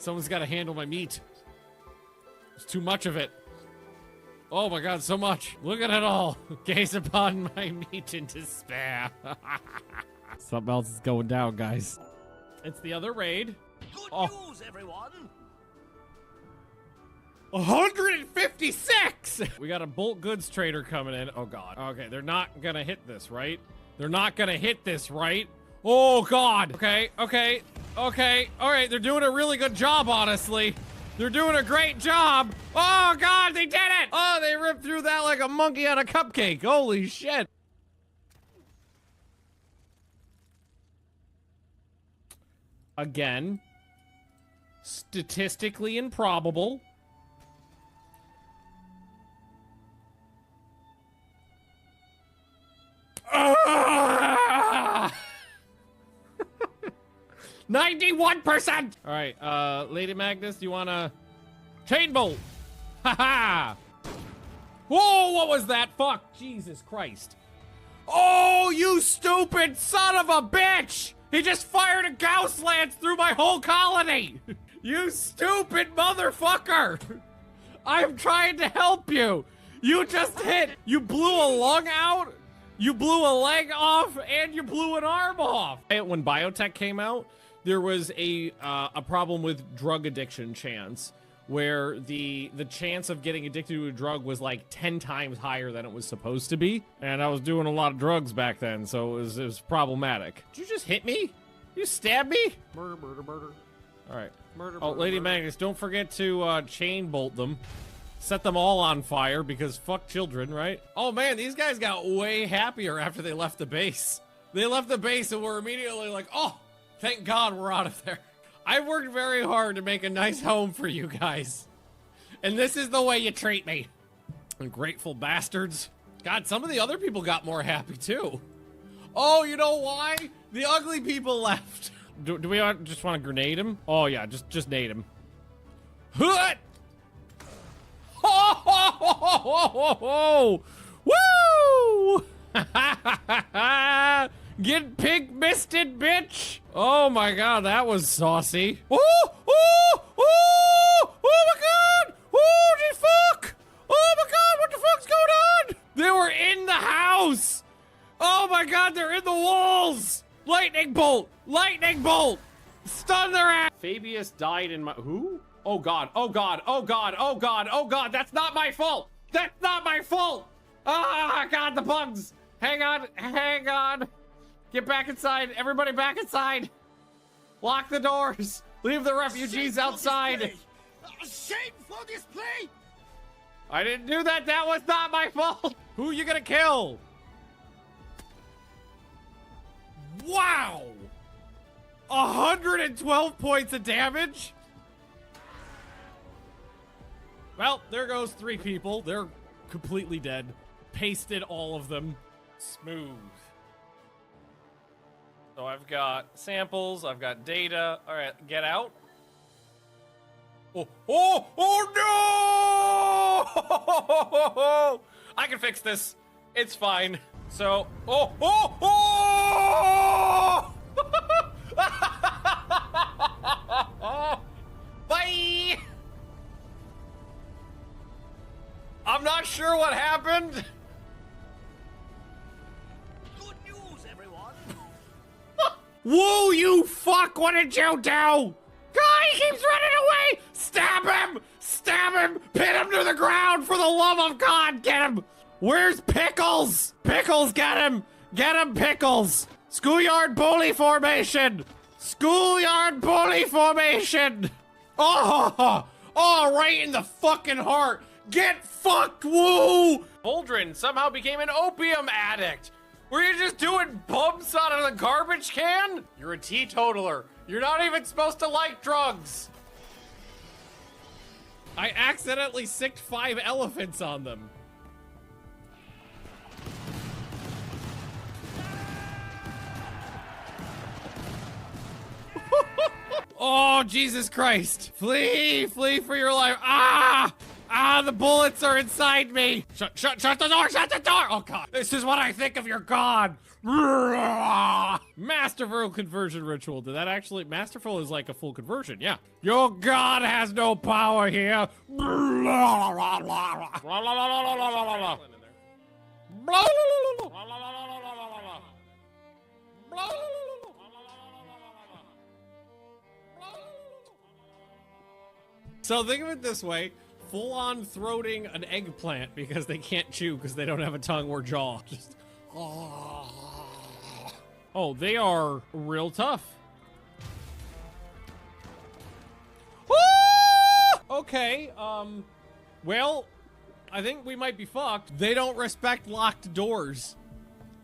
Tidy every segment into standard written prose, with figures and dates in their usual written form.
Someone's got to handle my meat. There's too much of it. Oh my god, so much. Look at it all. Gaze upon my meat in despair. Something else is going down, guys. It's the other raid. Good news, everyone. 156! We got a bulk goods trader coming in. Oh god. Okay, they're not gonna hit this, right? They're not gonna hit this, right? Oh god. Okay, okay, okay. All right, they're doing a really good job, honestly. They're doing a great job. Oh god, they did it! Oh, they ripped through that like a monkey on a cupcake. Holy shit. Again, statistically improbable. Ah! 91%! All right, Lady Magnus, do you want to chain bolt? Haha! Whoa, what was that? Fuck, Jesus Christ. Oh, you stupid son of a bitch! He just fired a Gauss lance through my whole colony! You stupid motherfucker! I'm trying to help you! You just hit! You blew a lung out, you blew a leg off, and you blew an arm off! When biotech came out, there was a problem with drug addiction chance, where the chance of getting addicted to a drug was like 10 times higher than it was supposed to be. And I was doing a lot of drugs back then, so it was problematic. Did you just hit me? You stabbed me? Murder, murder, murder. All right. Murder, oh, Lady Magnus, don't forget to chain bolt them. Set them all on fire, because fuck children, right? Oh man, these guys got way happier after they left the base. They left the base and were immediately like, oh, thank God we're out of there. I worked very hard to make a nice home for you guys. And this is the way you treat me. Ungrateful bastards. God, some of the other people got more happy too. Oh, you know why? The ugly people left. Do we just want to grenade him? Oh yeah, just nade him. Hut! Ho ho ho ho ho ho! Woo! Get pig-misted, bitch! Oh my god, that was saucy. Oh! Oh! Oh! Oh my god! Holy fuck! Oh my god, what the fuck's going on? They were in the house! Oh my god, they're in the walls! Lightning bolt! Lightning bolt! Stun their ass! Fabius died in my... Who? Oh god, oh god, oh god, oh god, oh god, that's not my fault! That's not my fault! Ah, god, the bugs! Hang on, hang on! Get back inside! Everybody back inside! Lock the doors! Leave the refugees outside! Shameful display! I didn't do that! That was not my fault! Who are you gonna kill? Wow! 112 points of damage? Well, there goes 3 people. They're completely dead. Pasted all of them. Smooth. So I've got samples, I've got data. All right, get out. Oh, oh, oh no! I can fix this. It's fine. So, oh, oh, oh! Bye! I'm not sure what happened. Good news, everyone. Whoa, you fuck! What did you do? God, he keeps running away! Stab him! Stab him! Pin him to the ground for the love of God! Get him! Where's Pickles? Pickles, get him! Get him, Pickles! Schoolyard bully formation! Schoolyard bully formation! Oh! Oh, right in the fucking heart! Get fucked, woo! Holdren somehow became an opium addict! Were you just doing bumps out of the garbage can? You're a teetotaler. You're not even supposed to like drugs. I accidentally sicked 5 elephants on them. Oh, Jesus Christ. Flee, flee for your life. Ah! Ah, the bullets are inside me. Shut the door, shut the door. Oh God, this is what I think of your God. Masterful conversion ritual. Did that actually, masterful is like a full conversion, yeah. Your God has no power here. So think of it this way, full-on throating an eggplant because they can't chew because they don't have a tongue or jaw. Just, oh, they are real tough. Okay, well, I think we might be fucked. They don't respect locked doors.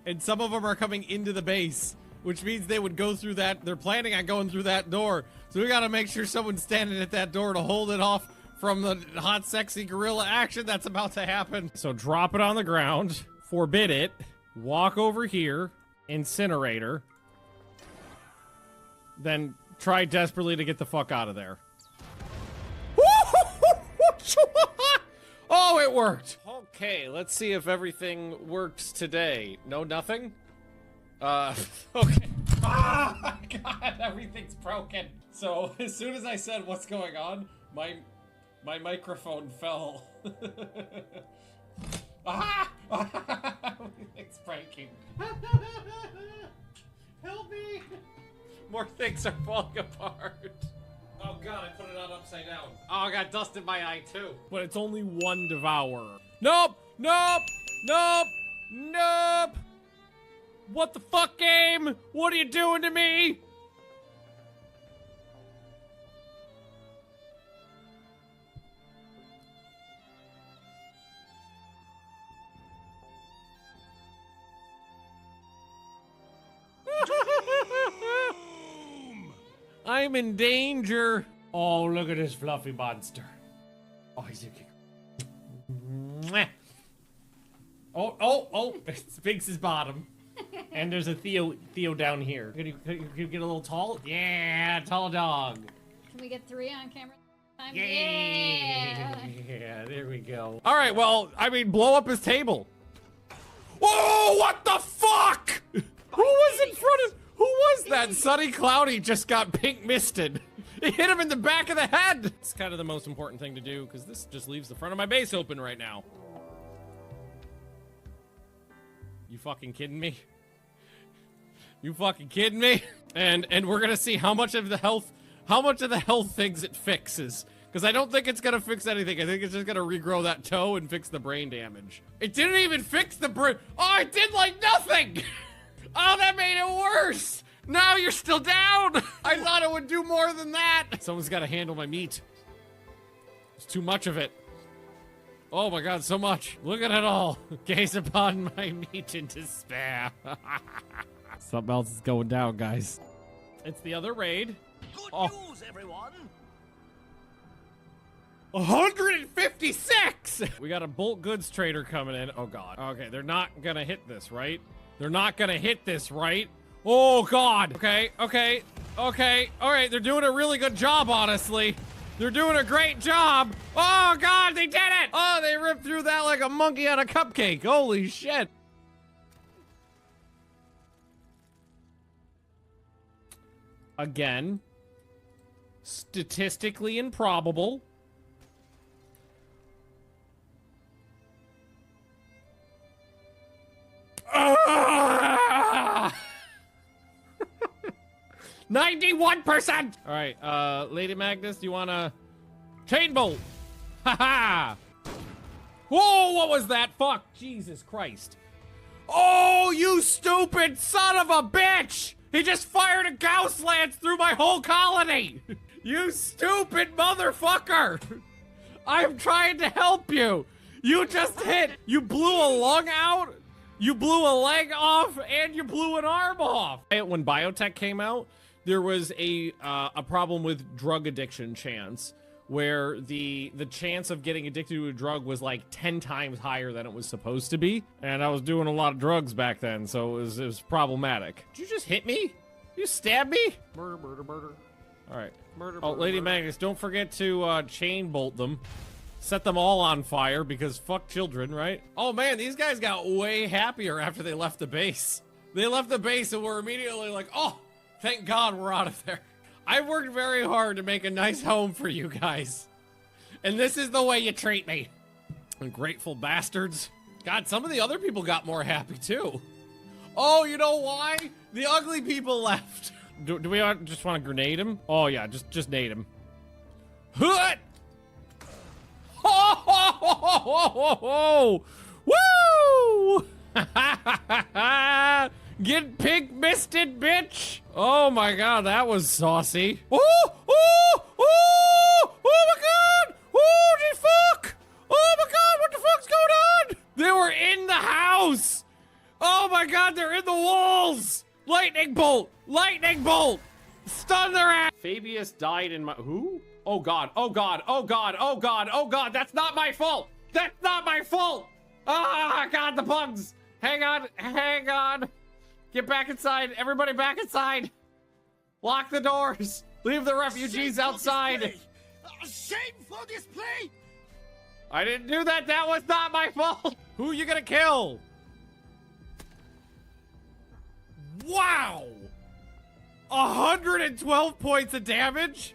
And some of them are coming into the base, which means they would go through that. They're planning on going through that door. So we gotta make sure someone's standing at that door to hold it off from the hot, sexy gorilla action that's about to happen. So drop it on the ground, forbid it, walk over here, incinerator, then try desperately to get the fuck out of there. Oh, it worked. Okay, let's see if everything works today. No, nothing? Okay. Ah, God, everything's broken. So, as soon as I said what's going on, my microphone fell. Ah! Everything's breaking. Help me! More things are falling apart. Oh God, I put it on upside down. Oh, I got dust in my eye too. But it's only one devourer. Nope! Nope! Nope! Nope! What the fuck, game? What are you doing to me? I'm in danger. Oh, look at this fluffy monster. Oh, he's a... Oh, Sphinx is bottom. And there's a Theo down here. Can you get a little tall? Yeah, tall dog. Can we get 3 on camera? Yeah, there we go. All right, well, I mean, blow up his table. Whoa, what the fuck? Who was in front of... Who was that? Sunny Cloudy just got pink misted. It hit him in the back of the head. It's kind of the most important thing to do because this just leaves the front of my base open right now. You fucking kidding me? You fucking kidding me? And we're gonna see how much of the health things it fixes. Because I don't think it's gonna fix anything. I think it's just gonna regrow that toe and fix the brain damage. It didn't even fix the brain. Oh, it did like nothing. Oh, that made it worse. Now you're still down. I thought it would do more than that. Someone's gotta handle my meat. It's too much of it. Oh my God, so much. Look at it all. Gaze upon my meat in despair. Something else is going down, guys. It's the other raid. Good news, everyone. 156! We got a bulk goods trader coming in. Oh God. Okay, they're not gonna hit this, right? They're not gonna hit this, right? Oh God. Okay. All right, they're doing a really good job, honestly. They're doing a great job. Oh God, they did it! Oh, they ripped through that like a monkey on a cupcake. Holy shit. Again, statistically improbable. Ah! 91%! All right, Lady Magnus, do you want to chain bolt? Haha! Whoa, what was that? Fuck, Jesus Christ. Oh, you stupid son of a bitch! He just fired a Gauss lance through my whole colony! You stupid motherfucker! I'm trying to help you! You just hit! You blew a lung out, you blew a leg off, and you blew an arm off! When biotech came out, there was a problem with drug addiction chance, where the chance of getting addicted to a drug was like 10 times higher than it was supposed to be. And I was doing a lot of drugs back then, so it was problematic. Did you just hit me? You stabbed me? Murder. All right. Murder. Oh, Lady Magnus, don't forget to chain bolt them. Set them all on fire because fuck children, right? Oh man, these guys got way happier after they left the base. They left the base and were immediately like, oh, thank God we're out of there. I worked very hard to make a nice home for you guys. And this is the way you treat me. Ungrateful bastards. God, some of the other people got more happy too. Oh, you know why? The ugly people left. Do we just want to grenade him? Oh yeah, just nade him. Hut! Ho ho ho ho ho ho! Woo! Get pink misted, bitch! Oh my God, that was saucy. Oh, oh, oh, oh my God! Oh, gee fuck! Oh my God, what the fuck's going on? They were in the house! Oh my God, they're in the walls! Lightning bolt! Lightning bolt! Stun their ass! Fabius died in my... Who? Oh God, oh God, oh God, oh God, oh God, that's not my fault! That's not my fault! Ah, God, the bugs! Hang on, hang on! Get back inside, everybody back inside! Lock the doors! Leave the refugees outside! Shameful display! I didn't do that, that was not my fault! Who are you gonna kill? Wow! 112 points of damage?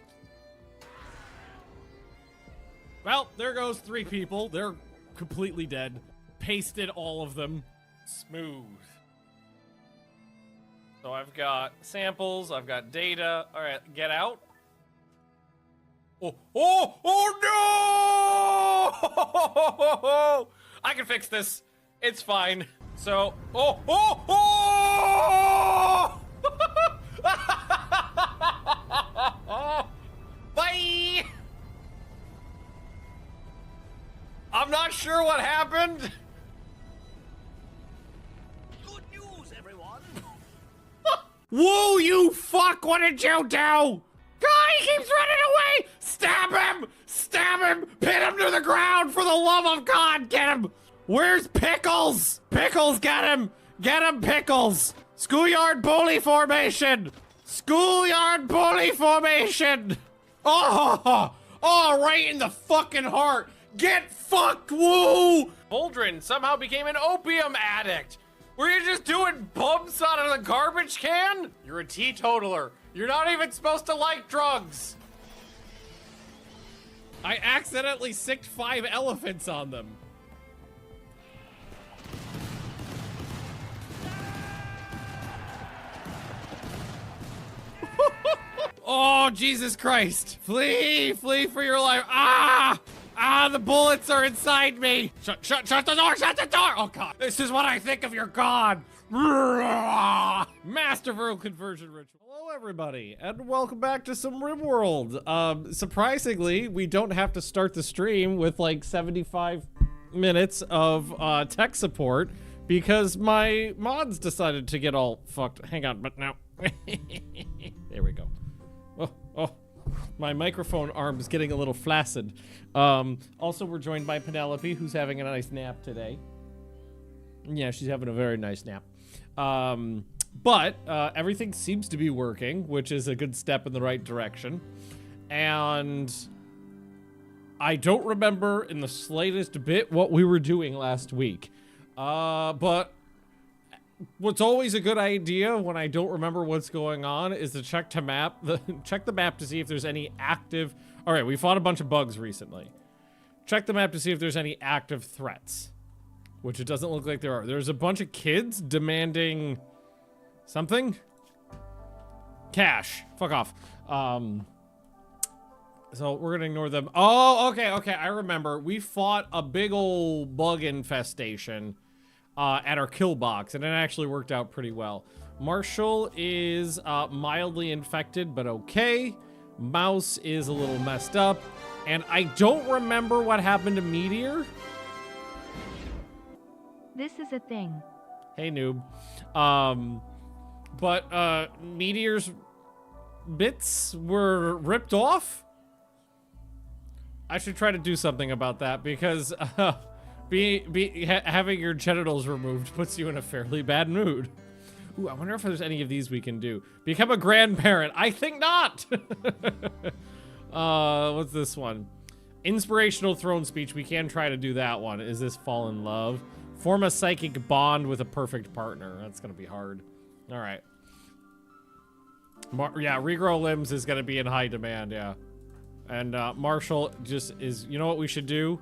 Well, there goes 3 people. They're completely dead. Pasted all of them. Smooth. So I've got samples, I've got data. All right, get out. Oh, oh, oh no! I can fix this. It's fine. So, oh, oh, oh! Bye! I'm not sure what happened. Good news, everyone! Whoa, you fuck! What did you do? God, he keeps running away! Stab him! Stab him! Pin him to the ground for the love of God! Get him! Where's Pickles? Pickles, get him! Get him, Pickles! Schoolyard bully formation! Schoolyard bully formation! Oh! Oh, right in the fucking heart! Get fucked, woo! Boldrin somehow became an opium addict! Were you just doing bumps out of the garbage can? You're a teetotaler. You're not even supposed to like drugs. I accidentally sicked 5 elephants on them. Oh, Jesus Christ. Flee, flee for your life. Ah! Ah, the bullets are inside me. Shut the door, shut the door. Oh God, this is what I think of your God. Master verbal conversion ritual. Hello everybody, and welcome back to some Rimworld. Surprisingly, we don't have to start the stream with like 75 minutes of tech support because my mods decided to get all fucked. Hang on, but now. There we go. Oh. My microphone arm is getting a little flaccid. Also, we're joined by Penelope, who's having a nice nap today. Yeah, she's having a very nice nap. But everything seems to be working, which is a good step in the right direction. And I don't remember in the slightest bit what we were doing last week. But what's always a good idea when I don't remember what's going on is to check the map to see if there's any active... All right, we fought a bunch of bugs recently. Check the map to see if there's any active threats, which it doesn't look like there are. There's a bunch of kids demanding something. Cash. Fuck off. So we're gonna ignore them. Oh, okay, I remember. We fought a big old bug infestation at our kill box, and it actually worked out pretty well. Marshall is mildly infected, but okay. Mouse is a little messed up, and I don't remember what happened to Meteor. This is a thing. Hey, noob. But Meteor's bits were ripped off. I should try to do something about that because having your genitals removed puts you in a fairly bad mood. Ooh, I wonder if there's any of these we can do. Become a grandparent. I think not. What's this one? Inspirational throne speech. We can try to do that one. Is this fall in love? Form a psychic bond with a perfect partner. That's gonna be hard. All right. Yeah, regrow limbs is gonna be in high demand. Yeah, and Marshall just is. You know what we should do?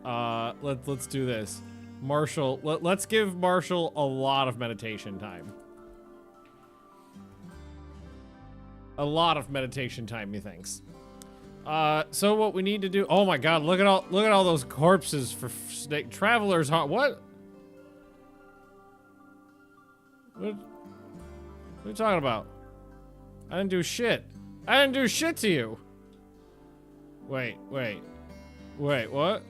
Let's do this. Marshall, let's give Marshall a lot of meditation time. A lot of meditation time, methinks. So what we need to do? Oh my God! Look at all those corpses for snake travelers. Huh? What? What are you talking about? I didn't do shit. I didn't do shit to you. Wait, what? Wait, what?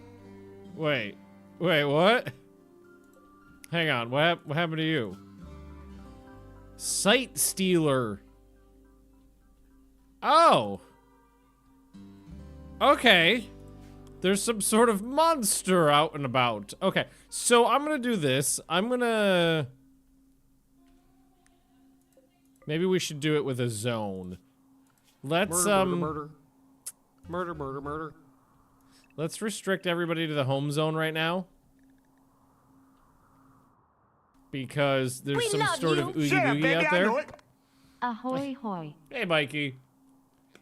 Hang on, what happened to you? Sight stealer. Oh. Okay. There's some sort of monster out and about. Okay, so I'm gonna do this. Maybe we should do it with a zone. Let's murder. Let's restrict everybody to the home zone right now. Because there's some sort of oogie boogie out there. Ahoy hoy. Hey, Mikey.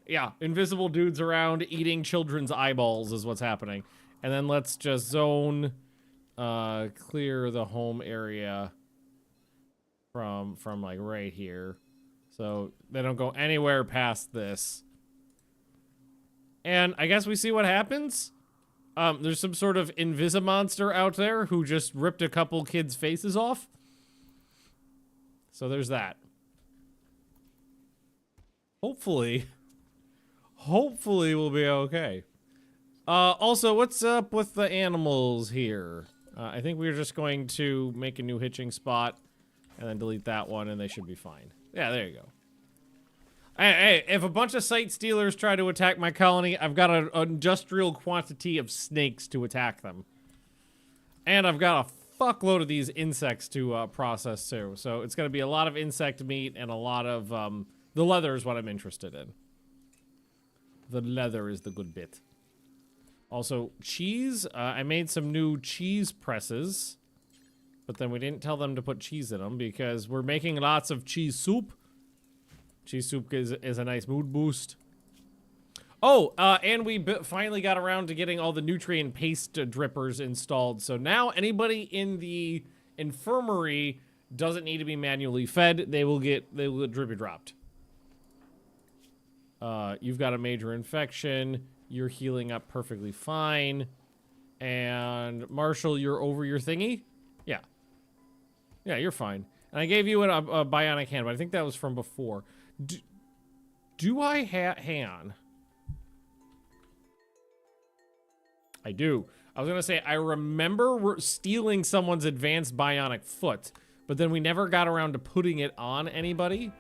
Yeah, invisible dudes around eating children's eyeballs is what's happening. And then let's just zone clear the home area from like right here. So they don't go anywhere past this. And I guess we see what happens. There's some sort of invisimonster out there who just ripped a couple kids' faces off. So there's that. Hopefully we'll be okay. Also, what's up with the animals here? I think we're just going to make a new hitching spot and then delete that one and they should be fine. Yeah, there you go. Hey, if a bunch of sight stealers try to attack my colony, I've got an industrial quantity of snakes to attack them. And I've got a fuckload of these insects to process too. So it's gonna be a lot of insect meat and a lot of, the leather is what I'm interested in. The leather is the good bit. Also, cheese. I made some new cheese presses. But then we didn't tell them to put cheese in them because we're making lots of cheese soup. Cheese soup is a nice mood boost. Oh, and we finally got around to getting all the nutrient paste drippers installed. So now anybody in the infirmary doesn't need to be manually fed. They will get drippy dropped. You've got a major infection. You're healing up perfectly fine. And Marshall, you're over your thingy? Yeah. Yeah, you're fine. And I gave you a bionic hand, but I think that was from before. Do I hang on. I do. I was gonna say, I remember stealing someone's advanced bionic foot, but then we never got around to putting it on anybody.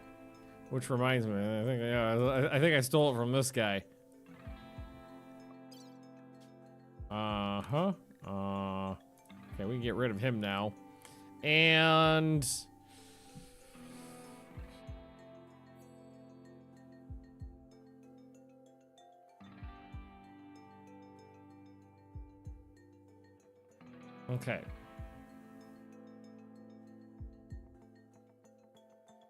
Which reminds me, I think I stole it from this guy. Okay, we can get rid of him now. And... okay.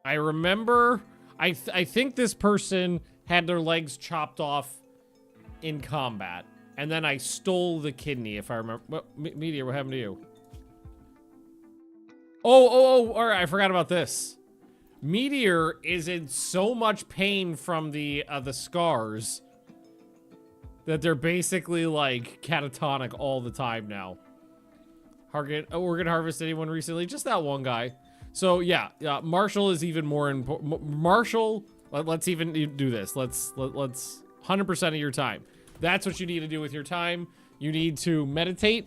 I remember... I think this person had their legs chopped off in combat. And then I stole the kidney, if I remember. What, Meteor, what happened to you? Oh, all right, I forgot about this. Meteor is in so much pain from the scars that they're basically, like, catatonic all the time now. Organ harvest anyone recently? Just that one guy. So, yeah, Marshall is even more important. Marshall, let's even do this. Let's 100% of your time. That's what you need to do with your time. You need to meditate,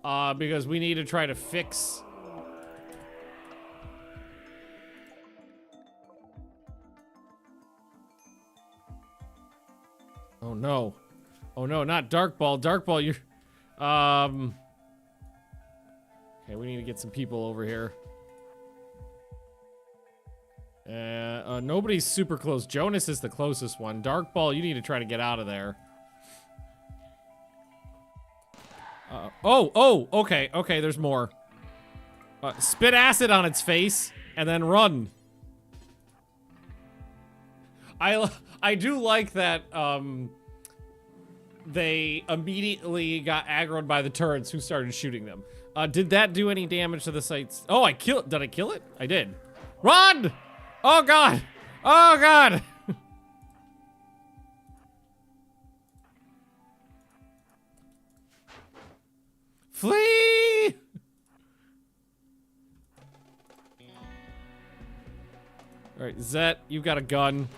because we need to try to fix... Oh, no. Oh, no, not Dark Ball. Dark Ball, you're... Okay, we need to get some people over here. Nobody's super close. Jonas is the closest one. Dark Ball, you need to try to get out of there. Oh, okay, okay, there's more. Spit acid on its face, and then run. I do like that, they immediately got aggroed by the turrets who started shooting them. Did that do any damage to the sites? Oh, did I kill it? I did. Run! Oh, God! Oh, God! Flee! Alright, Zet, you've got a gun.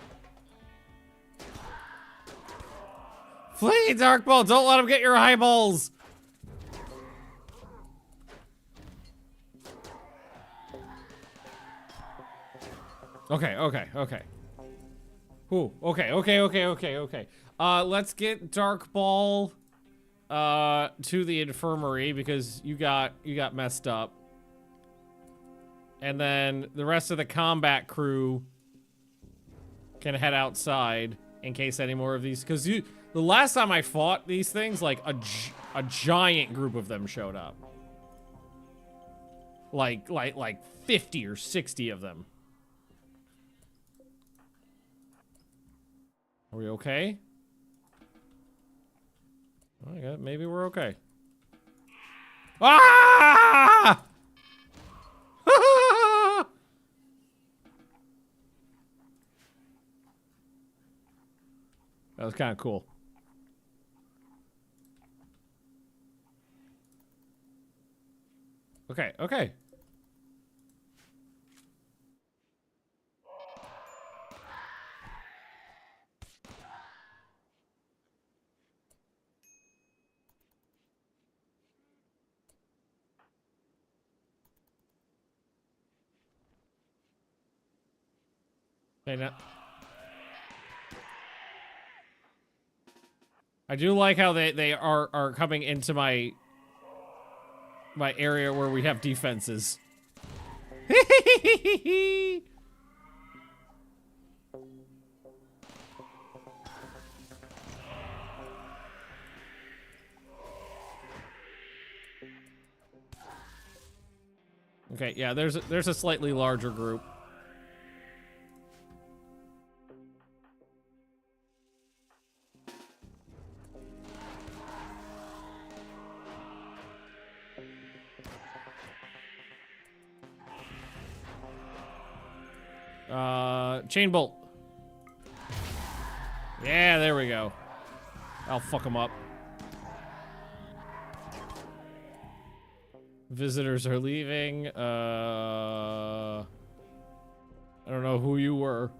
Flee, Dark Ball! Don't let him get your eyeballs! Okay, okay, okay. Ooh, okay. Let's get Dark Ball to the infirmary because you got messed up. And then the rest of the combat crew can head outside in case any more of these, because the last time I fought these things, like a giant group of them showed up. Like 50 or 60 of them. Are we okay? Okay, maybe we're okay. Ah! That was kind of cool. Okay, okay. Okay, now. I do like how they are coming into my area where we have defenses. Okay, yeah, there's a slightly larger group. Chain bolt. Yeah, there we go. I'll fuck them up. Visitors are leaving. I don't know who you were.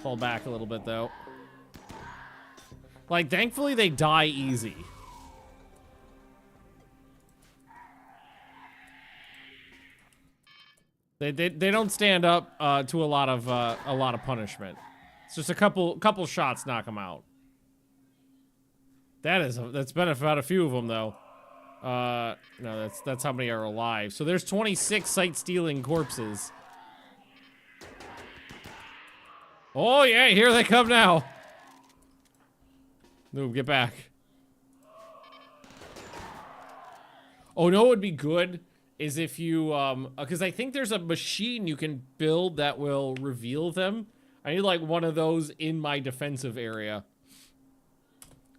Fall back a little bit, though. Like, thankfully, they die easy. They don't stand up to a lot of punishment. It's just a couple shots knock them out. That's been about a few of them though. No, that's how many are alive. So there's 26 sight-stealing corpses. Oh yeah, here they come now. No, get back. Oh no, it would be good is if you because I think there's a machine you can build that will reveal them. I need like one of those in my defensive area.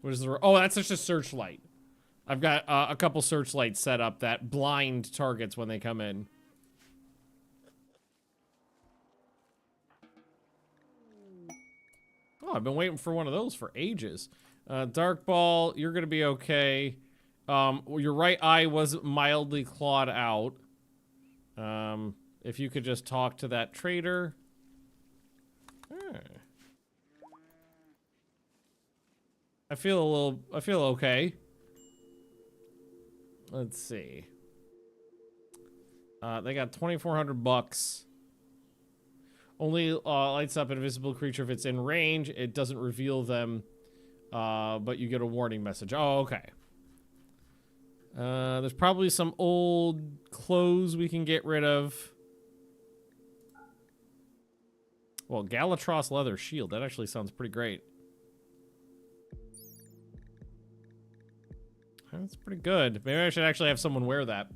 What is the? Oh, that's just a searchlight. I've got a couple searchlights set up that blind targets when they come in. Oh, I've been waiting for one of those for ages. Dark Ball, you're gonna be okay. Your right eye was mildly clawed out. If you could just talk to that trader. I feel okay. Let's see. They got 2,400 bucks. Only lights up an invisible creature if it's in range. It doesn't reveal them, but you get a warning message. Oh, okay. There's probably some old clothes we can get rid of. Well, Galatros leather shield. That actually sounds pretty great. That's pretty good. Maybe I should actually have someone wear that.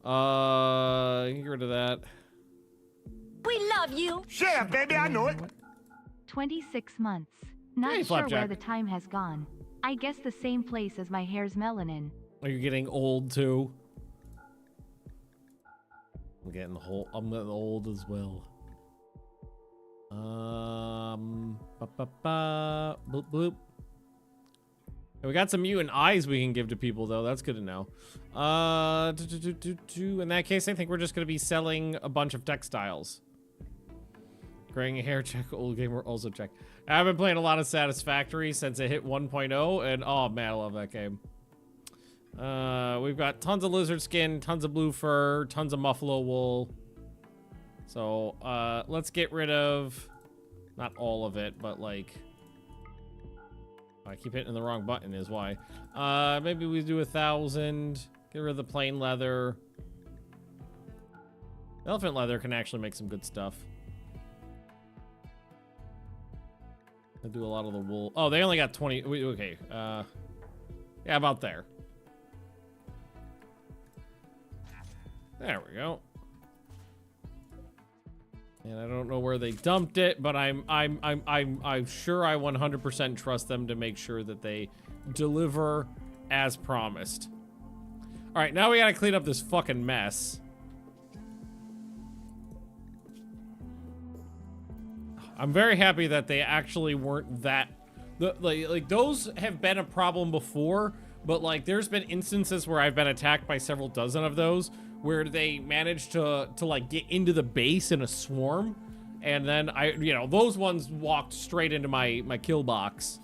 Get rid of that. We love you. Yeah, baby, I know it. 26 months. Not Hey, sure where Flapjack. the time has gone. I guess the same place as my hair's melanin. Are you getting old too? I'm getting old as well. Bloop bloop. And we got some mutant eyes we can give to people though. That's good to know. In that case, I think we're just gonna be selling a bunch of textiles. Graying hair check, old gamer also check. I've been playing a lot of Satisfactory since it hit 1.0, and oh man, I love that game. We've got tons of lizard skin, tons of blue fur, tons of muffalo wool. So, let's get rid of, not all of it, but like, I keep hitting the wrong button is why. Maybe we do 1,000, get rid of the plain leather. Elephant leather can actually make some good stuff. I do a lot of the wool. Oh, they only got 20, okay. Yeah, about there. There we go. And I don't know where they dumped it, but I'm sure I 100% trust them to make sure that they deliver as promised. All right, now we gotta clean up this fucking mess. I'm very happy that they actually weren't that, like those have been a problem before, but like there's been instances where I've been attacked by several dozen of those where they managed to like get into the base in a swarm, and then those ones walked straight into my kill box,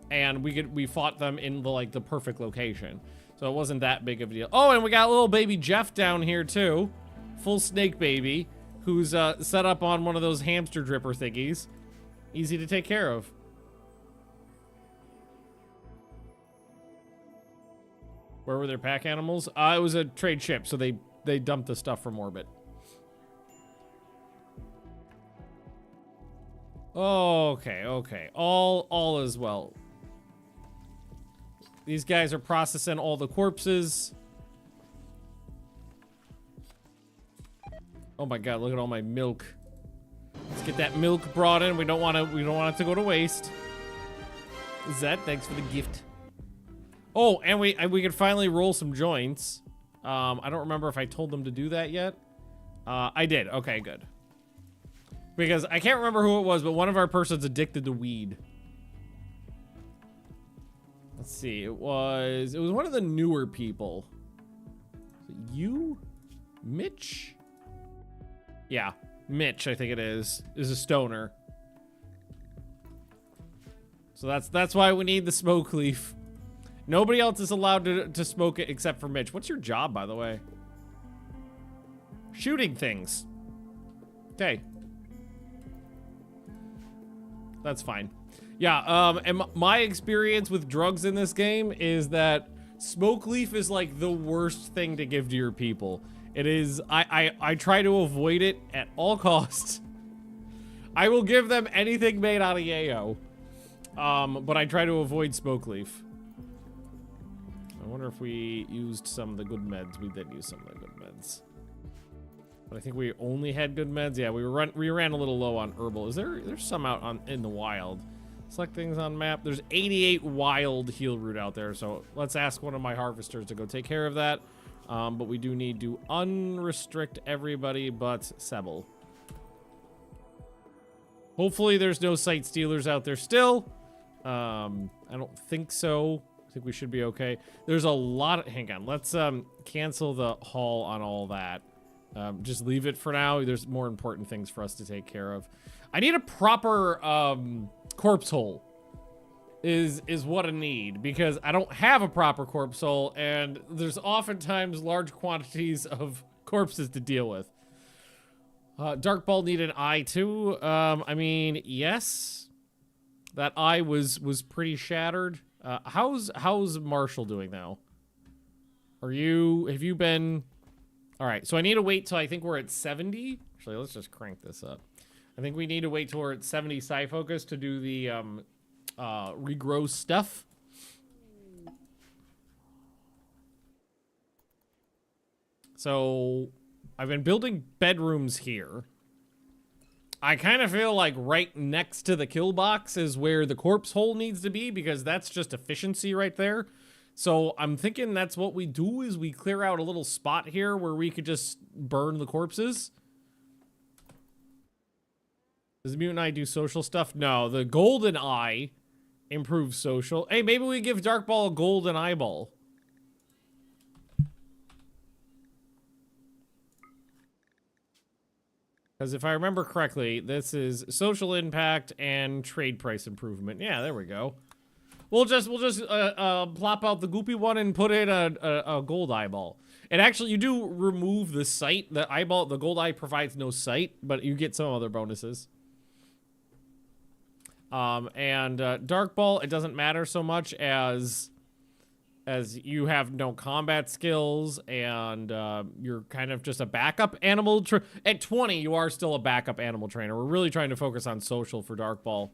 and we fought them in the perfect location, so it wasn't that big of a deal. Oh, and we got little baby Jeff down here too, full snake baby, who's set up on one of those hamster dripper thingies, easy to take care of. Where were their pack animals? It was a trade ship, so they dumped the stuff from orbit. Okay. All is well. These guys are processing all the corpses. Oh my god, look at all my milk. Let's get that milk brought in. We don't want it to go to waste. Zed, thanks for the gift. Oh, and we can finally roll some joints. I don't remember if I told them to do that yet. I did. Okay, good. Because I can't remember who it was, but one of our persons addicted to weed. Let's see. It was one of the newer people. Is it you? Mitch? Yeah, Mitch, I think it is a stoner. So that's why we need the smoke leaf. Nobody else is allowed to smoke it except for Mitch. What's your job, by the way? Shooting things. Okay. That's fine. Yeah, and my experience with drugs in this game is that smoke leaf is like the worst thing to give to your people. It is, I try to avoid it at all costs. I will give them anything made out of yayo. But I try to avoid smoke leaf. I wonder if we used some of the good meds. We did use some of the good meds. But I think we only had good meds. Yeah, we ran a little low on herbal. There's some out in the wild. Select things on map. There's 88 wild heal root out there. So let's ask one of my harvesters to go take care of that. But we do need to unrestrict everybody but Sebel. Hopefully there's no site stealers out there still. I don't think so. I think we should be okay. There's a lot of, hang on, let's cancel the haul on all that. Just leave it for now. There's more important things for us to take care of. I need a proper corpse hole is what I need, because I don't have a proper corpse hole, and there's oftentimes large quantities of corpses to deal with. Dark Ball need an eye too. I mean, yes, that eye was pretty shattered. How's Marshall doing now? Have you been? All right, so I need to wait till I think we're at 70. Actually, let's just crank this up. I think we need to wait till we're at 70 psi focus to do the regrow stuff. So I've been building bedrooms here. I kind of feel like right next to the kill box is where the corpse hole needs to be, because that's just efficiency right there. So I'm thinking that's what we do, is we clear out a little spot here where we could just burn the corpses. Does the mutant eye do social stuff? No, the golden eye improves social. Hey, maybe we give Dark Ball a golden eyeball. Because if I remember correctly, this is social impact and trade price improvement. Yeah, there we go. We'll just plop out the goopy one and put in a gold eyeball. And actually, you do remove the sight. The eyeball, the gold eye provides no sight, but you get some other bonuses. Dark Ball, it doesn't matter so much as you have no combat skills, and you're kind of just a backup animal. At 20, you are still a backup animal trainer. We're really trying to focus on social for Dark Ball.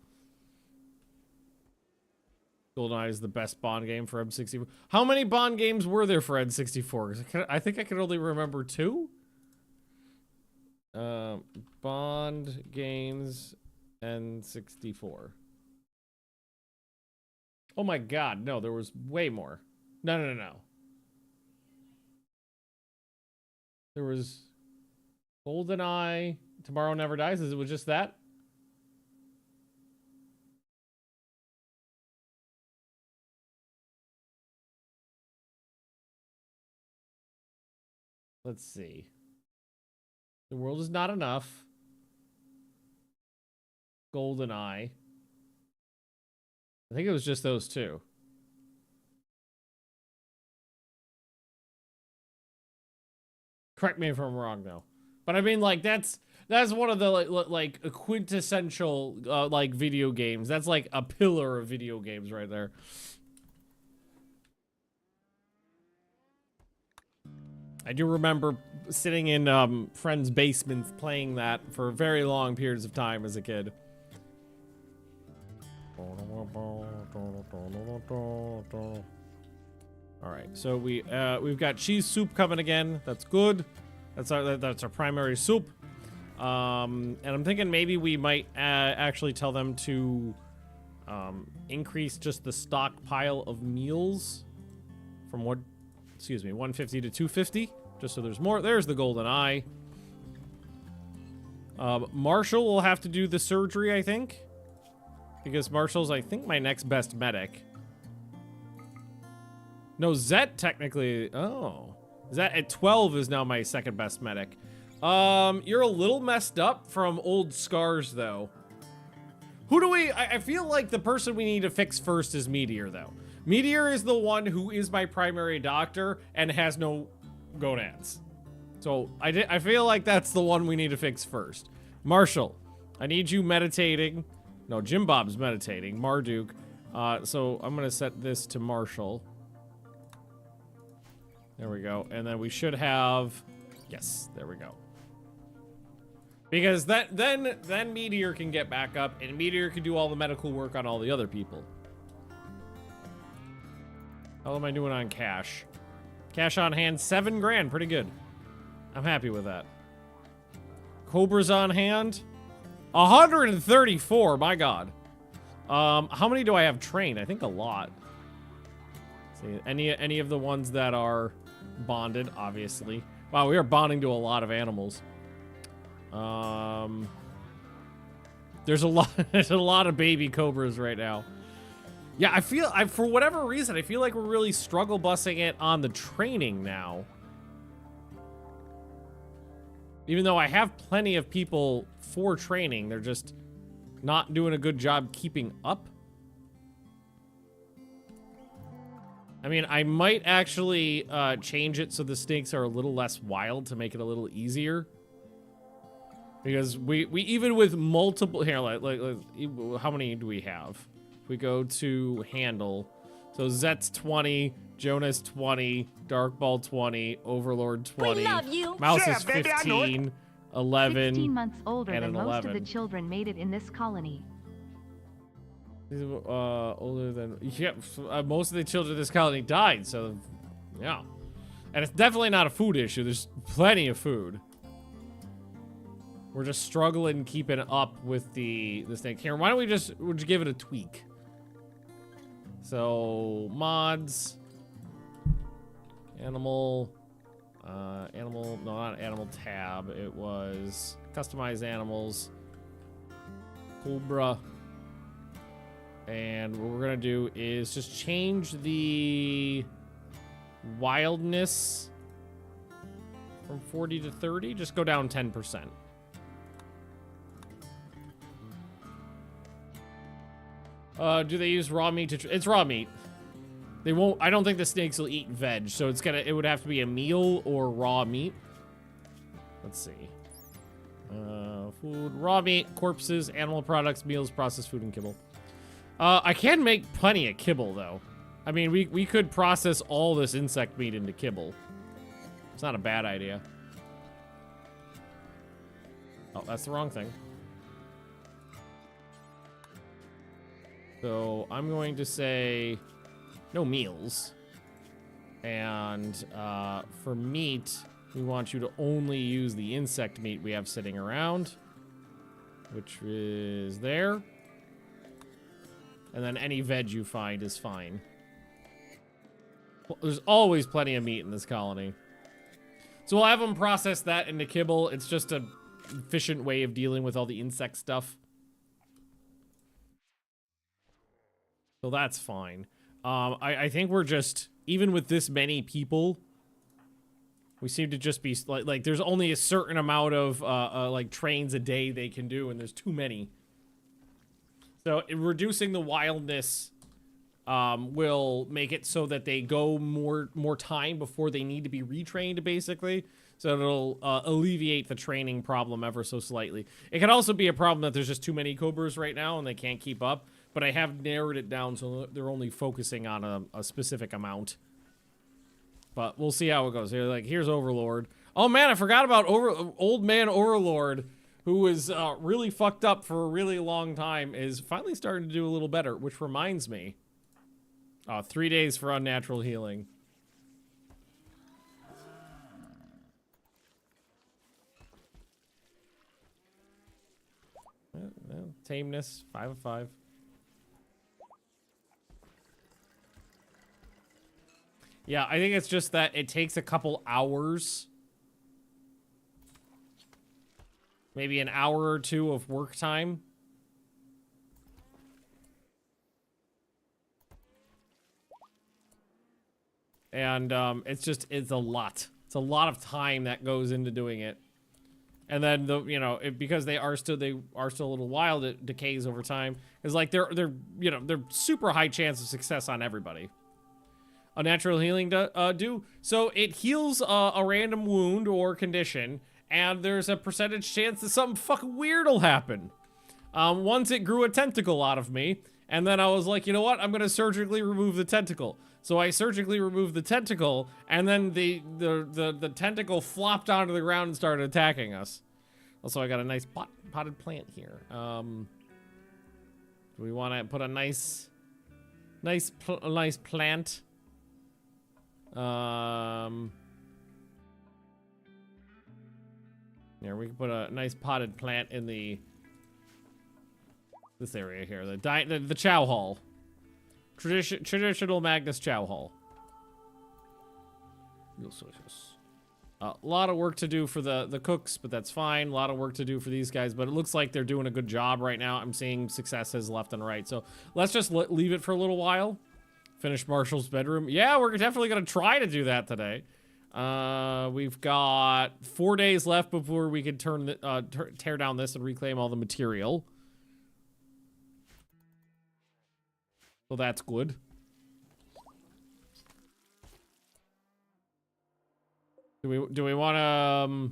GoldenEye is the best Bond game for M64. How many Bond games were there for N64? I think I could only remember 2. Bond games N64. Oh my god, no, there was way more. No. There was GoldenEye, Tomorrow Never Dies. It was just that? Let's see. The World Is Not Enough. GoldenEye. I think it was just those two. Correct me if I'm wrong, though. But I mean, like, that's one of the like quintessential like video games. That's like a pillar of video games right there. I do remember sitting in friends' basements playing that for very long periods of time as a kid. All right, so we've got cheese soup coming again. That's good. That's our primary soup. And I'm thinking maybe we might actually tell them to increase just the stockpile of meals from 150 to 250, just so there's more. There's the golden eye. Marshall will have to do the surgery, I think, because Marshall's, I think, my next best medic. No, Zet technically. Oh, Zet at 12 is now my second best medic. You're a little messed up from old scars, though. Who do we? I feel like the person we need to fix first is Meteor, though. Meteor is the one who is my primary doctor and has no gonads. So I feel like that's the one we need to fix first. Marshall, I need you meditating. No, Jim Bob's meditating. Marduk. So I'm gonna set this to Marshall. There we go. And then we should have, yes, there we go. Because then Meteor can get back up, and Meteor can do all the medical work on all the other people. How am I doing on cash? Cash on hand, 7 grand, pretty good. I'm happy with that. Cobras on hand, 134, my god. How many do I have trained? I think a lot. See, any of the ones that are bonded, obviously. Wow, we are bonding to a lot of animals. There's a lot of baby cobras right now. Yeah, I for whatever reason, I feel like we're really struggle busing it on the training now. Even though I have plenty of people for training, they're just not doing a good job keeping up. I mean, I might actually change it so the snakes are a little less wild to make it a little easier. Because we even with multiple here, like how many do we have? If we go to handle, so Zet's 20, Jonas 20, Darkball 20, Overlord 20, We love you. Mouse Sure, is baby, I know 15, 11, 16 months older and than an most of 11. the children made it in this colony. Older than... Yeah, most of the children in this colony died, so... Yeah. And it's definitely not a food issue. There's plenty of food. We're just struggling keeping up with the snake. Here, why don't we just give it a tweak? So, mods... Animal... animal... No, not animal tab. It was... Customize animals. Cobra. And what we're gonna do is just change the wildness from 40 to 30. Just go down 10%. Do they use raw meat to... It's raw meat. They won't... I don't think the snakes will eat veg, so it's gonna... It would have to be a meal or raw meat. Let's see. Food, raw meat, corpses, animal products, meals, processed food, and kibble. I can make plenty of kibble, though. I mean, we could process all this insect meat into kibble. It's not a bad idea. Oh, that's the wrong thing. So, I'm going to say no meals. And for meat, we want you to only use the insect meat we have sitting around, which is there. And then any veg you find is fine. Well, there's always plenty of meat in this colony. So we'll have them process that into kibble. It's just an efficient way of dealing with all the insect stuff. So that's fine. I think we're just, even with this many people, we seem to just be, like there's only a certain amount of, like, trains a day they can do, and there's too many. So reducing the wildness will make it so that they go more time before they need to be retrained, basically. So it'll alleviate the training problem ever so slightly. It can also be a problem that there's just too many Cobras right now and they can't keep up. But I have narrowed it down so they're only focusing on a specific amount. But we'll see how it goes. Like, here's Overlord. Oh man, I forgot about Old Man Overlord, who was really fucked up for a really long time, is finally starting to do a little better, which reminds me. 3 days for unnatural healing. Tameness, 5 of 5. Yeah, I think it's just that it takes a couple hours. Maybe an hour or two of work time. And it's a lot. It's a lot of time that goes into doing it. And then because they are still a little wild, it decays over time. It's like they're super high chance of success on everybody. A natural healing do so it heals a random wound or condition, and there's a percentage chance that something fucking weird will happen. Once it grew a tentacle out of me, and then I was like, you know what? I'm gonna surgically remove the tentacle. So I surgically removed the tentacle, and then the tentacle flopped onto the ground and started attacking us. Also, I got a nice potted plant here. Do we want to put a nice plant? Here, we can put a nice potted plant in this area here, the chow hall. Traditional Magnus chow hall. A lot of work to do for the cooks, but that's fine. A lot of work to do for these guys, but it looks like they're doing a good job right now. I'm seeing successes left and right. So let's just leave it for a little while. Finish Marshall's bedroom. Yeah, we're definitely going to try to do that today. We've got 4 days left before we can tear down this and reclaim all the material. So that's good. Do we want to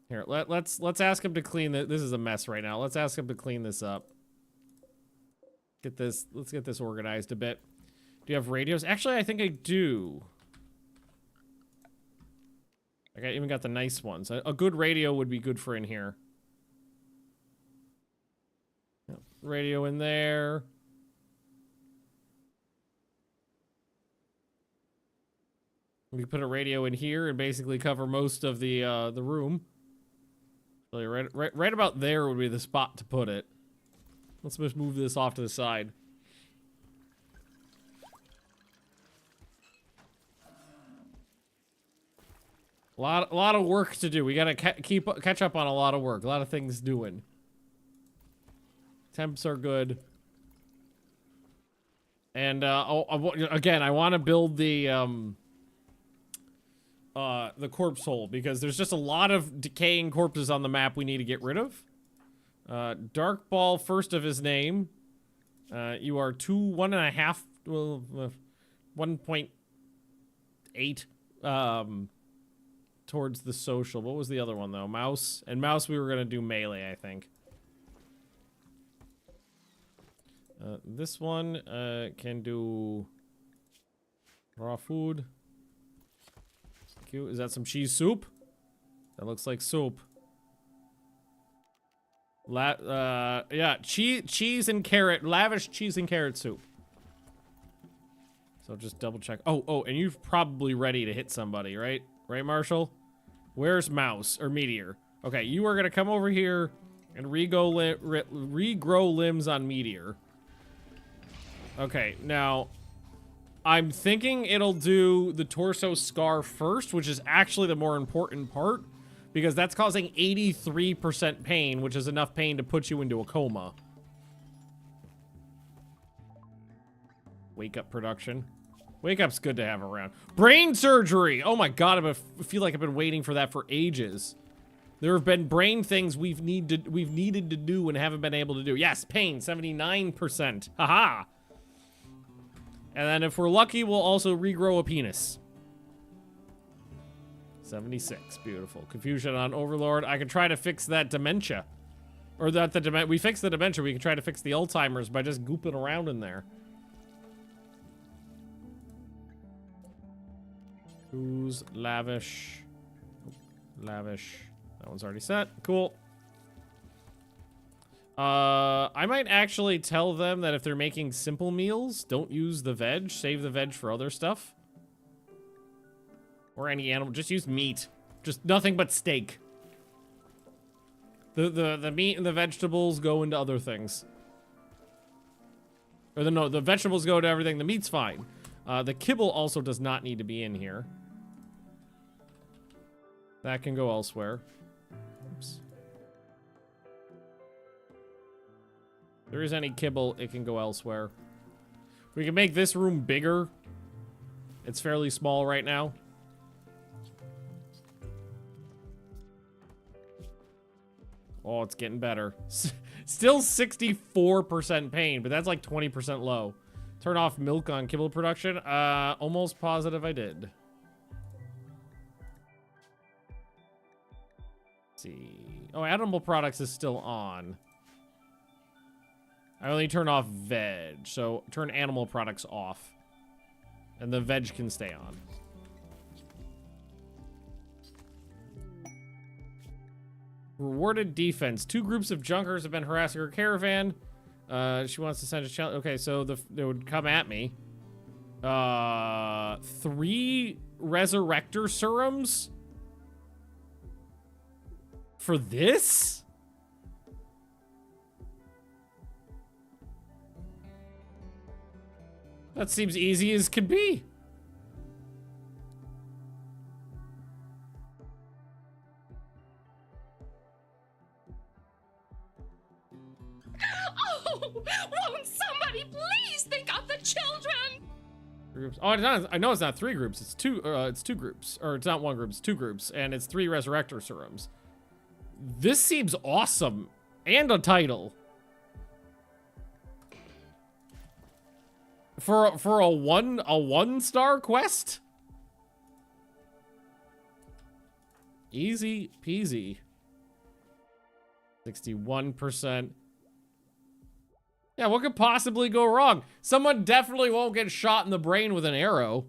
here, let's ask him to clean this is a mess right now. Let's ask him to clean this up. Let's get this organized a bit. Do you have radios? Actually, I think I do. Like, I even got the nice ones. A good radio would be good for in here. Yep, radio in there. We can put a radio in here and basically cover most of the room. Really, right about there would be the spot to put it. Let's just move this off to the side. A lot of work to do. We gotta catch up on a lot of work. A lot of things doing. Temps are good. And again, I want to build the corpse hole because there's just a lot of decaying corpses on the map we need to get rid of. Dark Ball, first of his name. You are 1.8 towards the social. What was the other one though? Mouse. And Mouse we were gonna do melee, I think. This one can do raw food. Cute. Is that some cheese soup? That looks like soup. Yeah, cheese and carrot, lavish cheese and carrot soup. So just double check. Oh, and you're probably ready to hit somebody, right? Right, Marshall? Where's Mouse or Meteor? Okay, you are gonna come over here and regrow limbs on Meteor. Okay, now I'm thinking it'll do the torso scar first, which is actually the more important part. Because that's causing 83% pain, which is enough pain to put you into a coma. Wake up production. Wake up's good to have around. Brain surgery! Oh my god, I feel like I've been waiting for that for ages. There have been brain things we've needed to do and haven't been able to do. Yes, pain, 79%. Haha! And then if we're lucky, we'll also regrow a penis. 76, beautiful. Confusion on Overlord. I can try to fix that dementia. Or that we fixed the dementia, we can try to fix the Alzheimer's by just gooping around in there. Who's lavish? Lavish. That one's already set. Cool. I might actually tell them that if they're making simple meals, don't use the veg. Save the veg for other stuff. Or any animal. Just use meat. Just nothing but steak. The meat and the vegetables go into other things. Or no, the vegetables go to everything. The meat's fine. The kibble also does not need to be in here. That can go elsewhere. Oops. If there is any kibble, it can go elsewhere. We can make this room bigger. It's fairly small right now. Oh, it's getting better. Still 64% pain, but that's like 20% low. Turn off milk on kibble production. Almost positive I did. Let's see. Oh, animal products is still on. I only turn off veg, so turn animal products off. And the veg can stay on. Rewarded defense. 2 groups of junkers have been harassing her caravan. She wants to send a challenge. Okay, so they would come at me. 3 resurrector serums? For this? That seems easy as could be. Oh, won't somebody please think of the children? Groups. Oh, it's not, I know it's not 3 groups. It's 2. It's 2 groups, or it's not 1 group. It's 2 groups, and it's 3 resurrector serums. This seems awesome, and a title for a 1-star quest. Easy peasy. 61%. Yeah, what could possibly go wrong? Someone definitely won't get shot in the brain with an arrow.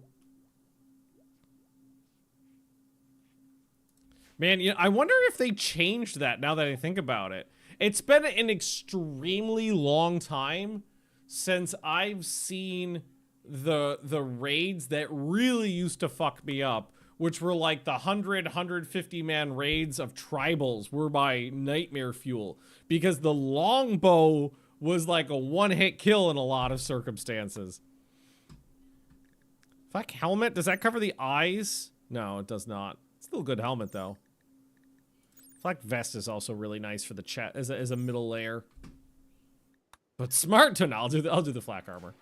Man, you know, I wonder if they changed that now that I think about it. It's been an extremely long time since I've seen the raids that really used to fuck me up, which were like the 150 man raids of tribals were my nightmare fuel, because the longbow was like a one-hit kill in a lot of circumstances. Fuck, helmet, does that cover the eyes? No, it does not. Still a good helmet though. Flak vest is also really nice for the chest as a middle layer. But smart to know. I'll do the flak armor.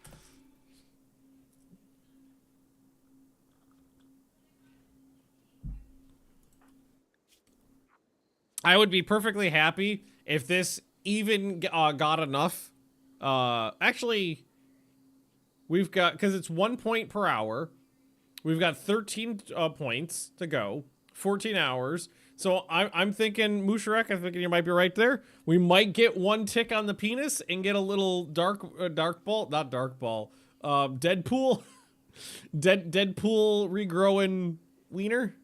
I would be perfectly happy if this even got enough. Actually, we've got, because it's 1 point per hour. We've got 13 points to go. 14 hours. So I'm thinking, Musharek, I'm thinking you might be right there. We might get one tick on the penis and get a little dark ball, not dark ball, Deadpool, Deadpool regrowing wiener,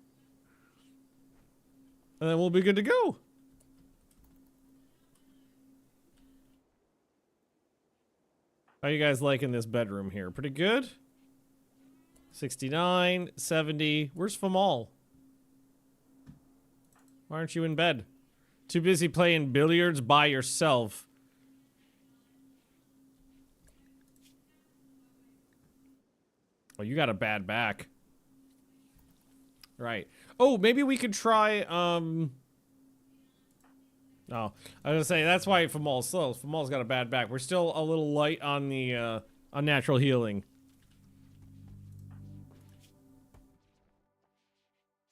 and then we'll be good to go. How you guys liking this bedroom here? Pretty good. 69, 70. Where's Famal? Why aren't you in bed? Too busy playing billiards by yourself. Oh, you got a bad back. Right. Oh, maybe we could try, Oh, I was gonna say, that's why Famal's slow. Famal's got a bad back. We're still a little light on the, unnatural healing.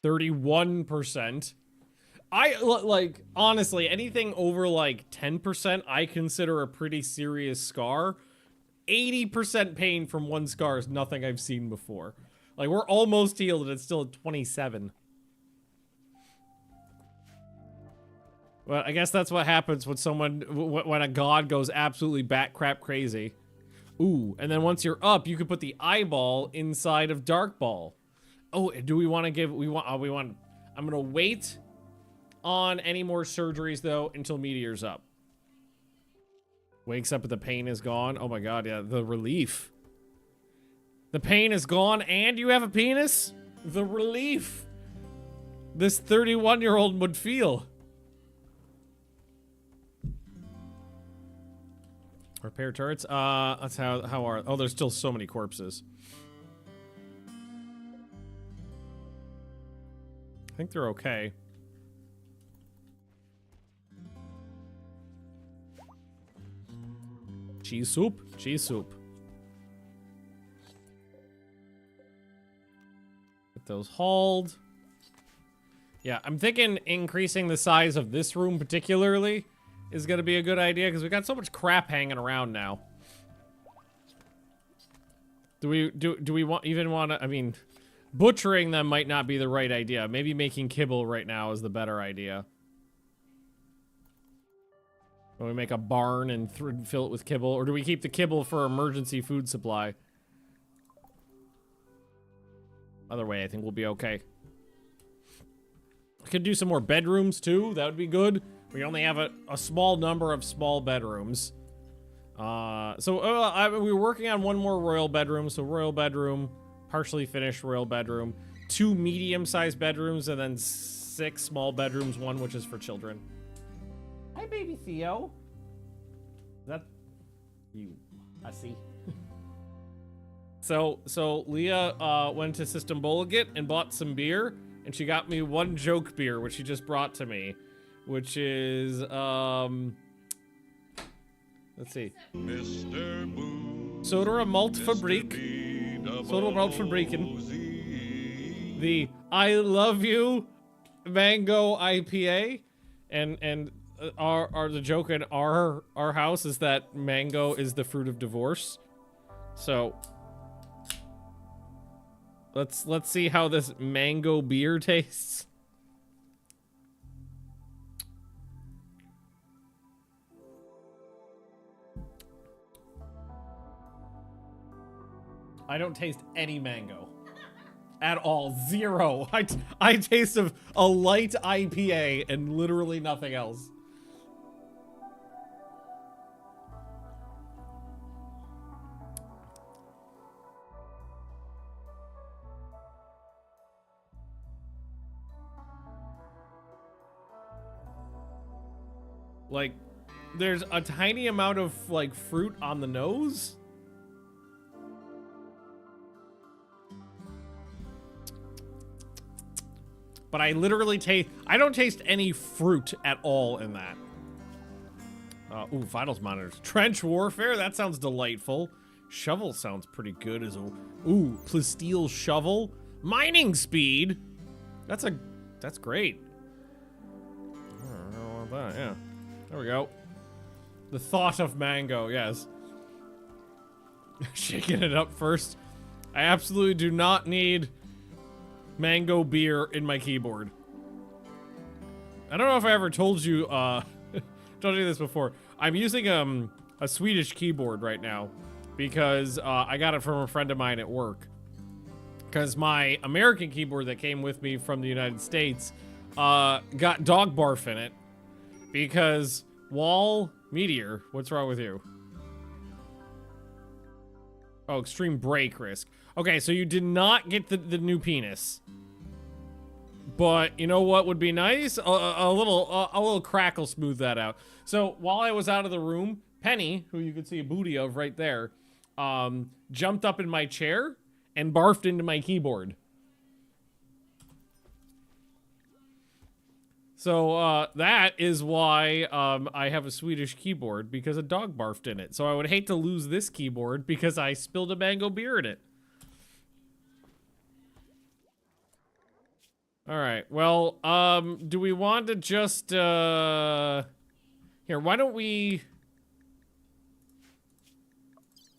31%. Like, honestly, anything over, like, 10% I consider a pretty serious scar. 80% pain from one scar is nothing I've seen before. Like, we're almost healed and it's still at 27. Well, I guess that's what happens when when a god goes absolutely bat crap crazy. Ooh, and then once you're up, you can put the eyeball inside of Dark Ball. Oh, do we want to give, I'm gonna wait on any more surgeries though until Meteor's up. Wakes up and the pain is gone. Oh my god, yeah, the relief. The pain is gone and you have a penis? The relief this 31-year-old would feel. Repair turrets? That's how are, oh, there's still so many corpses. I think they're okay. Cheese soup? Cheese soup. Get those hauled. Yeah, I'm thinking increasing the size of this room particularly is gonna be a good idea because we got so much crap hanging around now. Do we want to, I mean, butchering them might not be the right idea. Maybe making kibble right now is the better idea. Do we make a barn and fill it with kibble? Or do we keep the kibble for emergency food supply? Other way, I think we'll be okay. I could do some more bedrooms too. That would be good. We only have a small number of small bedrooms. We were working on one more royal bedroom. So royal bedroom, partially finished royal bedroom, 2 medium-sized bedrooms, and then 6 small bedrooms, 1 which is for children. Hi, baby Theo. Is that you? I see. So Leah went to System Bolliget and bought some beer, and she got me 1 joke beer, which she just brought to me, which is let's see, Sodera Maltfabrik, Sodera Maltfabriken, the I Love You Mango IPA, and the joke in our house is that mango is the fruit of divorce. So let's see how this mango beer tastes. I don't taste any mango. at all. Zero. I taste of a light IPA and literally nothing else. Like, there's a tiny amount of, like, fruit on the nose. But I literally I don't taste any fruit at all in that. Ooh, vitals monitors. Trench warfare, that sounds delightful. Shovel sounds pretty good as a, ooh, plasteel shovel. Mining speed. That's great. I don't want that, yeah. There we go. The thought of mango, yes. Shaking it up first. I absolutely do not need mango beer in my keyboard. I don't know if I ever told you, told you this before. I'm using a Swedish keyboard right now because I got it from a friend of mine at work. Because my American keyboard that came with me from the United States got dog barf in it. Because Wall Meteor, what's wrong with you? Oh, extreme break risk. Okay, so you did not get the new penis. But you know what would be nice? A little crack will smooth that out. So while I was out of the room, Penny, who you could see a booty of right there, jumped up in my chair and barfed into my keyboard. So that is why I have a Swedish keyboard, because a dog barfed in it. So I would hate to lose this keyboard because I spilled a mango beer in it. All right, well, do we want to just, here, why don't we,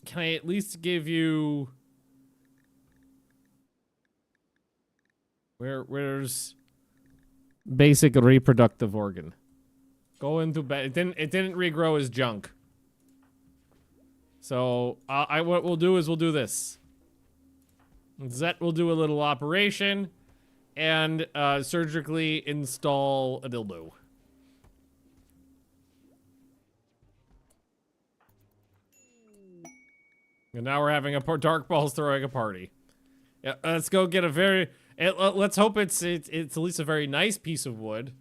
can I at least give you, where's basic reproductive organ? Go into bed, it didn't regrow as junk. So, what we'll do is we'll do this. Zet will do a little operation and surgically install a dildo. And now we're having a Dark Balls throwing a party. Yeah, let's go get a very. Let's hope it's at least a very nice piece of wood.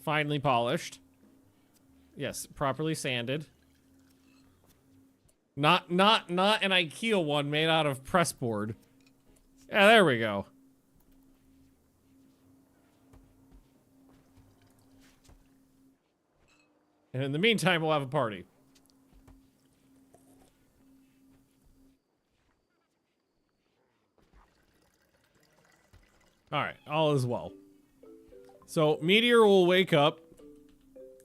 Finely polished. Yes, properly sanded. Not an IKEA one made out of pressboard. Yeah, there we go. And in the meantime, we'll have a party. Alright, all is well. So, Meteor will wake up.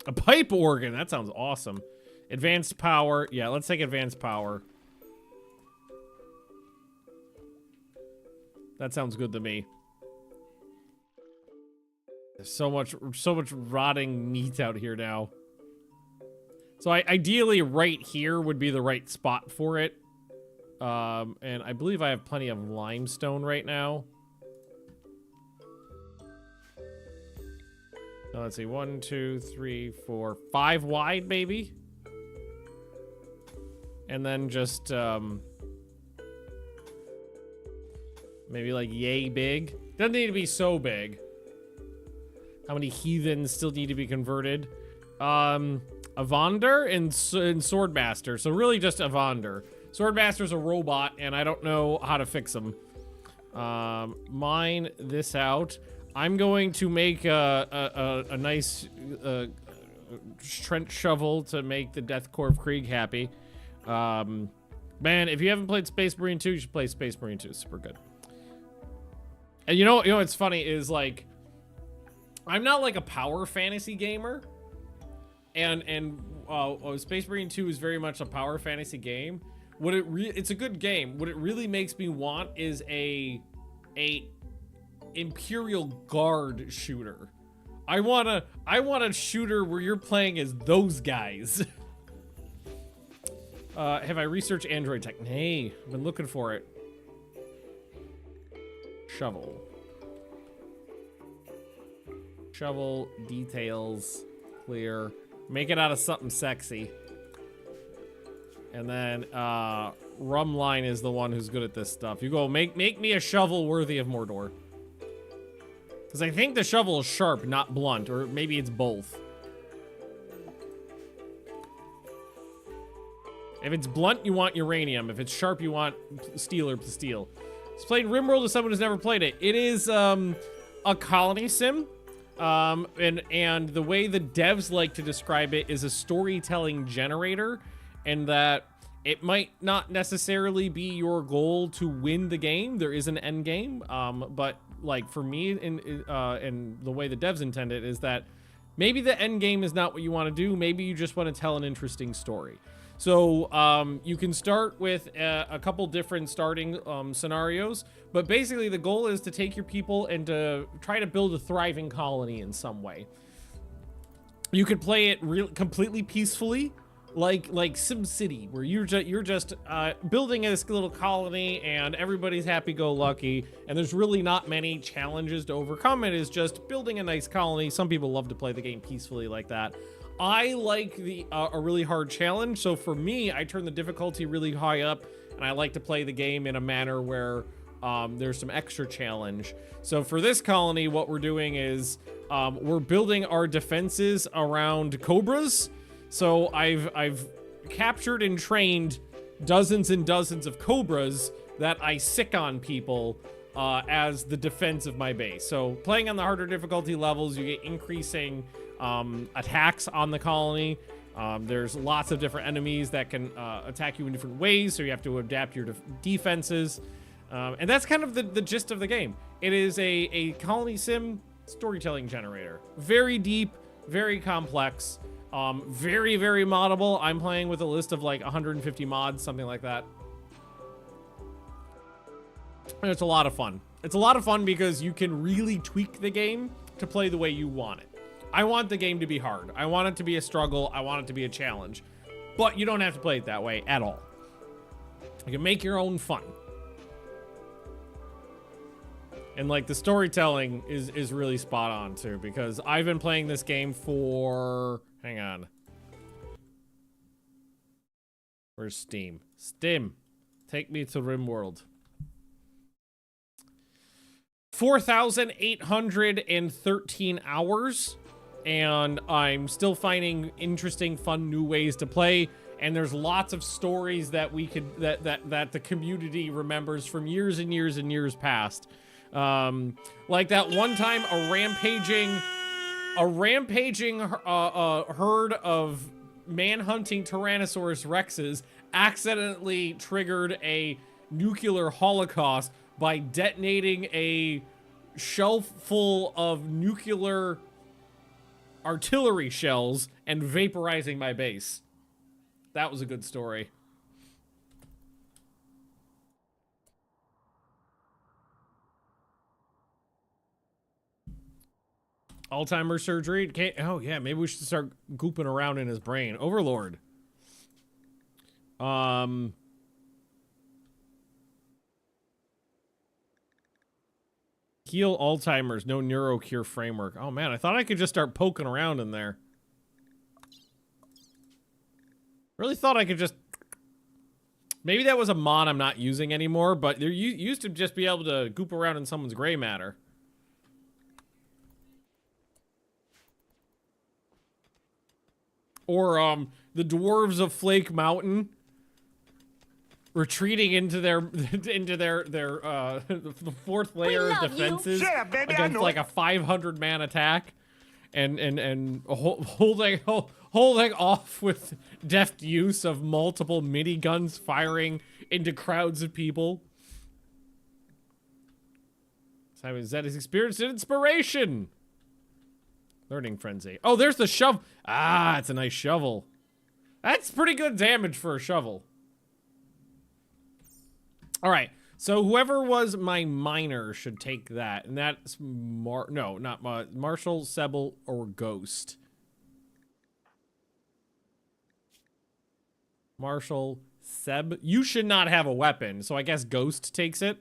A pipe organ, that sounds awesome. Advanced power. Yeah, let's take advanced power. That sounds good to me. There's so much rotting meat out here now. So ideally right here would be the right spot for it. And I believe I have plenty of limestone right now. So let's see, 1, 2, 3, 4, 5 wide, maybe. And then just, maybe like yay big. Doesn't need to be so big. How many heathens still need to be converted? Evander and Swordmaster. So really just Evander. Swordmaster's a robot, and I don't know how to fix him. Mine this out. I'm going to make a nice trench shovel to make the Death Corps of Krieg happy. Man, if you haven't played Space Marine 2, you should play Space Marine 2. Super good. And you know what's funny is, like, I'm not like a power fantasy gamer, and Space Marine 2 is very much a power fantasy game. It's a good game. What it really makes me want is a Imperial Guard shooter. I want a shooter where you're playing as those guys. Have I researched Android tech? Hey, I've been looking for it. Shovel. Shovel, details, clear. Make it out of something sexy. And then, Rumline is the one who's good at this stuff. You go, make me a shovel worthy of Mordor. Because I think the shovel is sharp, not blunt. Or maybe it's both. If it's blunt, you want uranium. If it's sharp, you want steel or steel. It's played Rimworld with someone who's never played it. It is, a colony sim. And the way the devs like to describe it is a storytelling generator. And that it might not necessarily be your goal to win the game. There is an end game. But like for me, and the way the devs intend it is that maybe the end game is not what you want to do. Maybe you just want to tell an interesting story. So you can start with a couple different starting scenarios, but basically the goal is to take your people and to try to build a thriving colony in some way. You could play it completely peacefully, like SimCity, where you're just building this little colony and everybody's happy-go-lucky, and there's really not many challenges to overcome. It is just building a nice colony. Some people love to play the game peacefully like that. I like a really hard challenge, so for me, I turn the difficulty really high up, and I like to play the game in a manner where there's some extra challenge. So for this colony, what we're doing is we're building our defenses around Cobras. So I've captured and trained dozens and dozens of Cobras that I sick on people as the defense of my base. So playing on the harder difficulty levels, you get increasing attacks on the colony. There's lots of different enemies that can attack you in different ways, so you have to adapt your defenses. And that's kind of the gist of the game. It is a colony sim storytelling generator. Very deep, very complex, very, very moddable. I'm playing with a list of like 150 mods, something like that. And it's a lot of fun. It's a lot of fun because you can really tweak the game to play the way you want it. I want the game to be hard. I want it to be a struggle. I want it to be a challenge. But you don't have to play it that way at all. You can make your own fun. And like the storytelling is really spot on too, because I've been playing this game for, hang on. Where's Steam? Steam, take me to Rimworld. 4,813 hours. And I'm still finding interesting, fun, new ways to play. And there's lots of stories that we could, that the community remembers from years and years and years past. Like that one time a rampaging herd of man-hunting Tyrannosaurus Rexes accidentally triggered a nuclear holocaust by detonating a shelf full of nuclear artillery shells and vaporizing my base. That was a good story. Alzheimer's surgery? Oh yeah, maybe we should start gooping around in his brain. Overlord. Heal Alzheimer's, no neurocure framework. Oh man, I thought I could just start poking around in there. Really thought I could just... Maybe that was a mod I'm not using anymore, but you used to just be able to goop around in someone's gray matter. Or, the dwarves of Flake Mountain retreating into the fourth layer of defenses against like a 500-man attack, and holding off with deft use of multiple miniguns firing into crowds of people. Simon Zed has experienced an inspiration. Learning frenzy. Oh, there's the shovel. Ah, it's a nice shovel. That's pretty good damage for a shovel. All right, so whoever was my miner should take that, and that's Marshall, Sebel, or Ghost. Marshall, Seb. You should not have a weapon, so I guess Ghost takes it.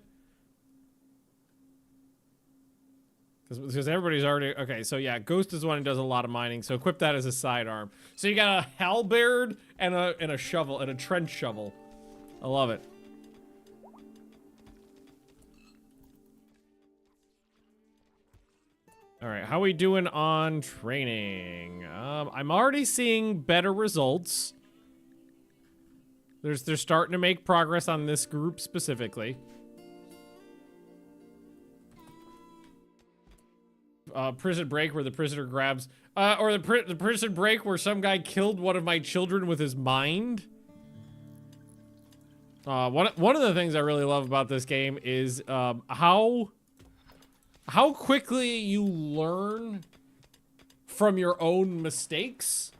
Because everybody's already... Okay, so yeah, Ghost is the one who does a lot of mining, so equip that as a sidearm. So you got a halberd and a shovel, and a trench shovel. I love it. Alright, how we doing on training? I'm already seeing better results. They're starting to make progress on this group specifically. Prison break where the prisoner grabs... or the prison break where some guy killed one of my children with his mind. One of the things I really love about this game is how quickly you learn from your own mistakes.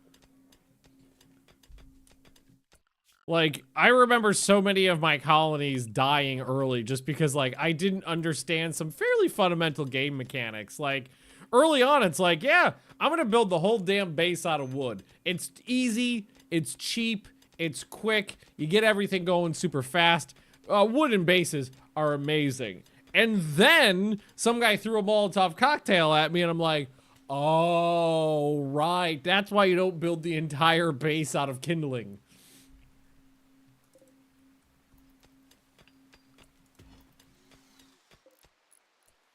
Like, I remember so many of my colonies dying early just because, like, I didn't understand some fairly fundamental game mechanics. Like, early on, it's like, yeah, I'm gonna build the whole damn base out of wood. It's easy, it's cheap, it's quick, you get everything going super fast. Wooden bases are amazing. And then some guy threw a Molotov cocktail at me and I'm like, oh, right. That's why you don't build the entire base out of kindling.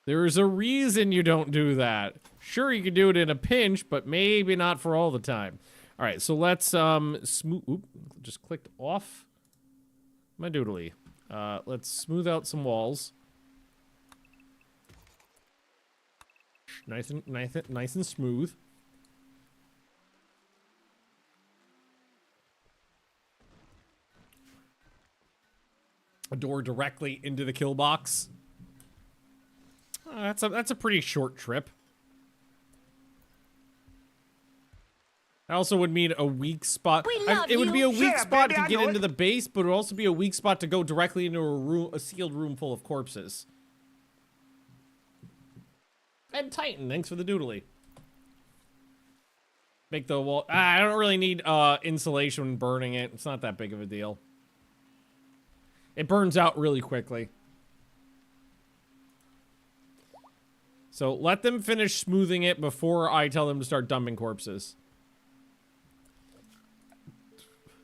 There's a reason you don't do that. Sure, you can do it in a pinch, but maybe not for all the time. All right, so let's smooth. Oop, just clicked off my doodly. Let's smooth out some walls. Nice and smooth. A door directly into the kill box. That's a pretty short trip. That also would mean a weak spot. It would be a weak spot to get into the base, but it would also be a weak spot to go directly into a room, a sealed room full of corpses. And Titan, thanks for the doodly. Make the wall. I don't really need insulation when burning it. It's not that big of a deal. It burns out really quickly. So let them finish smoothing it before I tell them to start dumping corpses.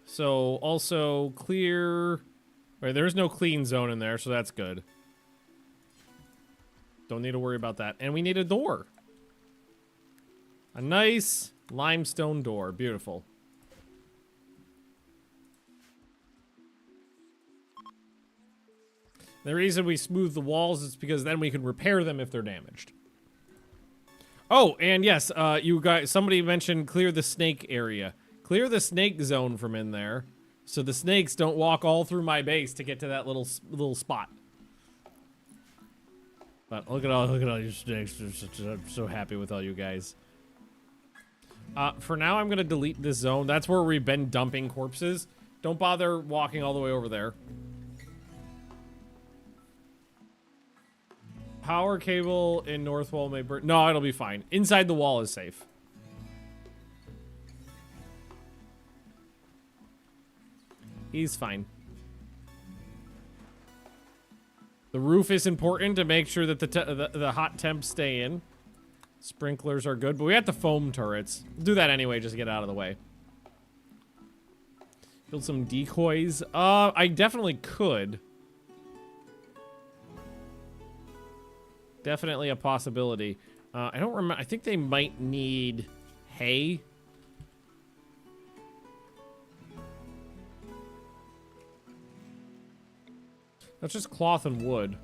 So also clear. Right, there's no clean zone in there, so that's good. Don't need to worry about that. And we need a door. A nice limestone door. Beautiful. The reason we smooth the walls is because then we can repair them if they're damaged. Oh, and yes, you guys, somebody mentioned clear the snake area. Clear the snake zone from in there, so the snakes don't walk all through my base to get to that little spot. But look at all your snakes. I'm so happy with all you guys. For now, I'm gonna delete this zone. That's where we've been dumping corpses. Don't bother walking all the way over there. Power cable in north wall may burn. No, it'll be fine. Inside the wall is safe. He's fine. The roof is important to make sure that the hot temps stay in. Sprinklers are good, but we have the foam turrets. Do that anyway, just to get out of the way. Build some decoys. I definitely could. Definitely a possibility. I don't remember. I think they might need hay. That's just cloth and wood.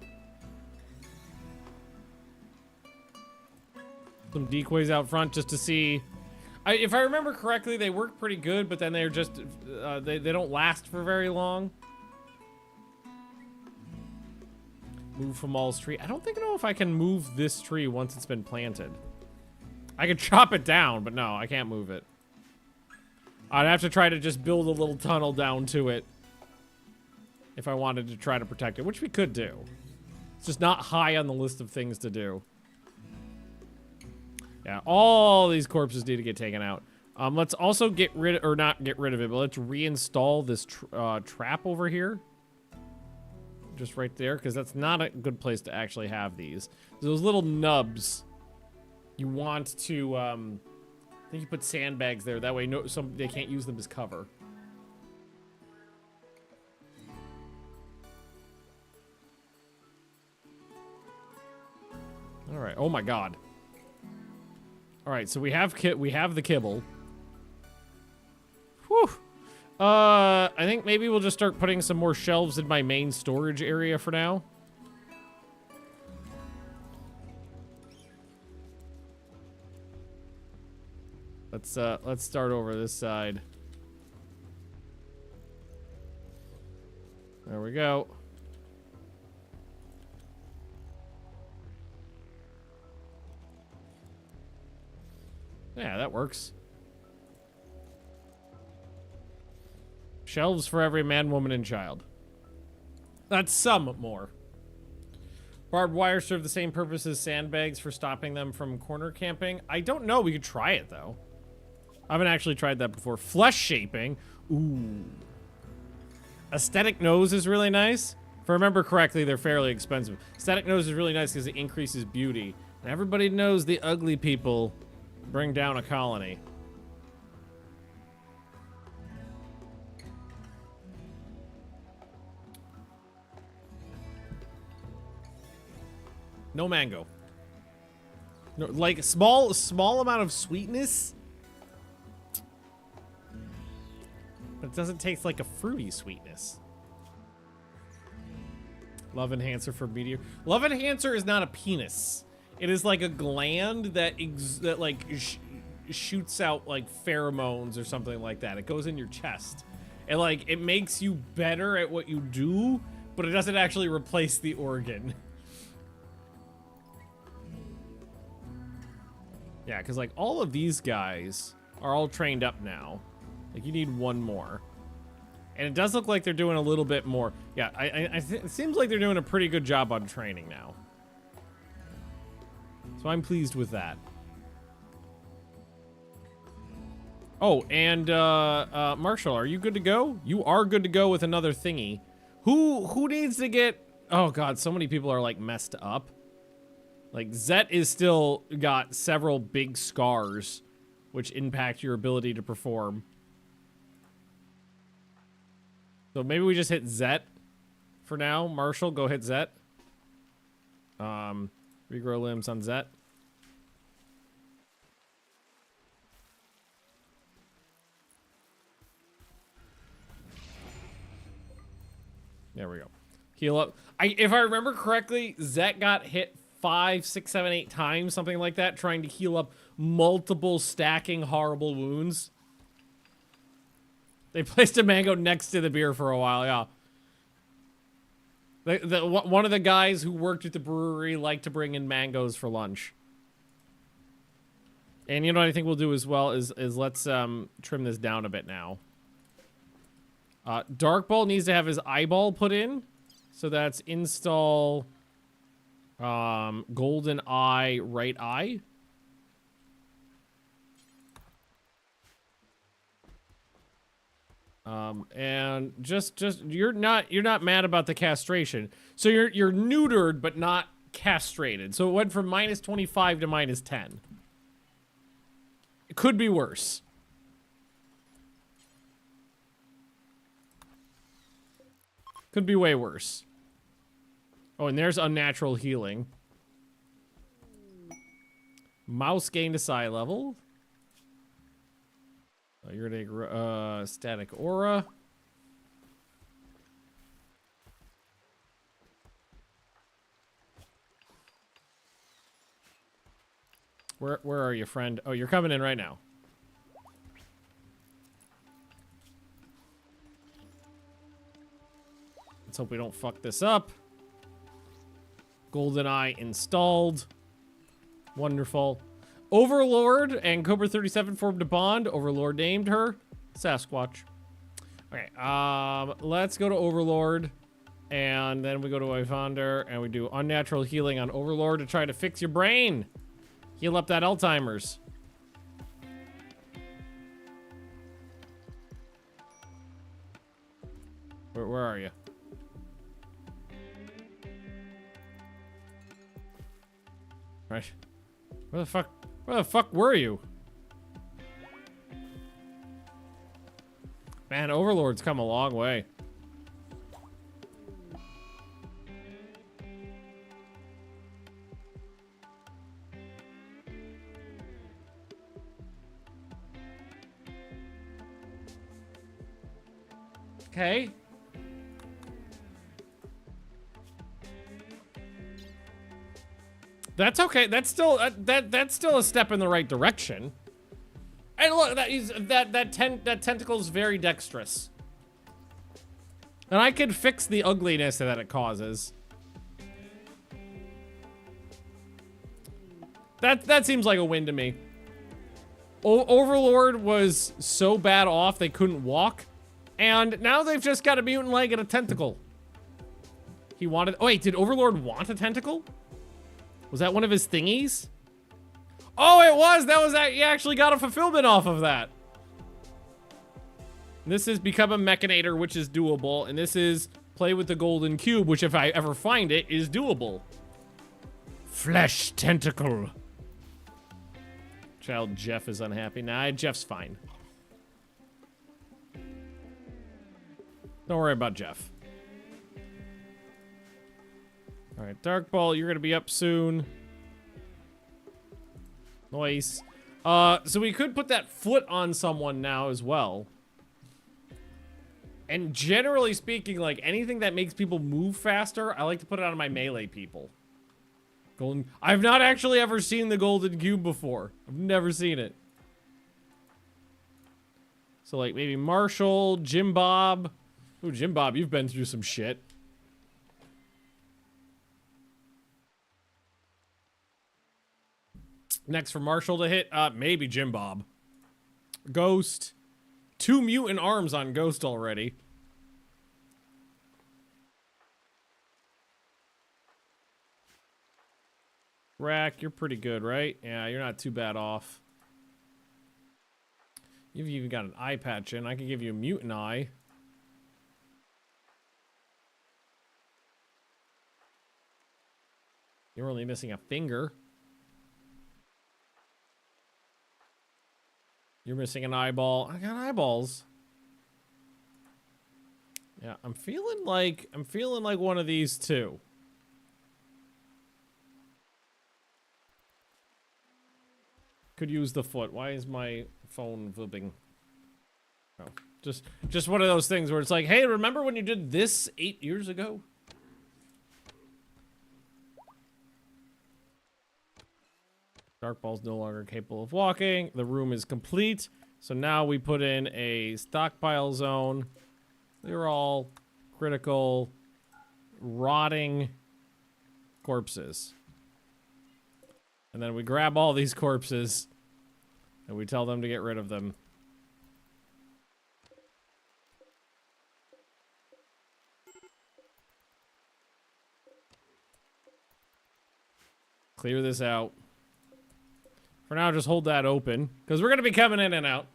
Some decoys out front just to see. If I remember correctly, they work pretty good, but then they're just they don't last for very long. Move from All's tree. I don't know if I can move this tree once it's been planted. I can chop it down, but no, I can't move it. I'd have to try to just build a little tunnel down to it if I wanted to try to protect it, which we could do. It's just not high on the list of things to do. Yeah, all these corpses need to get taken out. Let's also get rid, or not get rid of it, but let's reinstall this trap over here. Just right there, because that's not a good place to actually have these. Those little nubs, you want to, I think you put sandbags there. That way they can't use them as cover. All right. Oh my God. All right. So we have the kibble. Whew. I think maybe we'll just start putting some more shelves in my main storage area for now. Let's start over this side. There we go. Yeah, that works. Shelves for every man, woman, and child. That's some more. Barbed wire serve the same purpose as sandbags for stopping them from corner camping. I don't know. We could try it, though. I haven't actually tried that before. Flesh shaping. Ooh. Aesthetic nose is really nice. If I remember correctly, they're fairly expensive. Aesthetic nose is really nice because it increases beauty. And everybody knows the ugly people bring down a colony. No mango. No, like small amount of sweetness. But it doesn't taste like a fruity sweetness. Love enhancer for meteor. Love enhancer is not a penis. It is like a gland that shoots out like pheromones or something like that. It goes in your chest. And like it makes you better at what you do, but it doesn't actually replace the organ. Yeah, because like all of these guys are all trained up now. Like you need one more. And it does look like they're doing a little bit more. Yeah, it seems like they're doing a pretty good job on training now. So I'm pleased with that. Oh, and Marshall, are you good to go? You are good to go with another thingy. Who needs to get... Oh God, so many people are like messed up. Like Zet is still got several big scars, which impact your ability to perform. So maybe we just hit Zet for now. Marshall, go hit Zet. Regrow limbs on Zet. There we go. Heal up. If I remember correctly, Zet got hit 5, 6, 7, 8 times, something like that, trying to heal up multiple stacking horrible wounds. They placed a mango next to the beer for a while, yeah. One of the guys who worked at the brewery liked to bring in mangoes for lunch. And you know what I think we'll do as well is let's trim this down a bit now. Darkball needs to have his eyeball put in. So that's install golden eye, right eye. And just you're not mad about the castration. So you're neutered but not castrated. So it went from -25 to -10. It could be worse. Could be way worse. Oh, and there's unnatural healing. Mouse gained a psi level. You're gonna static aura. Where are you, friend? Oh, you're coming in right now. Let's hope we don't fuck this up. GoldenEye installed. Wonderful. Overlord and Cobra 37 formed a bond. Overlord named her Sasquatch. Okay, let's go to Overlord. And then we go to Evander and we do unnatural healing on Overlord to try to fix your brain. Heal up that Alzheimer's. Where are you? Right. Where the fuck were you? Man, Overlord's come a long way. Okay. That's okay. That's still that's still a step in the right direction. And look, that tentacle's very dexterous. And I could fix the ugliness that it causes. That seems like a win to me. Overlord was so bad off they couldn't walk. And now they've just got a mutant leg and a tentacle. He wanted... Oh, wait, did Overlord want a tentacle? Was that one of his thingies? Oh, it was! That was that. He actually got a fulfillment off of that. This is become a mechanator, which is doable. And this is play with the golden cube, which if I ever find it, is doable. Flesh tentacle. Child Jeff is unhappy. Nah, Jeff's fine. Don't worry about Jeff. All right, Dark Ball, you're gonna be up soon. Nice. So we could put that foot on someone now as well. And generally speaking, like anything that makes people move faster, I like to put it on my melee people. Golden. I've not actually ever seen the golden cube before. I've never seen it. So like maybe Marshall, Jim Bob. Ooh, Jim Bob, you've been through some shit. Next for Marshall to hit, maybe Jim Bob. Ghost. 2 mutant arms on Ghost already. Rack, you're pretty good, right? Yeah, you're not too bad off. You've even got an eye patch in. I can give you a mutant eye. You're only missing a finger. You're missing an eyeball. I got eyeballs. Yeah, I'm feeling like one of these too. Could use the foot. Why is my phone flipping? Oh, just one of those things where it's like, hey, remember when you did this 8 years ago? Dark Ball's no longer capable of walking. The room is complete. So now we put in a stockpile zone. They're all critical, rotting corpses. And then we grab all these corpses and we tell them to get rid of them. Clear this out. For now, just hold that open, because we're going to be coming in and out.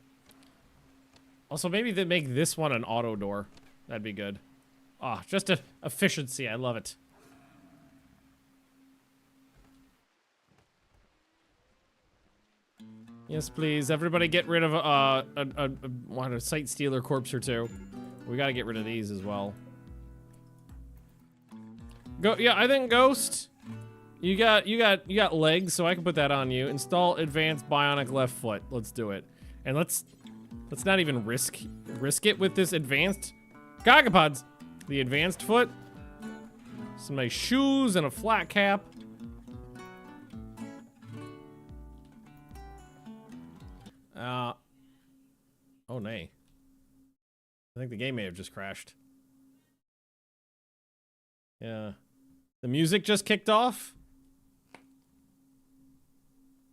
Also, maybe they make this one an auto door. That'd be good. Ah, just efficiency. I love it. Yes, please. Everybody get rid of a sight stealer corpse or two. We got to get rid of these as well. Yeah, I think Ghost... You got legs, so I can put that on you. Install advanced bionic left foot. Let's do it. And let's not even risk it with this advanced Gagapods. The advanced foot. Some nice shoes and a flat cap. Oh nay. I think the game may have just crashed. Yeah. The music just kicked off.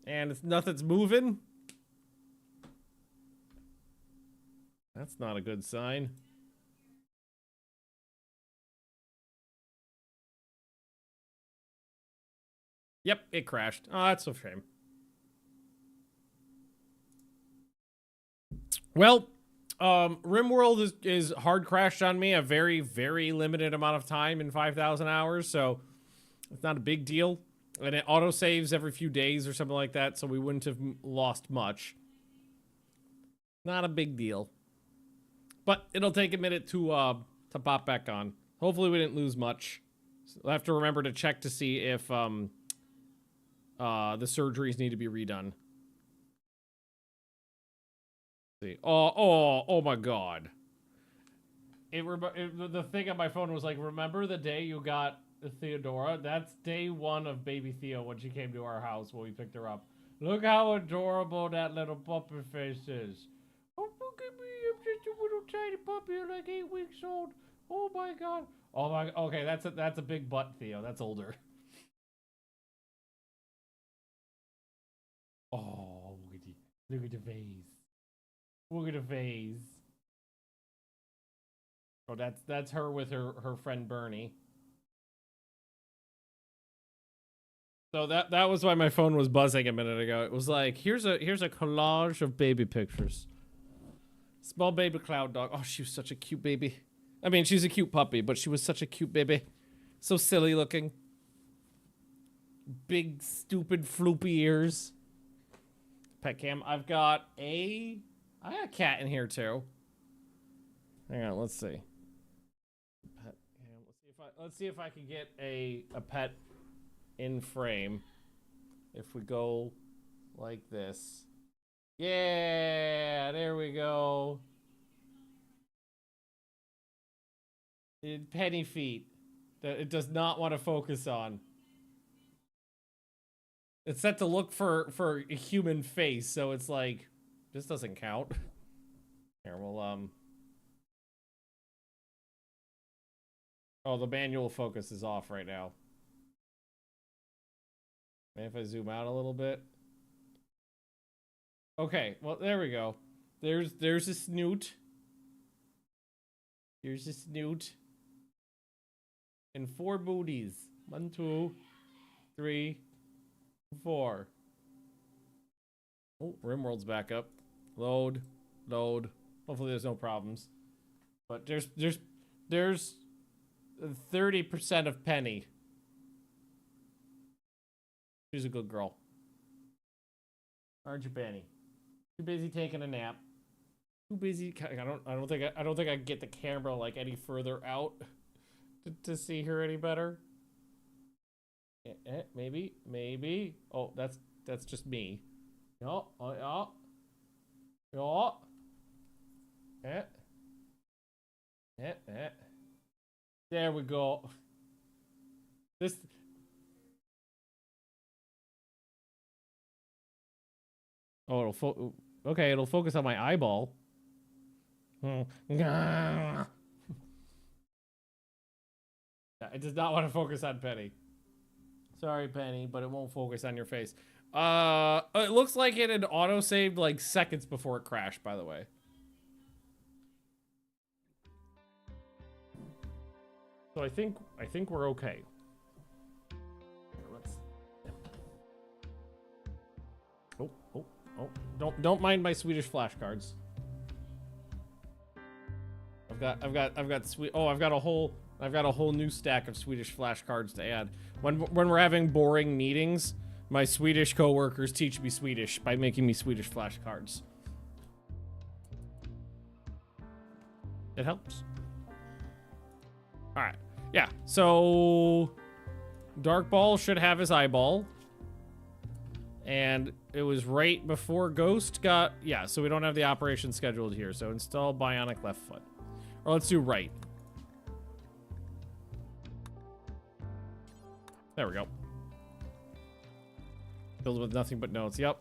And nothing's moving. That's not a good sign. Yep, it crashed. Oh, that's a shame. Well, Rimworld is hard crashed on me a very, very limited amount of time in 5,000 hours, so it's not a big deal. And it auto-saves every few days or something like that, so we wouldn't have lost much. Not a big deal. But it'll take a minute to pop back on. Hopefully we didn't lose much. So I'll have to remember to check to see if the surgeries need to be redone. See. Oh my god. The thing on my phone was like, remember the day you got Theodora? That's day one of baby Theo when she came to our house when we picked her up. Look how adorable that little puppy face is. Oh, look at me, I'm just a little tiny puppy, I'm like 8 weeks old. Oh my god. Oh my, okay, that's a big butt, Theo. That's older. Oh, look at the face. Look at the face. Oh, that's her with her friend Bernie. So that was why my phone was buzzing a minute ago. It was like, here's a collage of baby pictures. Small baby cloud dog. Oh, she was such a cute baby. I mean, she's a cute puppy, but she was such a cute baby. So silly looking. Big, stupid, floopy ears. Pet cam. I got a cat in here too. Hang on, let's see. Pet cam. Let's see if I can get a pet in frame. If we go like this. Yeah, there we go. Penny feet that it does not want to focus on. It's set to look for a human face, so it's like, this doesn't count. Here, we'll oh, the manual focus is off right now. Maybe if I zoom out a little bit. Okay, well, there we go. There's a snoot. Here's a snoot. And 4 booties. 1, 2, 3, 4. Oh, Rimworld's back up. Load. Hopefully there's no problems. But there's 30% of Penny. She's a good girl. Aren't you, Penny? Too busy taking a nap. Too busy. I don't think I can get the camera like any further out to see her any better. Maybe. Oh, that's just me. Yeah. There we go. This. Oh, it'll focus on my eyeball. Yeah, it does not want to focus on Penny. Sorry, Penny, but it won't focus on your face. It looks like it had auto-saved like seconds before it crashed, by the way. So I think we're okay. Oh, don't mind my Swedish flashcards. I've got a whole new stack of Swedish flashcards to add. When we're having boring meetings, my Swedish coworkers teach me Swedish by making me Swedish flashcards. It helps. All right. Yeah. So Dark Ball should have his eyeball. And it was right before Ghost got... Yeah, so we don't have the operation scheduled here. So install bionic left foot. Or let's do right. There we go. Filled with nothing but notes. Yep.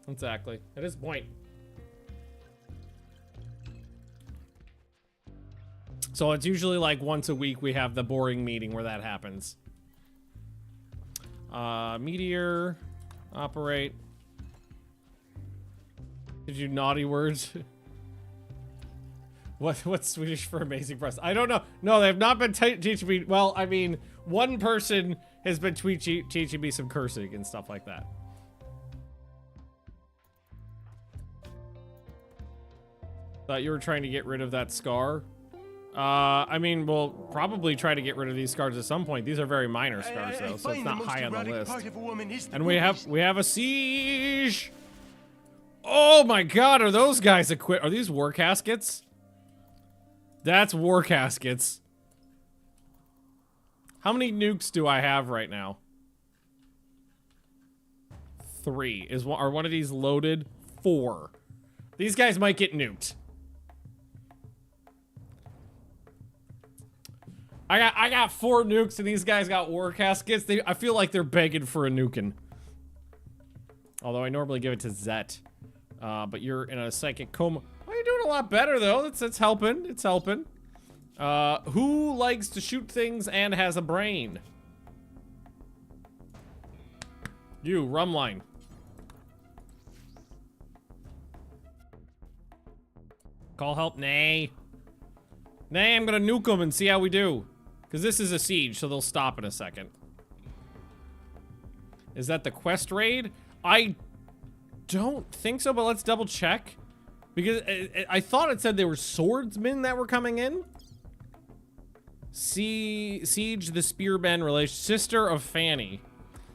Exactly. At this point. So it's usually like once a week we have the boring meeting where that happens. Meteor... Operate. Did you naughty words? What's Swedish for amazing press? I don't know. No, they have not been teaching me. Well, I mean, one person has been teaching me some cursing and stuff like that. Thought you were trying to get rid of that scar. I mean, we'll probably try to get rid of these scars at some point. These are very minor scars, though, so it's not high on the list. And we have a siege. Oh my God, are those guys equipped? Are these war caskets? That's war caskets. How many nukes do I have right now? 3. Are one of these loaded? 4. These guys might get nuked. I got 4 nukes and these guys got war caskets. I feel like they're begging for a nukin'. Although I normally give it to Zet. But you're in a psychic coma. Well, you're doing a lot better though. It's helping. It's helping. Who likes to shoot things and has a brain? You, Rumline. Call help? Nay. Nay, I'm gonna nuke them and see how we do. Because this is a siege, so they'll stop in a second. Is that the quest raid? I don't think so, but let's double check. Because I thought it said they were swordsmen that were coming in. Siege the Spearmen relation. Sister of Fanny.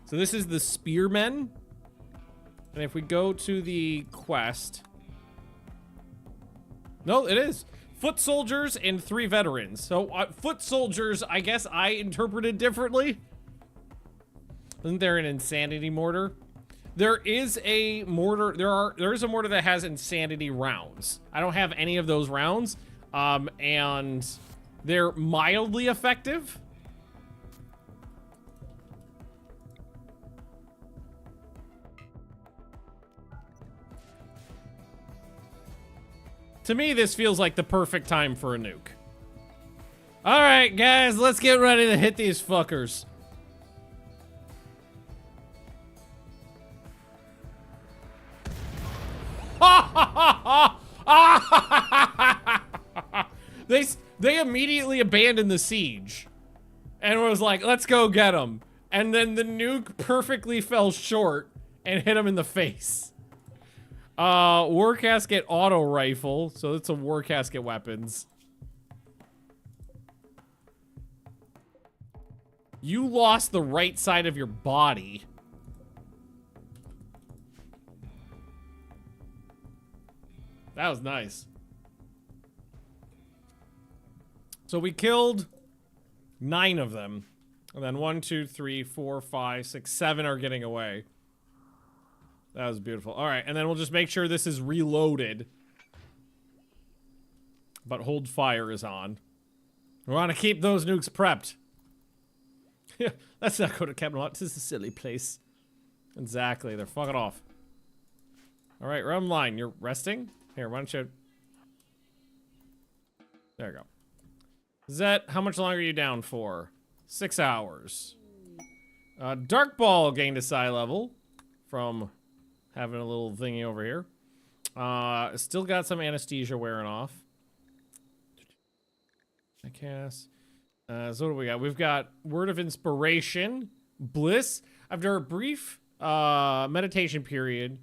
So this is the Spearmen. And if we go to the quest. No, it is. Foot soldiers and 3 veterans. So foot soldiers, I guess I interpreted differently. Isn't there an insanity mortar? There is a mortar. There is a mortar that has insanity rounds. I don't have any of those rounds. And they're mildly effective. To me, this feels like the perfect time for a nuke. All right, guys, let's get ready to hit these fuckers. They immediately abandoned the siege and was like, let's go get them. And then the nuke perfectly fell short and hit him in the face. War casket auto rifle. So it's a war casket weapons. You lost the right side of your body. That was nice. So we killed 9 of them. And then 1, 2, 3, 4, 5, 6, 7 are getting away. That was beautiful. All right, and then we'll just make sure this is reloaded. But hold fire is on. We want to keep those nukes prepped. Yeah, let's not go to Camelot. This is a silly place. Exactly, they're fucking off. All right, Rumline, you're resting? Here, why don't you... There you go. Zet, how much longer are you down for? 6 hours. Dark Ball gained a psi level from having a little thingy over here. Still got some anesthesia wearing off. I cast. So what do we got? We've got Word of Inspiration, Bliss. After a brief meditation period,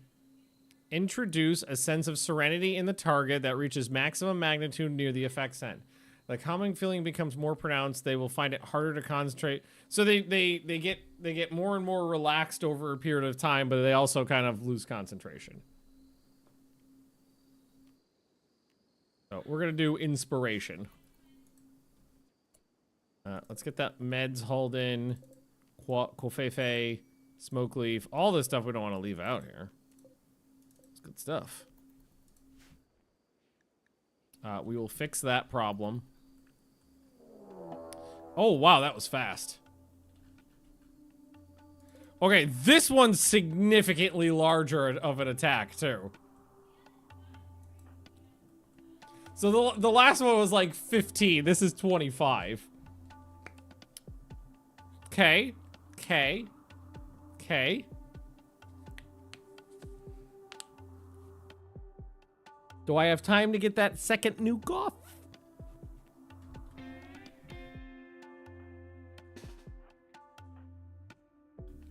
introduce a sense of serenity in the target that reaches maximum magnitude near the effect end. The calming feeling becomes more pronounced. They will find it harder to concentrate. So they get more and more relaxed over a period of time, but they also kind of lose concentration. So we're gonna do inspiration. Let's get that meds hauled in. Kofefe, smoke leaf, all this stuff we don't want to leave out here. It's good stuff. We will fix that problem. Oh, wow, that was fast. Okay, this one's significantly larger of an attack, too. So the last one was like 15. This is 25. Okay. Okay. Okay. Do I have time to get that second nuke off?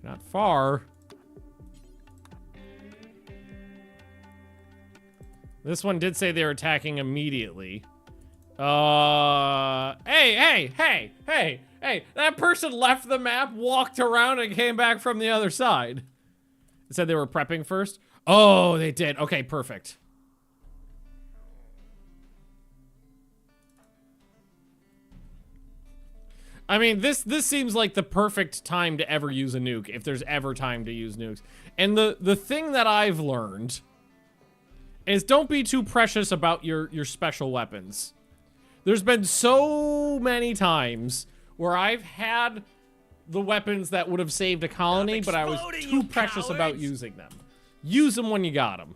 Not far. This one did say they were attacking immediately. Hey! That person left the map, walked around, and came back from the other side. It said they were prepping first. Oh, they did. Okay, perfect. I mean, this seems like the perfect time to ever use a nuke, if there's ever time to use nukes. And the thing that I've learned is don't be too precious about your special weapons. There's been so many times where I've had the weapons that would have saved a colony, but I was too precious about using them. Use them when you got them.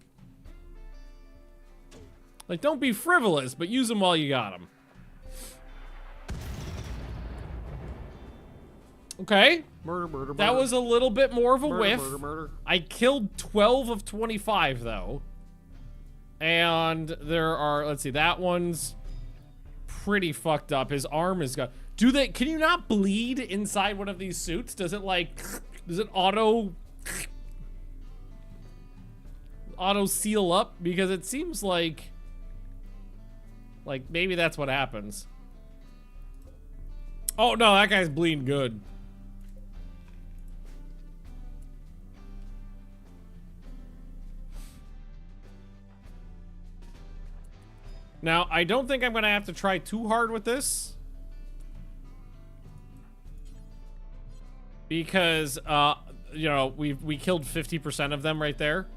Like, don't be frivolous, but use them while you got them. Okay. Murder. That was a little bit more of a whiff. Murder. I killed 12 of 25, though. And there are, let's see, that one's pretty fucked up. His arm is got... can you not bleed inside one of these suits? Does it, like, does it auto seal up? Because it seems like maybe that's what happens. Oh, no, that guy's bleeding good. Now, I don't think I'm gonna have to try too hard with this. Because, you know, we killed 50% of them right there.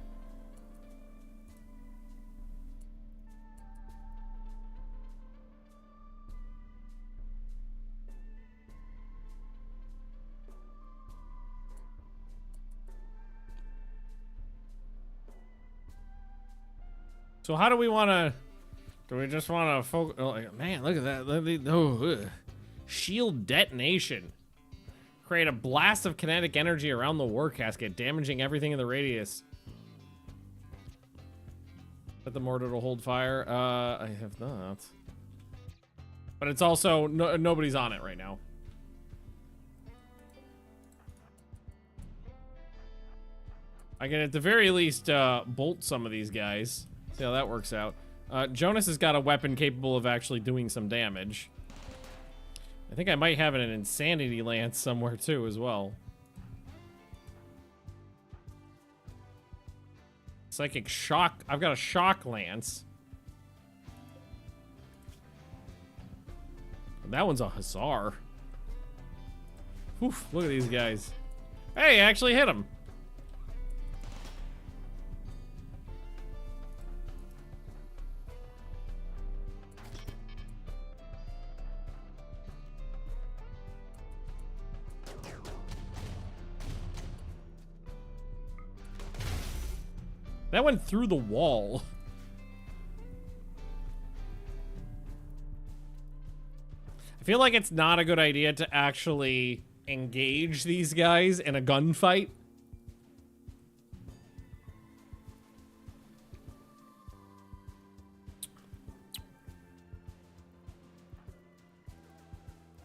So how do we want to... Do we just want to focus? Oh, man, look at that. Shield detonation. Create a blast of kinetic energy around the war casket, damaging everything in the radius. Set the mortar to hold fire. I have not. But it's also, nobody's on it right now. I can at the very least bolt some of these guys. See how that works out. Jonas has got a weapon capable of actually doing some damage. I think I might have an insanity lance somewhere too as well. Psychic shock. I've got a shock lance. And that one's a hussar. Oof, look at these guys. Hey, I actually hit him. That went through the wall. I feel like it's not a good idea to actually engage these guys in a gunfight.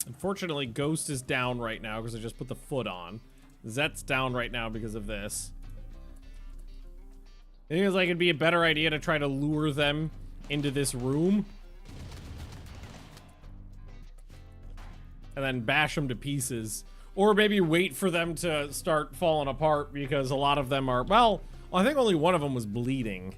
Unfortunately, Ghost is down right now because I just put the foot on. Zet's down right now because of this. I think it's like it'd be a better idea to try to lure them into this room. And then bash them to pieces. Or maybe wait for them to start falling apart because a lot of them are... Well, I think only one of them was bleeding.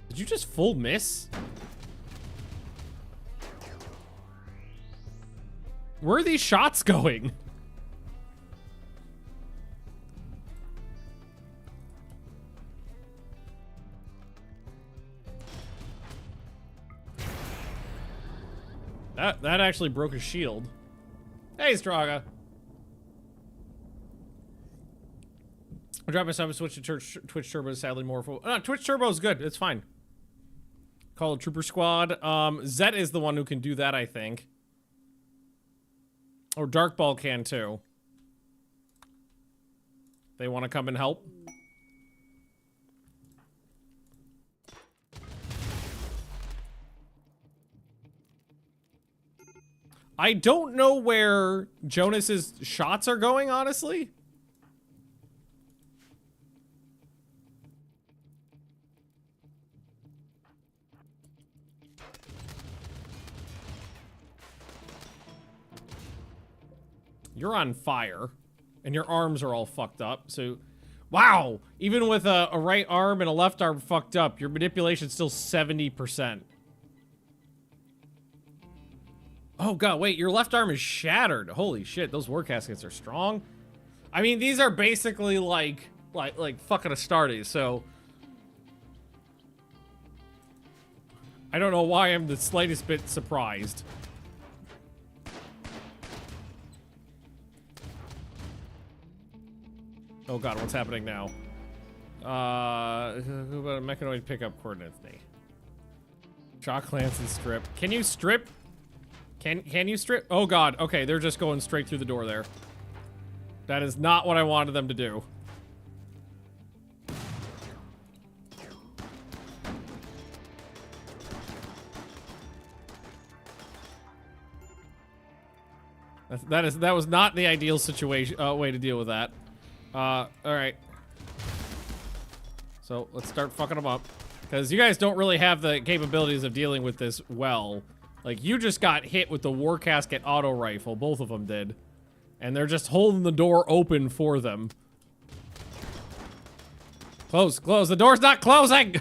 Did you just full miss? Where are these shots going? That actually broke his shield. Hey, Straga. I dropped myself and switched to Twitch Turbo, sadly more full. No, Twitch Turbo is good. It's fine. Call it Trooper Squad. Zet is the one who can do that, I think. Or Darkball can too. They want to come and help. I don't know where Jonas's shots are going, honestly. You're on fire, and your arms are all fucked up, so... Wow! Even with a right arm and a left arm fucked up, your manipulation's still 70%. Oh god, wait, your left arm is shattered. Holy shit, those war caskets are strong. I mean, these are basically like fucking Astartes, so... I don't know why I'm the slightest bit surprised. Oh god, what's happening now? Who about a mechanoid pickup coordinates? Shock lance and strip. Can you strip? Can you strip? Oh god, okay, they're just going straight through the door there. That is not what I wanted them to do. That was not the ideal situation, way to deal with that. Alright. So, let's start fucking them up. Because you guys don't really have the capabilities of dealing with this well. Like, you just got hit with the war casket auto rifle. Both of them did. And they're just holding the door open for them. Close, close. The door's not closing!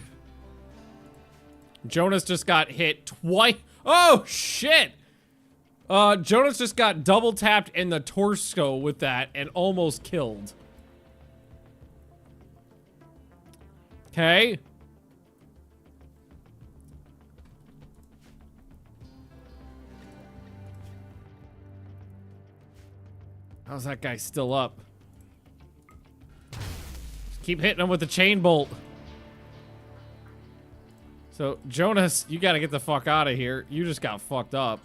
Jonas just got hit twice. Oh, shit! Jonas just got double tapped in the torso with that and almost killed. Okay. How's that guy still up? Just keep hitting him with the chain bolt. So, Jonas, you gotta get the fuck out of here. You just got fucked up.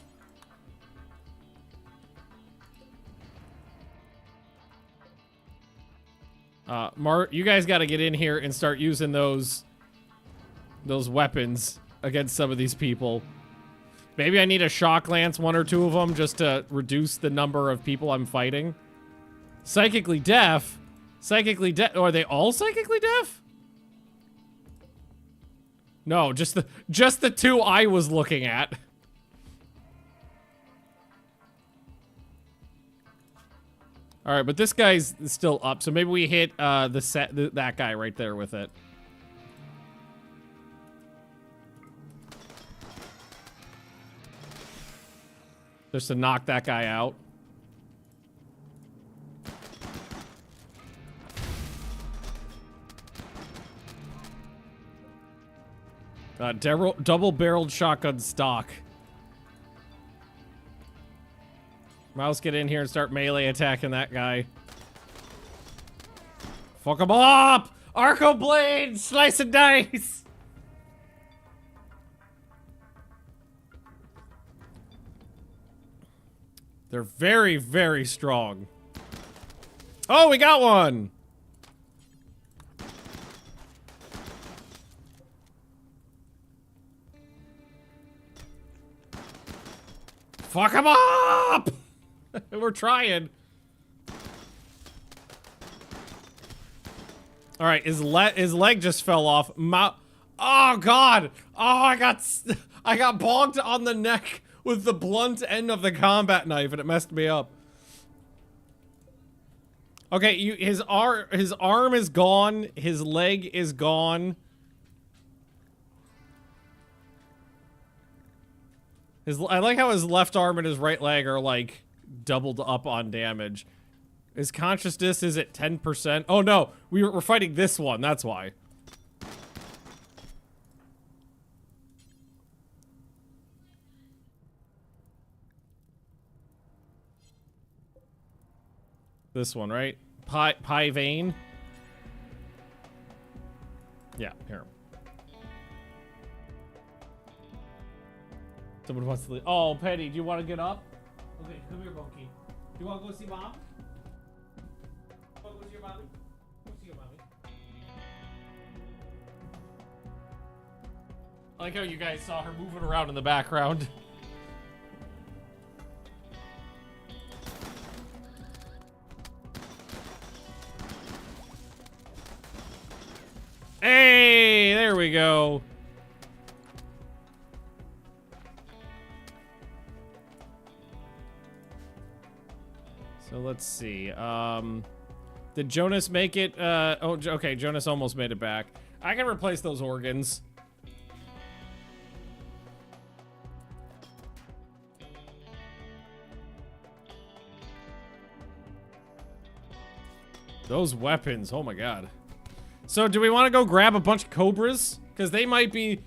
You guys got to get in here and start using those weapons against some of these people. Maybe I need a shock lance, one or two of them, just to reduce the number of people I'm fighting. Psychically deaf? Psychically deaf? Are they all psychically deaf? No, just the two I was looking at. All right, but this guy's still up, so maybe we hit that guy right there with it. Just to knock that guy out. Double-barreled shotgun stock. Mouse, get in here and start melee attacking that guy. Fuck him up! Arco blade! Slice and dice! They're very, very strong. Oh, we got one! Fuck him up! We're trying. All right, his leg just fell off. Oh god! Oh, I got bonked on the neck with the blunt end of the combat knife, and it messed me up. Okay, his arm is gone. His leg is gone. I like how his left arm and his right leg are like doubled up on damage. His consciousness is at 10%. Oh no, we're fighting this one, that's why. This one, right? Pie vein? Yeah, here. Someone wants to leave. Oh, Penny, do you want to get up? Okay, come here, Monkey. Do you want to go see Mom? Want to go see your mommy? Go see your mommy. I like how you guys saw her moving around in the background. There we go. So let's see. Did Jonas make it? Oh, okay. Jonas almost made it back. I can replace those organs. Those weapons. Oh my god. So do we want to go grab a bunch of Cobras? Because they might be.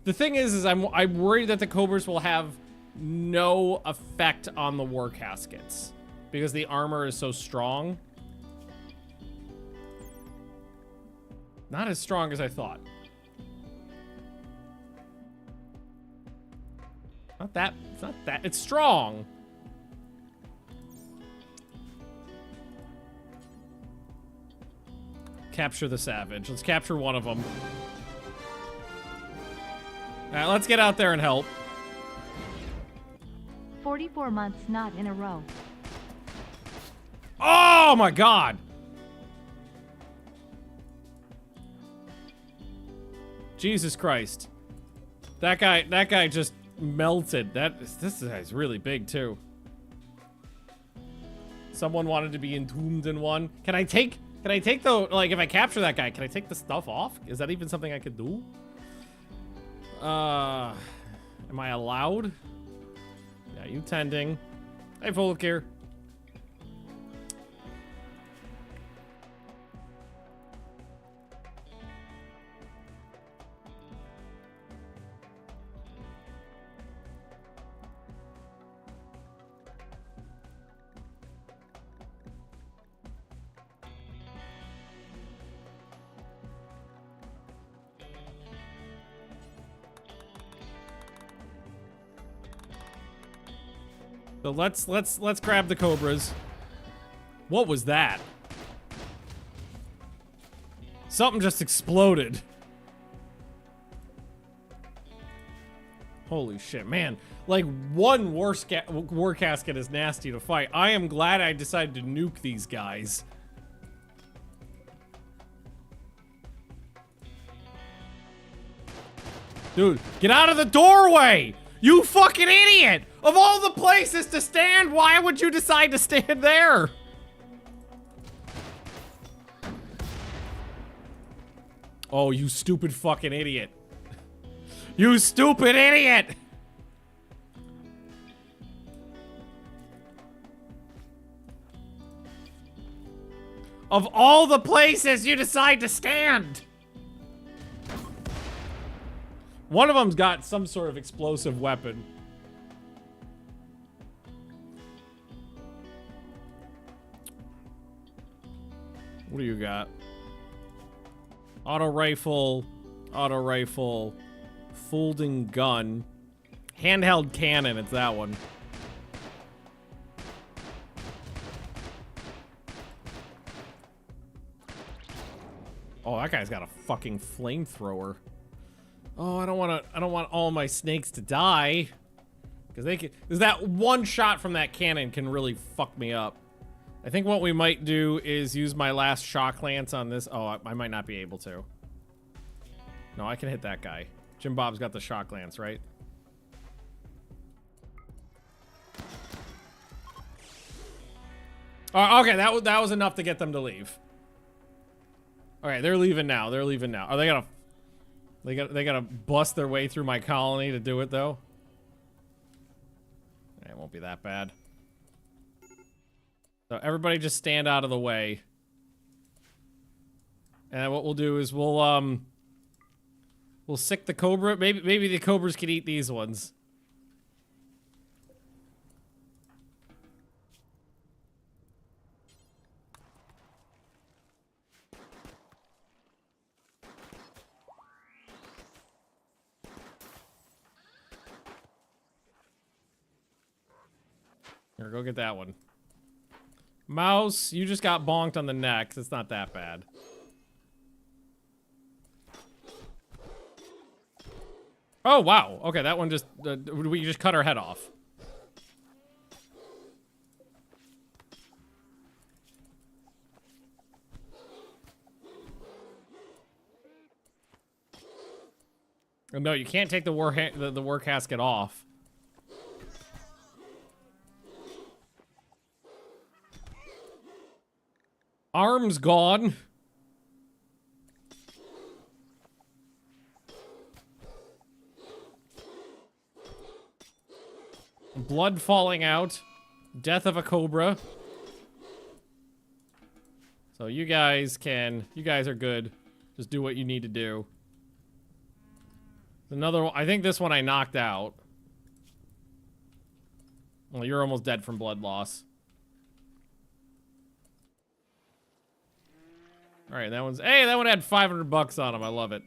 The thing is I'm worried that the Cobras will have no effect on the war caskets because the armor is so strong. Not as strong as I thought. Not that. It's not that. It's strong. Capture the savage. Let's capture one of them. All right, let's get out there and help. 44 months not in a row. Oh my god. Jesus Christ. That guy just melted. This guy's really big too. Someone wanted to be entombed in one. Can I take the, like, if I capture that guy, can I take the stuff off? Is that even something I could do? Am I allowed? Yeah, you tending. Hey, Volkir. So let's grab the Cobras. What was that? Something just exploded. Holy shit, man. Like, one war casket is nasty to fight. I am glad I decided to nuke these guys. Dude, get out of the doorway! You fucking idiot! Of all the places to stand, why would you decide to stand there? Oh, you stupid fucking idiot. You stupid idiot! Of all the places you decide to stand! One of them's got some sort of explosive weapon. What do you got? Auto rifle, folding gun, handheld cannon, it's that one. Oh, that guy's got a fucking flamethrower. Oh, I don't want all my snakes to die. Because that one shot from that cannon can really fuck me up. I think what we might do is use my last shock lance on this. Oh, I might not be able to. No, I can hit that guy. Jim Bob's got the shock lance, right? Oh, okay, that was enough to get them to leave. Okay, they're leaving now. They're leaving now. Are they gonna... They gotta bust their way through my colony to do it, though. It won't be that bad. So everybody just stand out of the way. And what we'll do is we'll sick the Cobra. Maybe the Cobras can eat these ones. Here, go get that one. Mouse, you just got bonked on the neck. It's not that bad. Oh, wow. Okay, that one just... we just cut her head off. No, you can't take the war casket off. Arms gone. Blood falling out. Death of a cobra. So you guys are good. Just do what you need to do. Another one, I think this one I knocked out. Well, you're almost dead from blood loss. Alright, that one's, hey, that one had 500 bucks on him. I love it.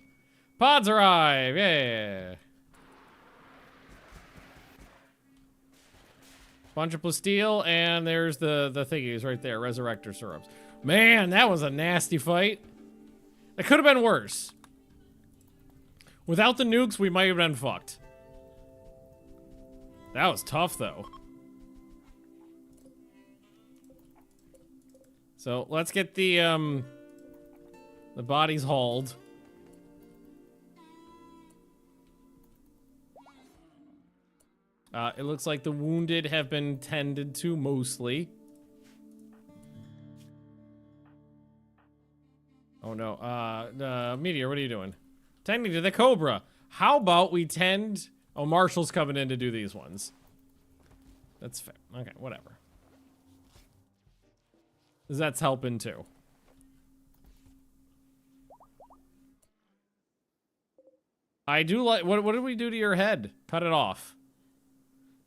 Pods arrive, yeah. Bunch of plasteel, and there's the thingies right there, resurrector syrups. Man, that was a nasty fight. It could have been worse. Without the nukes, we might have been fucked. That was tough, though. So, let's get the bodies hauled. It looks like the wounded have been tended to, mostly. Oh no, Meteor, what are you doing? Tending to the Cobra. How about we tend... Oh, Marshall's coming in to do these ones. That's fair. Okay, whatever. 'Cause that's helping too. I do like... What did we do to your head? Cut it off.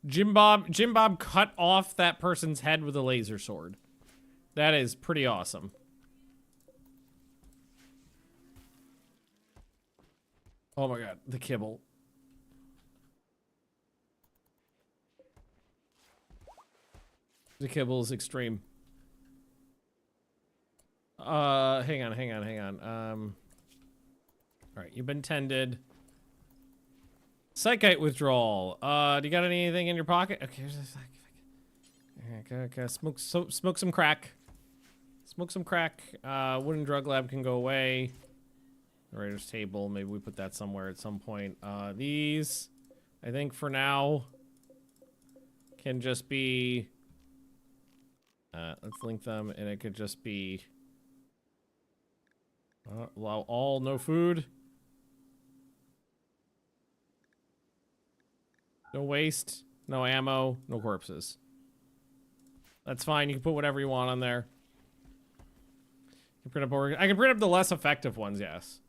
Jim Bob cut off that person's head with a laser sword. That is pretty awesome. Oh my god, the kibble. The kibble is extreme. Hang on. Alright, you've been tended. Psychite withdrawal. Do you got anything in your pocket? Okay, okay, smoke some crack. Smoke some crack. Wooden drug lab can go away. Narrator's table, maybe we put that somewhere at some point. These, I think for now, can just be... let's link them, and it could just be... allow all, no food. No waste, no ammo, no corpses. That's fine, you can put whatever you want on there. You can print up, I can print up the less effective ones, yes.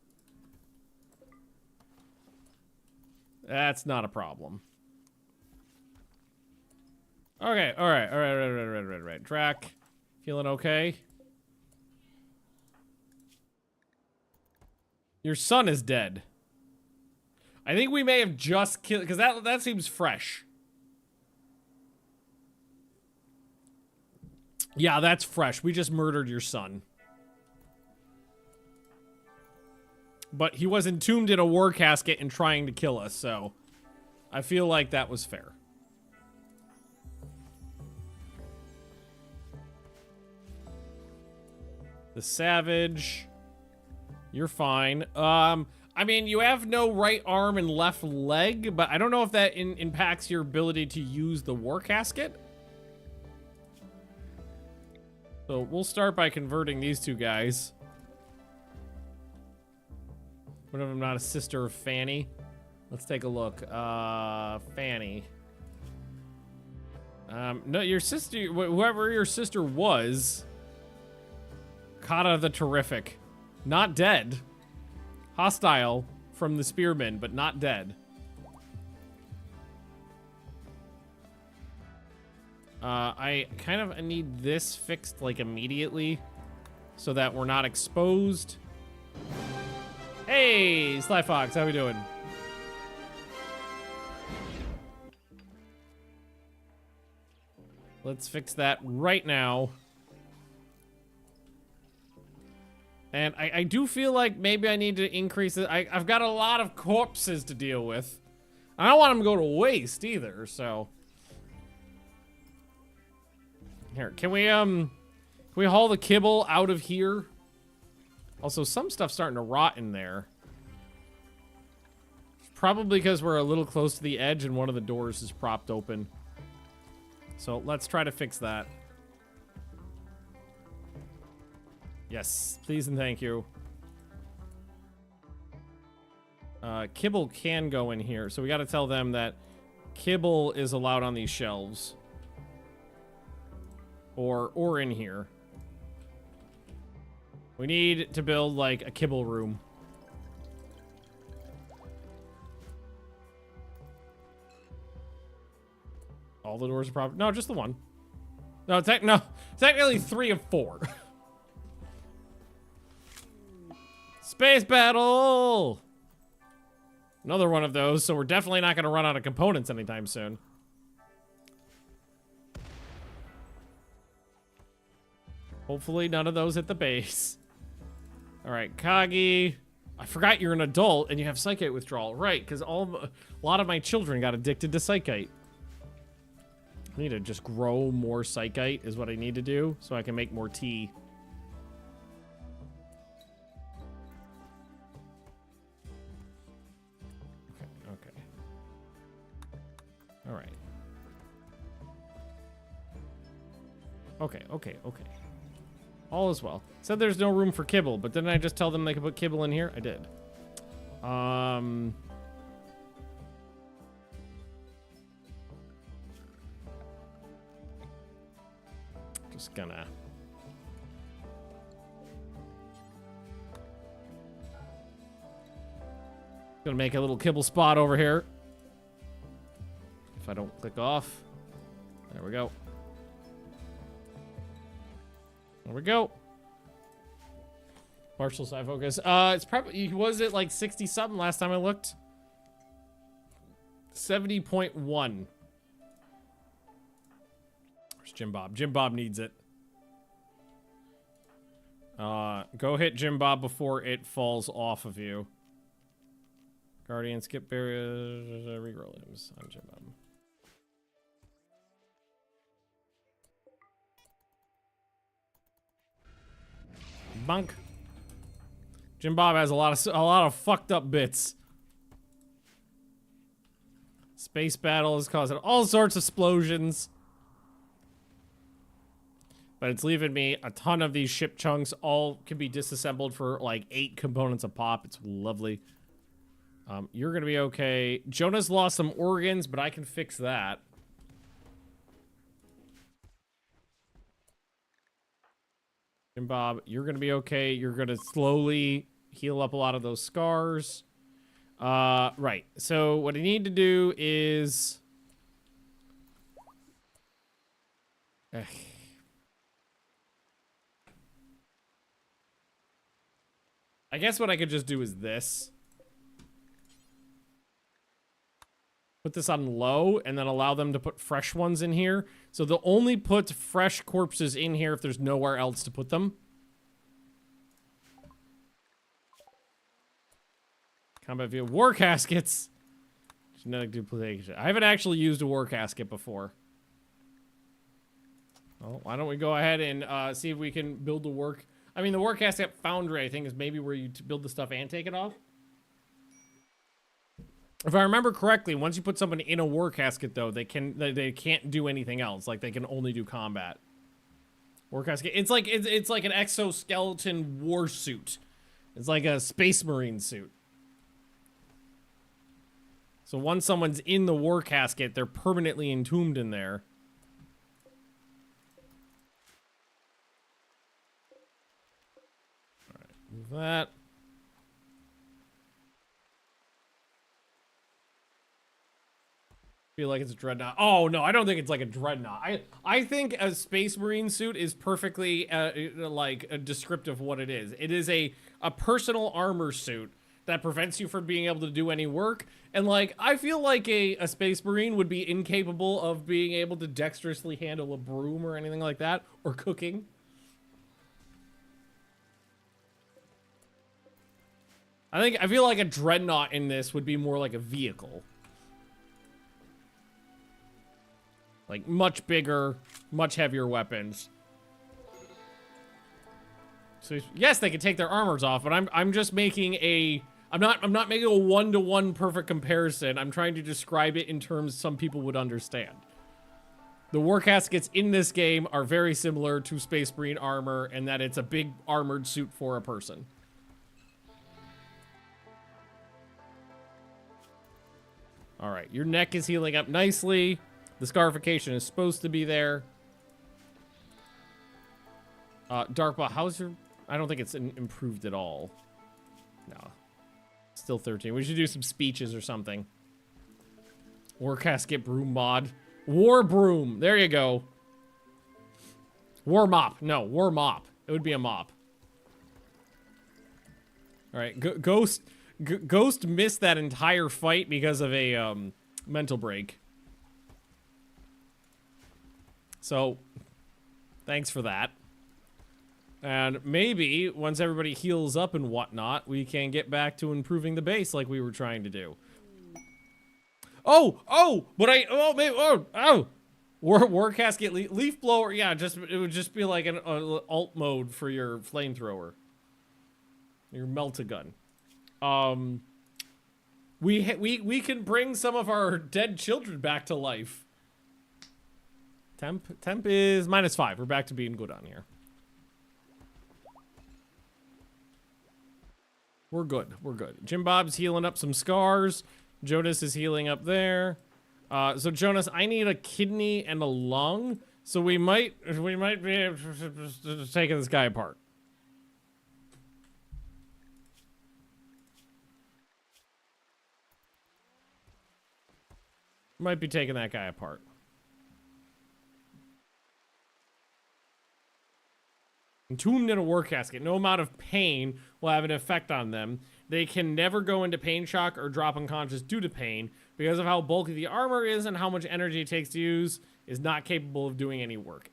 That's not a problem. Okay, alright. Drac, feeling okay? Your son is dead. I think we may have just killed, because that seems fresh. Yeah, that's fresh. We just murdered your son. But he was entombed in a war casket and trying to kill us, so I feel like that was fair. The Savage. You're fine. I mean, you have no right arm and left leg, but I don't know if that impacts your ability to use the war casket. So we'll start by converting these two guys. One of them not a sister of Fanny. Let's take a look. Fanny. No, your sister, whoever your sister was, Kata the Terrific. Not dead. Hostile from the Spearman, but not dead. I kind of need this fixed, like, immediately, so that we're not exposed. Hey, Sly Fox, how we doing? Let's fix that right now. And I do feel like maybe I need to increase it. I've got a lot of corpses to deal with. I don't want them to go to waste either, so. Here, can we haul the kibble out of here? Also, some stuff's starting to rot in there. probably because we're a little close to the edge and one of the doors is propped open. So let's try to fix that. Yes, please and thank you. Kibble can go in here, so we got to tell them that kibble is allowed on these shelves. Or in here. We need to build, like, a kibble room. All the doors are proper. No, just the one. No, technically 3 of 4. Space battle! Another one of those, so we're definitely not going to run out of components anytime soon. Hopefully none of those hit the base. Alright, Kagi. I forgot you're an adult and you have psychite withdrawal. Right, because a lot of my children got addicted to psychite. I need to just grow more psychite is what I need to do so I can make more tea. Okay. Alright. Okay. All is well. Said there's no room for kibble, but didn't I just tell them they could put kibble in here? I did. Just gonna... Gonna make a little kibble spot over here. If I don't click off. There we go. There we go. Partial side focus. It's probably, was it like 60 something last time I looked? 70.1. Where's Jim Bob? Jim Bob needs it. Go hit Jim Bob before it falls off of you. Guardian, skip barriers, reroll limbs on Jim Bob. Bunk. Jim Bob has a lot of fucked up bits. Space battle is causing all sorts of explosions. But it's leaving me a ton of these ship chunks. All can be disassembled for like 8 components a pop. It's lovely. You're gonna be okay. Jonah's lost some organs, but I can fix that. Jim Bob, you're gonna be okay. You're gonna slowly heal up a lot of those scars. Right. So what I need to do is... I guess what I could just do is this. Put this on low and then allow them to put fresh ones in here. So they'll only put fresh corpses in here if there's nowhere else to put them. Combat view. War caskets. Genetic duplication. I haven't actually used a war casket before. Well, why don't we go ahead and see if we can build the work. I mean, the war casket foundry, I think, is maybe where you build the stuff and take it off. If I remember correctly, once you put someone in a war casket, though, they can't do anything else. Like, they can only do combat. War casket. It's like an exoskeleton war suit. It's like a space marine suit. So once someone's in the war casket, they're permanently entombed in there. All right, move that. Feel like it's a dreadnought. Oh no, I don't think it's like a dreadnought. I think a space marine suit is perfectly like a descriptive of what it is. It is a personal armor suit that prevents you from being able to do any work. And like, I feel like a space marine would be incapable of being able to dexterously handle a broom or anything like that, or cooking. I feel like a dreadnought in this would be more like a vehicle. Like, much bigger, much heavier weapons. So, yes, they can take their armors off, but I'm just making a I'm not making a one-to-one perfect comparison. I'm trying to describe it in terms some people would understand. The war caskets in this game are very similar to Space Marine armor, and that it's a big armored suit for a person. All right, your neck is healing up nicely. The scarification is supposed to be there. Darkball, how's your... I don't think it's improved at all. No. Still 13. We should do some speeches or something. War casket broom mod. War broom. There you go. War mop. No, war mop. It would be a mop. All right, Ghost missed that entire fight because of a mental break. So, thanks for that. And maybe once everybody heals up and whatnot, we can get back to improving the base like we were trying to do. War casket leaf blower. Yeah, it would just be like an alt mode for your flamethrower, your melt-a-gun. We can bring some of our dead children back to life. Temp is -5. We're back to being good on here. We're good. We're good. Jim Bob's healing up some scars. Jonas is healing up there. So Jonas, I need a kidney and a lung. So we might be able to take this guy apart. Might be taking that guy apart. Entombed in a war casket. No amount of pain will have an effect on them. They can never go into pain shock or drop unconscious due to pain because of how bulky the armor is and how much energy it takes to use. Is not capable of doing any work.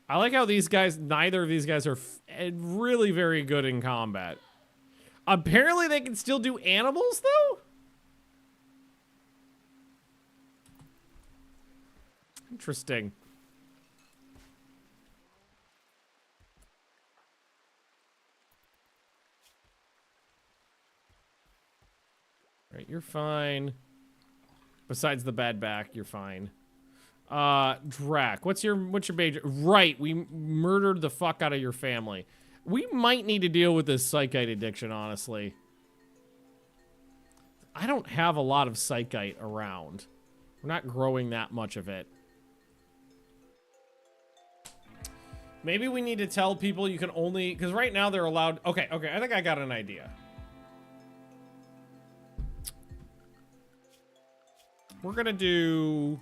I like how these guys, neither of these guys are really very good in combat. Apparently they can still do animals though? Interesting. Right, you're fine. Besides the bad back, you're fine. Drac, what's your major? Right, we murdered the fuck out of your family. We might need to deal with this psychite addiction, honestly. I don't have a lot of psychite around. We're not growing that much of it. Maybe we need to tell people you can only, because right now they're allowed. Okay, I think I got an idea. We're gonna do...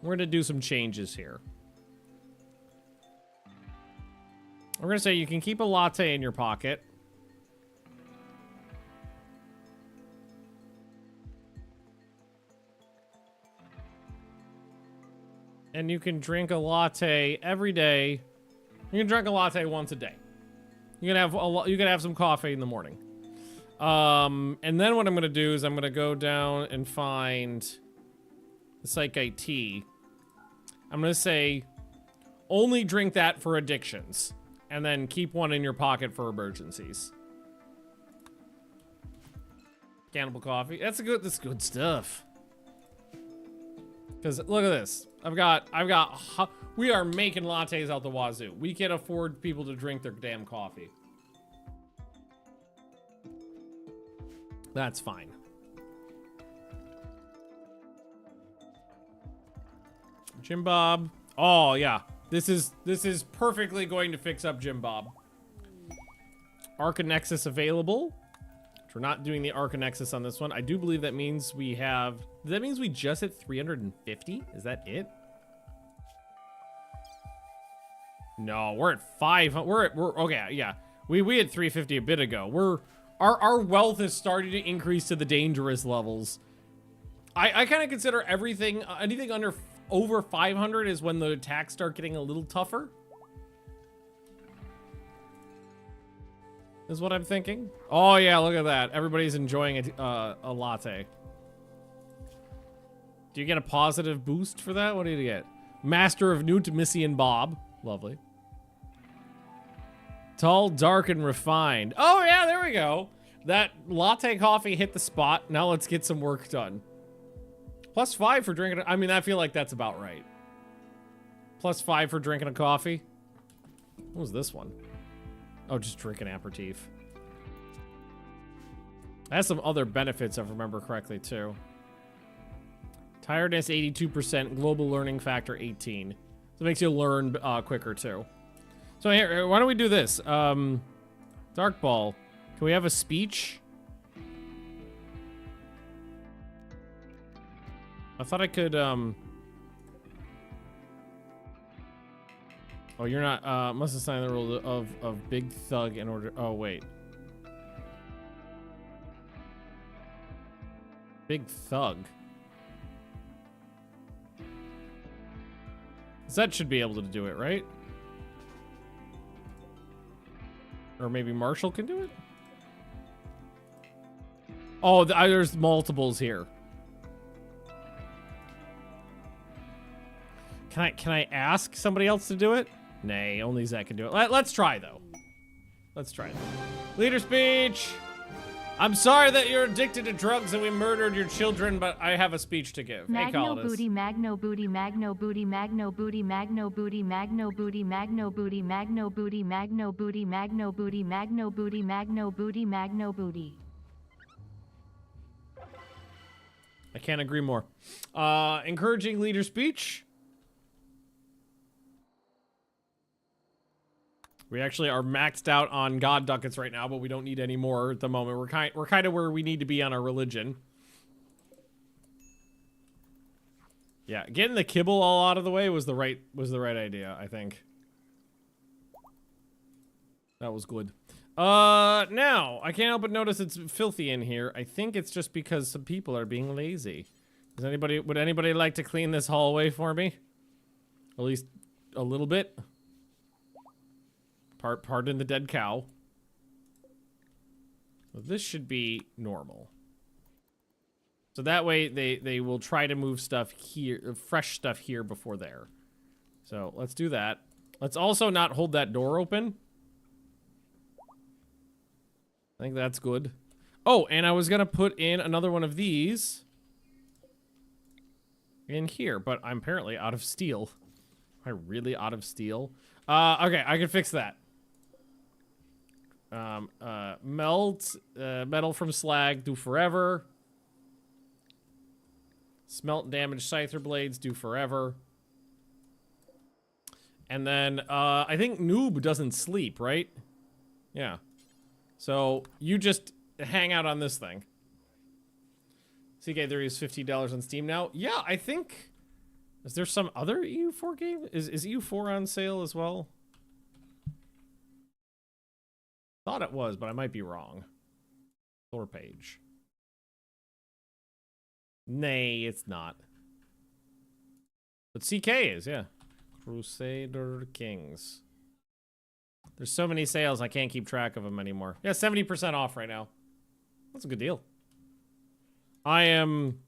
We're gonna do some changes here. We're gonna say you can keep a latte in your pocket. And you can drink a latte every day. You can drink a latte once a day. You can have some coffee in the morning. And then what I'm gonna do is I'm gonna go down and find the psychite tea. I'm gonna say only drink that for addictions, and then keep one in your pocket for emergencies. Cannibal coffee. That's good stuff. Because look at this. We are making lattes out the wazoo. We can't afford people to drink their damn coffee. That's fine. Jim Bob. Oh yeah. This is perfectly going to fix up Jim Bob. Arcanexus available. We're not doing the Arcanexus on this one. I do believe that means we have... That means we just hit 350? Is that it? No, we're at 500. We're okay, yeah. We had 350 a bit ago. Our wealth is starting to increase to the dangerous levels. I kind of consider everything, anything over 500 is when the attacks start getting a little tougher. Is what I'm thinking. Oh yeah, look at that. Everybody's enjoying a latte. Do you get a positive boost for that? What do you get? Master of Newt, Missy, and Bob. Lovely. Tall, dark, and refined. Oh, yeah, there we go. That latte coffee hit the spot. Now let's get some work done. +5 for drinking. I mean, I feel like that's about right. +5 for drinking a coffee. What was this one? Oh, just drinking aperitif. It has some other benefits, if I remember correctly, too. Tiredness, 82%. Global learning factor, 18. So it makes you learn quicker, too. So here, why don't we do this? Dark Ball. Can we have a speech? I thought I could, Oh, you're not, must assign the role of Big Thug in order, oh, wait. Big Thug. Zed should be able to do it, right? Or maybe Marshall can do it? Oh, there's multiples here. Can I ask somebody else to do it? Nay, only Zed can do it. Let's try, though. Let's try, though. Leader speech! I'm sorry that you're addicted to drugs and we murdered your children, but I have a speech to give. Magno booty, magno booty, magno booty, magno booty, magno booty, magno booty, magno booty, magno booty, magno booty, magno booty, magno booty, magno booty, magno booty. I can't agree more. Encouraging leader speech. We actually are maxed out on God ducats right now, but we don't need any more at the moment. We're kind of where we need to be on our religion. Yeah, getting the kibble all out of the way was the right idea, I think. That was good. Now I can't help but notice it's filthy in here. I think it's just because some people are being lazy. Would anybody like to clean this hallway for me? At least a little bit. Pardon the dead cow. Well, this should be normal. So that way they will try to move stuff here, fresh stuff here before there. So let's do that. Let's also not hold that door open. I think that's good. Oh, and I was gonna put in another one of these in here, but I'm apparently out of steel. Am I really out of steel? Okay, I can fix that. Melt metal from slag, do forever. Smelt damaged scyther blades, do forever. And then I think Noob doesn't sleep, right? Yeah. So you just hang out on this thing. CK3 is $50 on Steam now. Yeah, I think. Is there some other EU4 game? Is EU4 on sale as well? Thought it was, but I might be wrong. Store page. Nay, it's not. But CK is, yeah. Crusader Kings. There's so many sales, I can't keep track of them anymore. Yeah, 70% off right now. That's a good deal. I am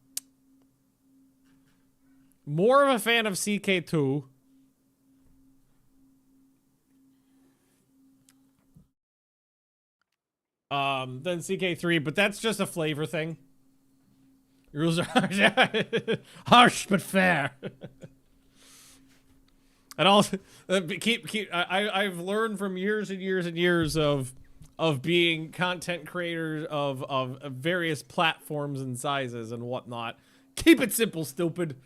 more of a fan of CK2. Than CK3, but that's just a flavor thing. Rules are harsh but fair. And also, I've learned from years and years and years of being content creators of various platforms and sizes and whatnot. Keep it simple, stupid.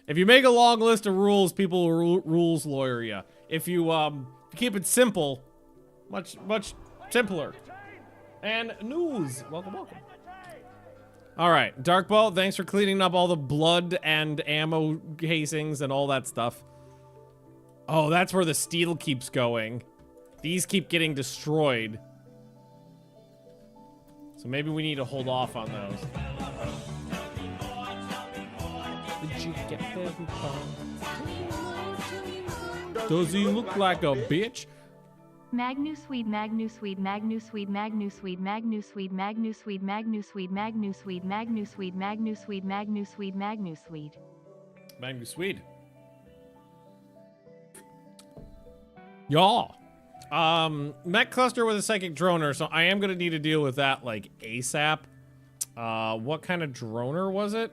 If you make a long list of rules, people will rules lawyer you. If you keep it simple, much simpler. And news. Welcome. All right, Dark Ball, thanks for cleaning up all the blood and ammo casings and all that stuff. Oh, that's where the steel keeps going. These keep getting destroyed. So maybe we need to hold off on those. Did you get there? Does he look like a bitch? Magnusweed, Magnusweed, Magnusweed, Magnusweed, Magnusweed, Magnusweed, Magnusweed, Magnusweed, Magnusweed, Magnusweed, Magnusweed, Magnusweed. Magnusweed. Y'all. Mech cluster with a psychic droner, so I am gonna need to deal with that like ASAP. What kind of droner was it?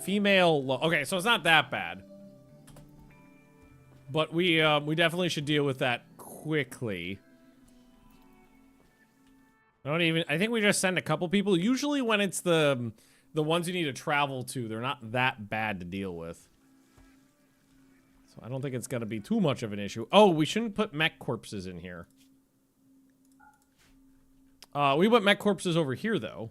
Female. Okay, so it's not that bad. But we definitely should deal with that quickly. I think we just send a couple people. Usually when it's the ones you need to travel to, they're not that bad to deal with. So I don't think it's gonna be too much of an issue. Oh, we shouldn't put mech corpses in here. We put mech corpses over here though.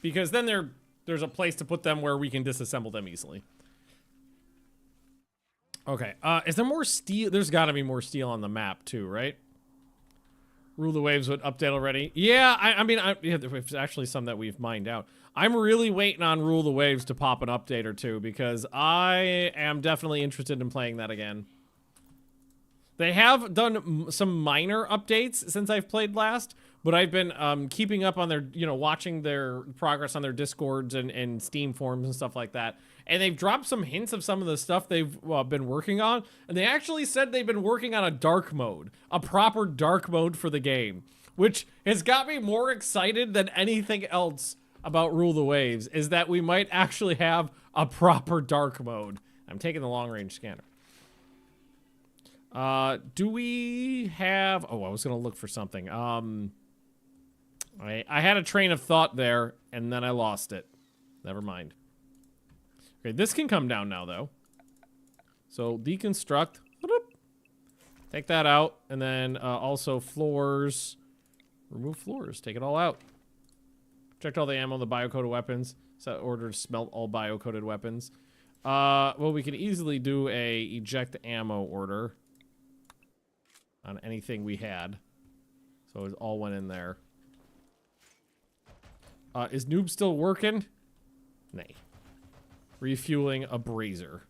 Because then there's a place to put them where we can disassemble them easily. Okay, is there more steel? There's gotta be more steel on the map too, right? Rule the Waves would update already. Yeah, I mean, yeah, there's actually some that we've mined out. I'm really waiting on Rule the Waves to pop an update or two because I am definitely interested in playing that again. They have done some minor updates since I've played last, but I've been keeping up on their, watching their progress on their Discords and Steam forums and stuff like that. And they've dropped some hints of some of the stuff they've been working on. And they actually said they've been working on a dark mode, a proper dark mode for the game, which has got me more excited than anything else about Rule the Waves, is that we might actually have a proper dark mode. I'm taking the long range scanner. Do we have... Oh, I was going to look for something. I had a train of thought there, and then I lost it. Never mind. Okay, this can come down now, though. So, deconstruct. Take that out. And then, also floors. Remove floors. Take it all out. Checked all the ammo, the bio-coded weapons. Set order to smelt all bio-coded weapons. Well, we can easily do a eject ammo order on anything we had. So it all went in there. Is Noob still working? Nay. Refueling a brazier.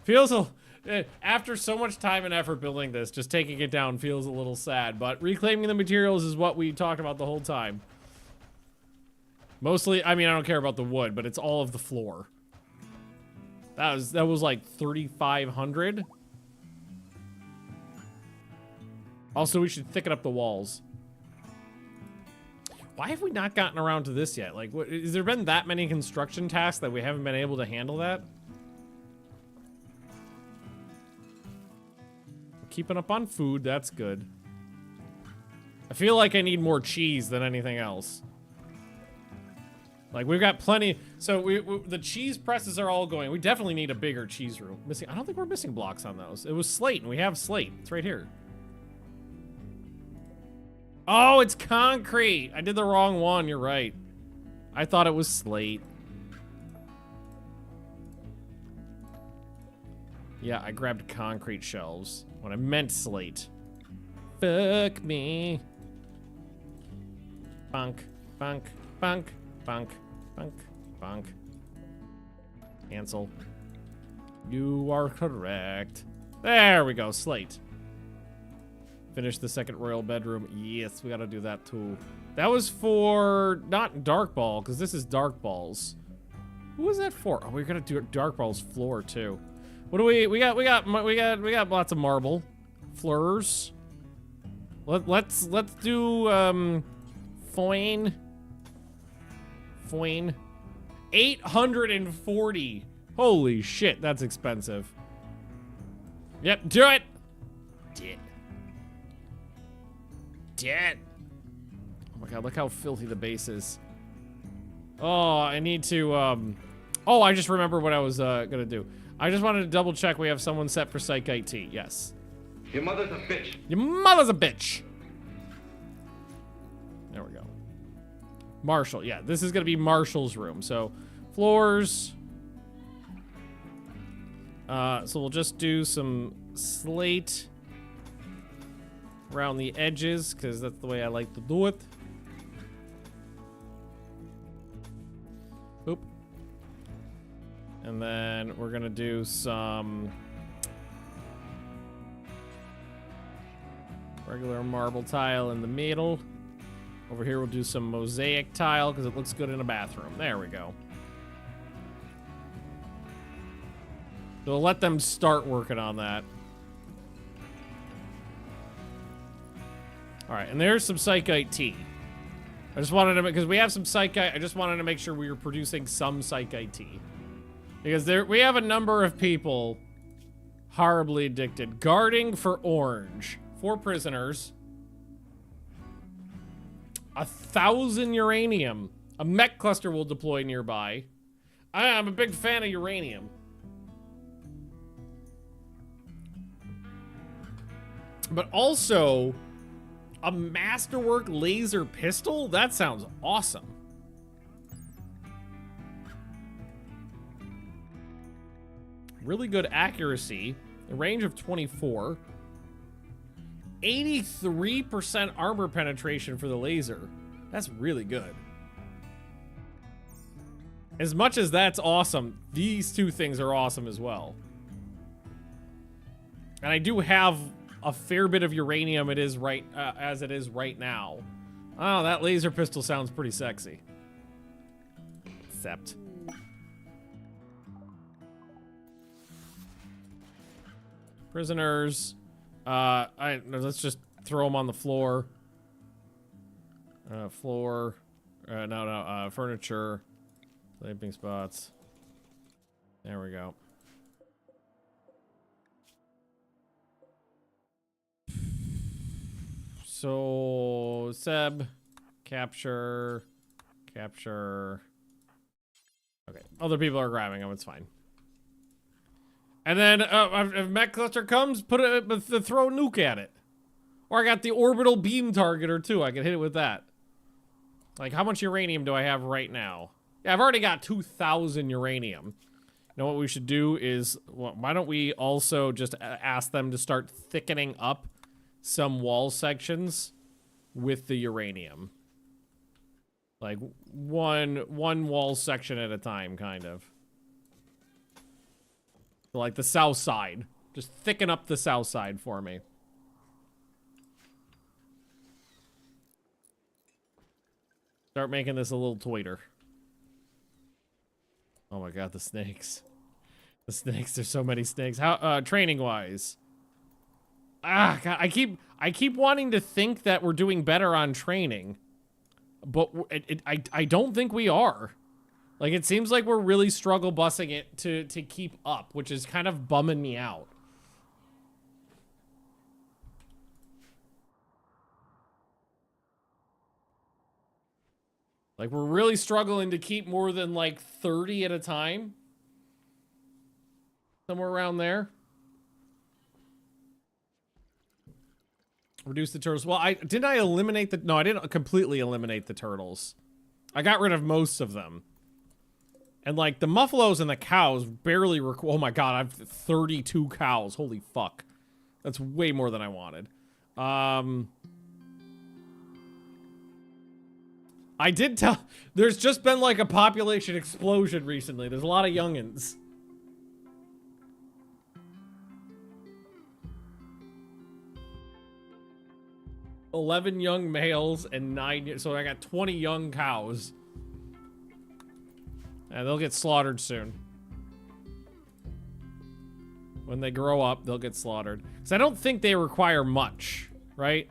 Feels after so much time and effort building this, just taking it down feels a little sad, but reclaiming the materials is what we talked about the whole time. Mostly, I mean, I don't care about the wood, but it's all of the floor. That was like 3,500. Also, we should thicken up the walls. Why have we not gotten around to this yet? Like, has there been that many construction tasks that we haven't been able to handle that? We're keeping up on food, that's good. I feel like I need more cheese than anything else. Like, we've got plenty. So, the cheese presses are all going. We definitely need a bigger cheese room. I don't think we're missing blocks on those. It was slate, and we have slate. It's right here. Oh, it's concrete. I did the wrong one. You're right. I thought it was slate. Yeah, I grabbed concrete shelves when I meant slate. Fuck me. Bunk, bunk, bunk, bunk, bunk, bunk. Cancel. You are correct. There we go, slate. Finish the second royal bedroom. Yes, we gotta do that too. That was for not dark ball, because this is dark balls. Who was that for? Oh, we're gonna do dark balls floor too. What do we got lots of marble. Floors. Let's do foin. 840. Holy shit, that's expensive. Yep, do it. Dead. Oh my god, look how filthy the base is. Oh, I need to, oh, I just remember what I was, gonna do. I just wanted to double check we have someone set for Psych IT. Yes. Your mother's a bitch. Your mother's a bitch. There we go. Marshall, yeah, this is gonna be Marshall's room. So, floors. So we'll just do some slate around the edges, because that's the way I like to do it. Oop. And then we're gonna do some regular marble tile in the middle. Over here we'll do some mosaic tile, because it looks good in a bathroom. There we go. So we'll let them start working on that. All right, and there's some Psychite tea. I just wanted to, because we have some Psychite, I just wanted to make sure we were producing some Psychite tea. Because we have a number of people horribly addicted. Guarding for orange. 4 prisoners. 1,000 uranium. A mech cluster will deploy nearby. I'm a big fan of uranium. But also, a masterwork laser pistol? That sounds awesome. Really good accuracy. A range of 24. 83% armor penetration for the laser. That's really good. As much as that's awesome, these 2 things are awesome as well. And I do have a fair bit of uranium as it is right now. Oh, that laser pistol sounds pretty sexy. Except. Prisoners. Let's just throw them on the floor. Furniture. Sleeping spots. There we go. So, Seb, capture. Okay, other people are grabbing them, it's fine. And then, if mech cluster comes, throw a nuke at it. Or I got the orbital beam targeter too, I can hit it with that. Like, how much uranium do I have right now? Yeah, I've already got 2,000 uranium. You know what we should do is, well, why don't we also just ask them to start thickening up some wall sections with the uranium. Like, one wall section at a time, kind of. So like the south side. Just thicken up the south side for me. Start making this a little toiter. Oh my god, the snakes. The snakes, there's so many snakes. How, training-wise? Ah, god, I keep wanting to think that we're doing better on training. But I don't think we are. Like, it seems like we're really struggle bussing it to keep up, which is kind of bumming me out. Like, we're really struggling to keep more than, like, 30 at a time. Somewhere around there. Reduce the turtles. Well, didn't I eliminate the... No, I didn't completely eliminate the turtles. I got rid of most of them. And, like, the muffaloes and the cows barely... Oh, my God. I have 32 cows. Holy fuck. That's way more than I wanted. I did tell... There's just been, like, a population explosion recently. There's a lot of youngins. $11 young males and 9... So I got 20 young cows. And they'll get slaughtered soon. When they grow up, they'll get slaughtered. Because I don't think they require much, right?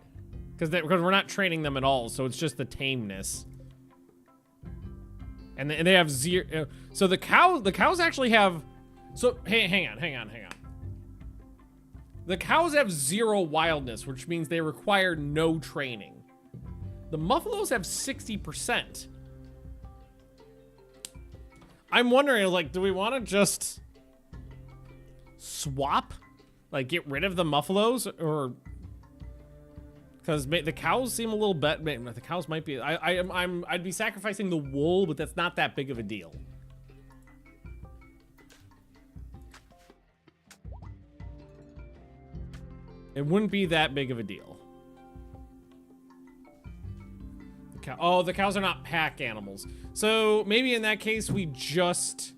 Because we're not training them at all, so it's just the tameness. And they have zero... So the cows actually have... So, hey, hang on. The cows have 0 wildness, which means they require no training. The muffaloes have 60%. I'm wondering, like, do we want to just swap? Like, get rid of the muffaloes? Or... Because the cows seem a little better. The cows might be... I'd be sacrificing the wool, but that's not that big of a deal. It wouldn't be that big of a deal. Oh, the cows are not pack animals. So maybe in that case, we just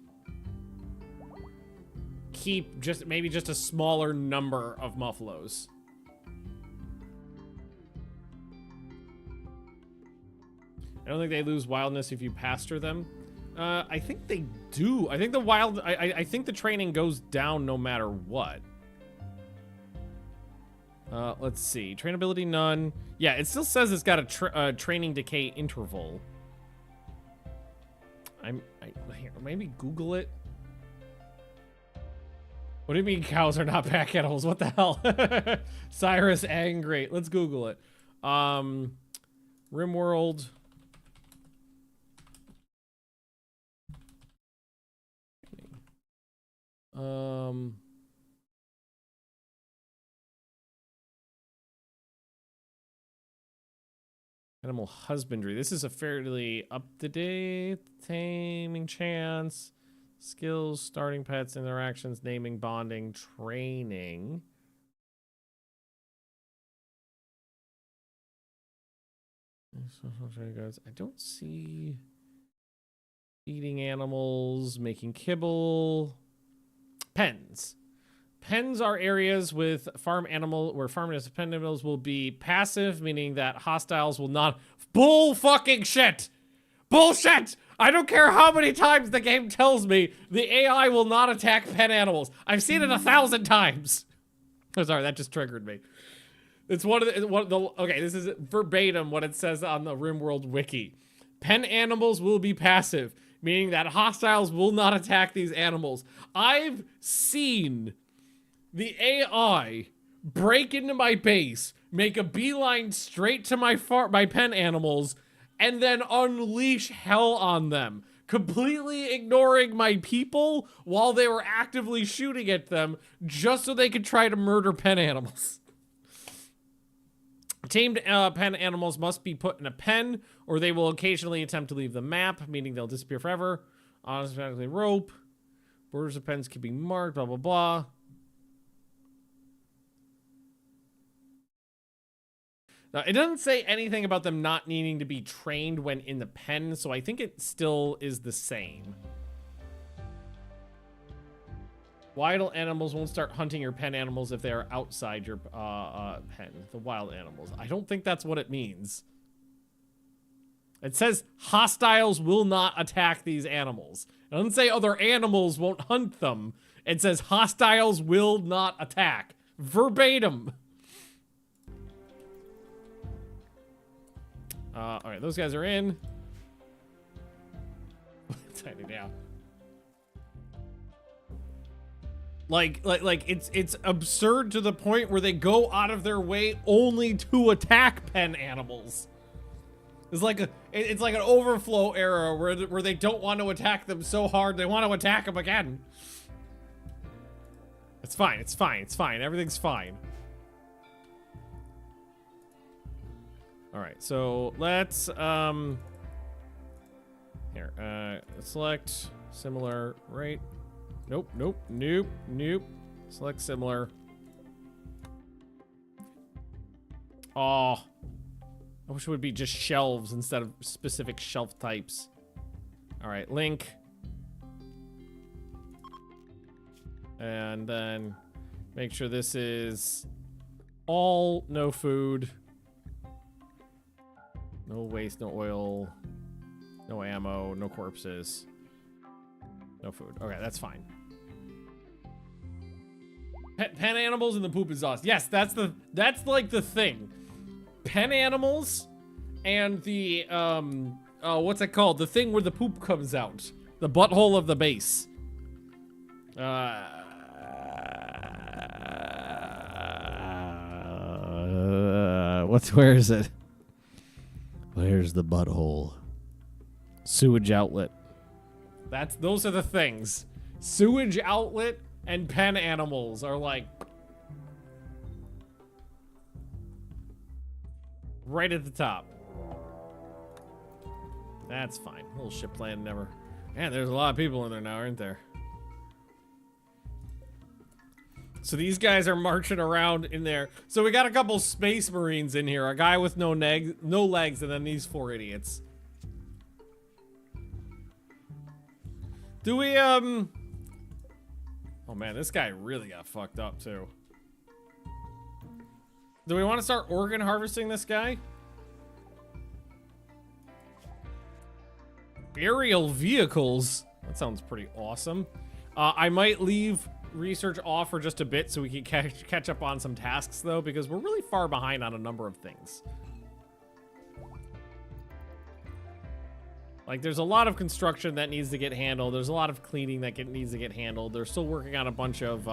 keep maybe just a smaller number of muffaloes. I don't think they lose wildness if you pasture them. I think they do. I think the wild, I think the training goes down no matter what. Let's see. Trainability none. Yeah, it still says it's got a training decay interval. Here, maybe Google it. What do you mean cows are not pack animals? What the hell? Cyrus angry. Let's Google it. Rimworld. Animal husbandry. This is a fairly up-to-date taming chance. Skills, starting pets, interactions, naming, bonding, training. I don't see feeding animals, making kibble. Pens. Pens are areas with farm animal where farm animals will be passive, meaning that hostiles will not. Bull fucking shit! Bullshit! I don't care how many times the game tells me the AI will not attack pen animals. I've seen it 1,000 times. Oh, sorry, that just triggered me. It's one of the okay, this is verbatim what it says on the Rimworld wiki. Pen animals will be passive, meaning that hostiles will not attack these animals. I've seen the AI break into my base, make a beeline straight to my pen animals, and then unleash hell on them, completely ignoring my people while they were actively shooting at them just so they could try to murder pen animals. Tamed pen animals must be put in a pen, or they will occasionally attempt to leave the map, meaning they'll disappear forever. Automatically rope. Borders of pens can be marked, blah, blah, blah. Now, it doesn't say anything about them not needing to be trained when in the pen, so I think it still is the same. Wild animals won't start hunting your pen animals if they are outside your pen. The wild animals. I don't think that's what it means. It says hostiles will not attack these animals. It doesn't say other animals won't hunt them. It says hostiles will not attack. Verbatim. All right, those guys are in. Tiny down. Like it's absurd to the point where they go out of their way only to attack pen animals. It's like an overflow error where they don't want to attack them so hard they want to attack them again. It's fine. It's fine. It's fine. Everything's fine. All right, so let's here select similar, right? Nope, nope, nope, nope. Select similar. Oh, I wish it would be just shelves instead of specific shelf types. All right, link. And then make sure this is all no food. No waste, no oil, no ammo, no corpses, no food. Okay, that's fine. Pen animals and the poop exhaust. Yes, that's like the thing. Pen animals and the what's it called? The thing where the poop comes out. The butthole of the base. Where is it? Where's the butthole? Sewage outlet. Those are the things. Sewage outlet and pen animals are like right at the top. That's fine. Little ship plan never. Man, there's a lot of people in there now, aren't there? So these guys are marching around in there. So we got a couple space marines in here. A guy with no legs, and then these 4 idiots. Do we, oh man, this guy really got fucked up too. Do we want to start organ harvesting this guy? Aerial vehicles. That sounds pretty awesome. I might leave research off for just a bit so we can catch up on some tasks, though, because we're really far behind on a number of things. Like, there's a lot of construction that needs to get handled. There's a lot of cleaning that needs to get handled. They're still working on a bunch of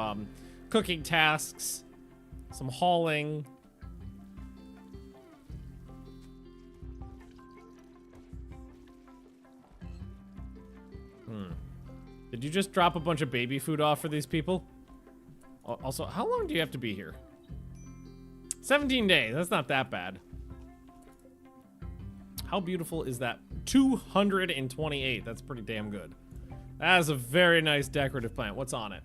cooking tasks, some hauling. Did you just drop a bunch of baby food off for these people? Also, how long do you have to be here? 17 days. That's not that bad. How beautiful is that? 228. That's pretty damn good. That is a very nice decorative plant. What's on it?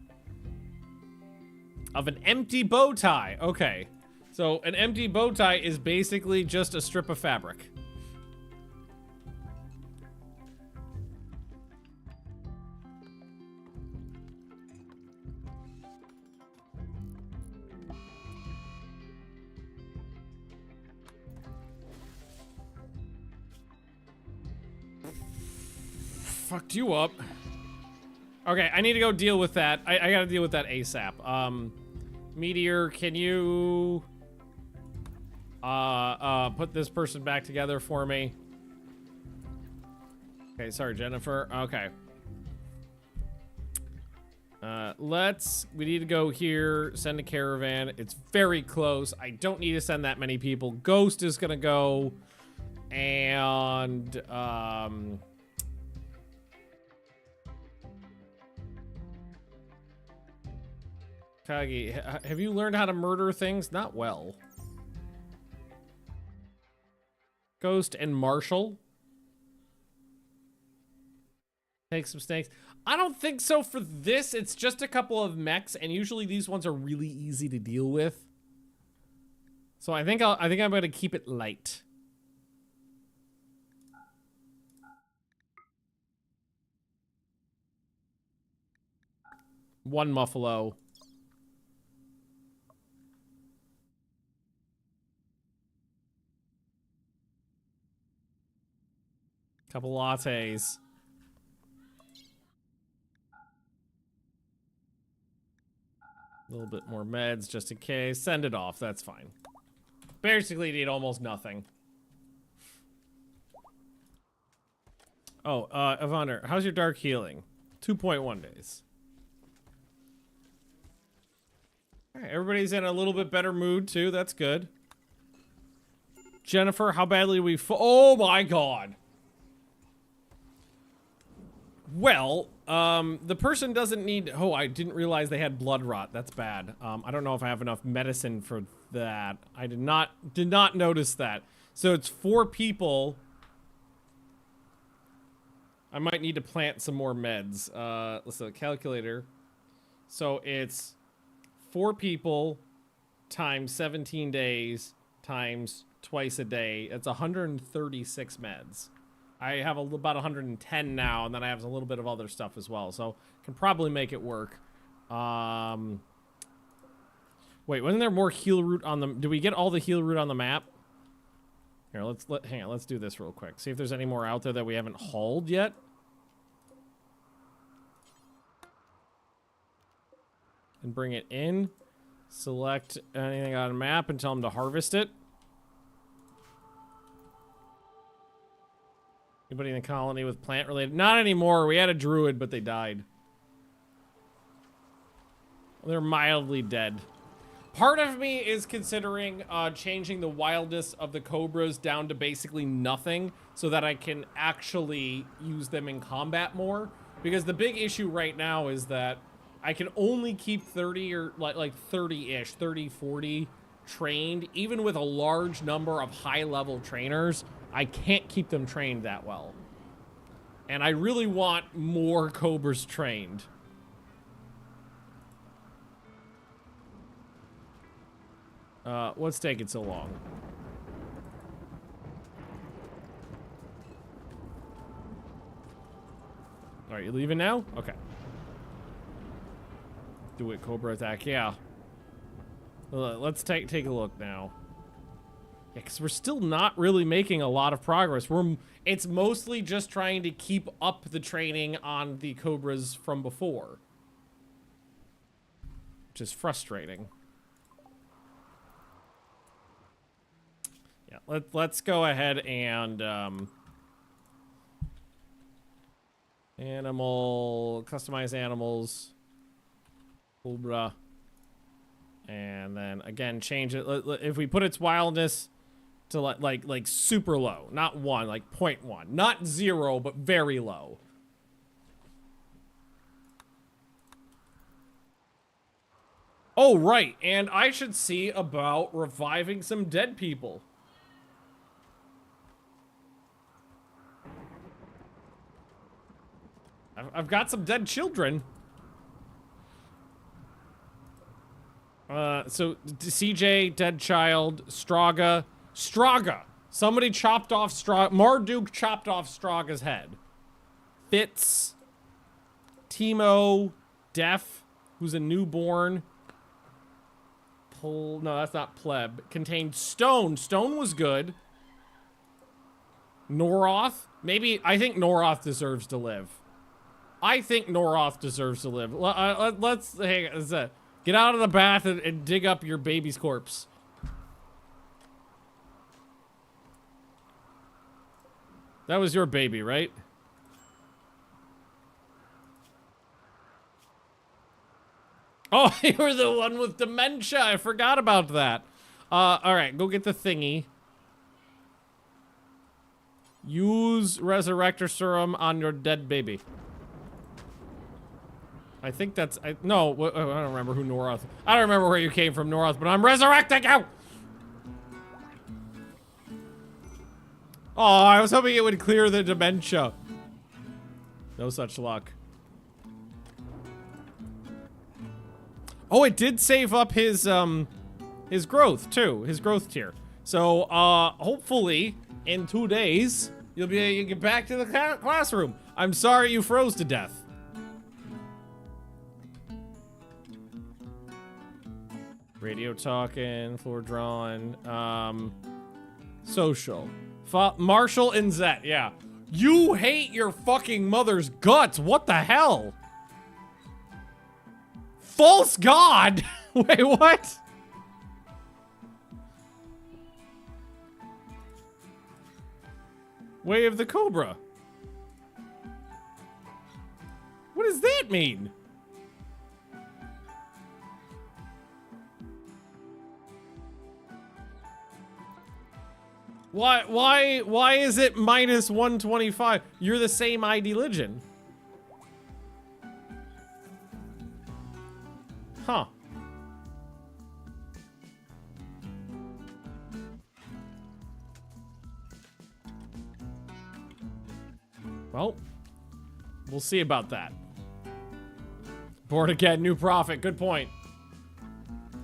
Of an empty bow tie. Okay. So an empty bow tie is basically just a strip of fabric. Fucked you up. Okay, I need to go deal with that. I gotta deal with that ASAP. Meteor, can you put this person back together for me? Okay, sorry, Jennifer. Okay. We need to go here, send a caravan. It's very close. I don't need to send that many people. Ghost is gonna go, and Kagi, have you learned how to murder things? Not well. Ghost and Marshall. Take some snakes. I don't think so for this. It's just a couple of mechs, and usually these ones are really easy to deal with. So I think I'm going to keep it light. One Muffalo. Couple lattes. A little bit more meds just in case. Send it off. That's fine. Basically need almost nothing. Oh, Evander, how's your dark healing? 2.1 days. All right, everybody's in a little bit better mood too. That's good. Jennifer, how badly we oh my god. Well, the person doesn't need... Oh, I didn't realize they had blood rot. That's bad. I don't know if I have enough medicine for that. I did not notice that. So it's 4 people. I might need to plant some more meds. Let's see, calculator. So it's 4 people times 17 days times twice a day. It's 136 meds. I have about 110 now, and then I have a little bit of other stuff as well, so can probably make it work. Wait, wasn't there more heal root on the... Do we get all the heal root on the map? Here, hang on, let's do this real quick. See if there's any more out there that we haven't hauled yet. And bring it in. Select anything on a map and tell them to harvest it. Anybody in the colony with plant related? Not anymore. We had a druid, but they died. They're mildly dead. Part of me is considering changing the wildness of the Cobras down to basically nothing so that I can actually use them in combat more. Because the big issue right now is that I can only keep 30 or like 30-ish, 30, 40 trained. Even with a large number of high-level trainers, I can't keep them trained that well. And I really want more Cobras trained. What's taking so long? All right, you leaving now? Okay. Do it, Cobra attack, yeah. Let's take a look now. Yeah, because we're still not really making a lot of progress. It's mostly just trying to keep up the training on the Cobras from before. Which is frustrating. Yeah, let's go ahead and, customize animals. Cobra. And then, again, change it. If we put its wildness to like super low, not 1, like 0.1, not 0, but very low. Oh, right, and I should see about reviving some dead people. I've got some dead children. So CJ, dead child, Straga. Somebody chopped off Marduk chopped off Straga's head. Fitz. Timo. Def, who's a newborn. No, that's not pleb. Contained Stone. Stone was good. Noroth. Maybe, I think Noroth deserves to live. Let's get out of the bath and dig up your baby's corpse. That was your baby, right? Oh, you were the one with dementia. I forgot about that. All right, go get the thingy. Use Resurrector Serum on your dead baby. I think that's... no, I don't remember who Noroth... I don't remember where you came from, Noroth, but I'm resurrecting you! Oh, I was hoping it would clear the dementia. No such luck. Oh, it did save up his growth, too. His growth tier. So, hopefully, in 2 days, you can get back to the classroom. I'm sorry you froze to death. Radio talking, floor drawing, social. Marshall and Zet, yeah. You hate your fucking mother's guts, what the hell? False god? Wait, what? Way of the Cobra. What does that mean? Why is it minus 125? You're the same ID Legion. Huh. Well, we'll see about that. Born again, new prophet. Good point.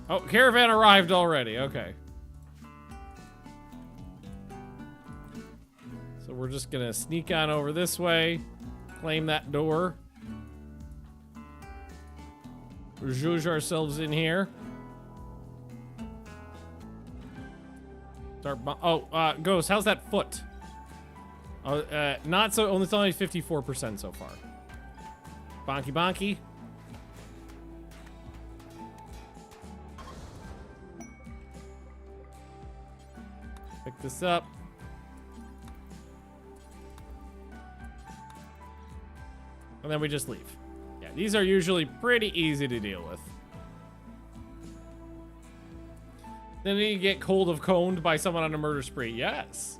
Oh, caravan arrived already. Okay. So we're just gonna sneak on over this way, claim that door. Zhuzh ourselves in here. Start. Ghost, how's that foot? Not so. It's only 54% so far. Bonky bonky. Pick this up. And then we just leave. Yeah, these are usually pretty easy to deal with. Then you get cold of coned by someone on a murder spree. Yes.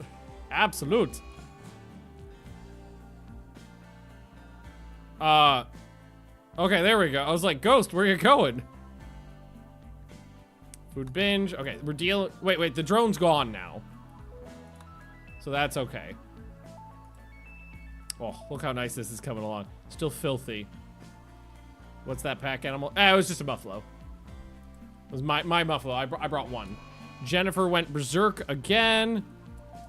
Absolute. Okay, there we go. I was like, Ghost, where you going? Food binge. Okay, we're dealing... Wait, the drone's gone now. So that's okay. Oh, look how nice this is coming along. Still filthy. What's that pack animal? It was just a buffalo. It was my buffalo. I brought one. Jennifer went berserk again.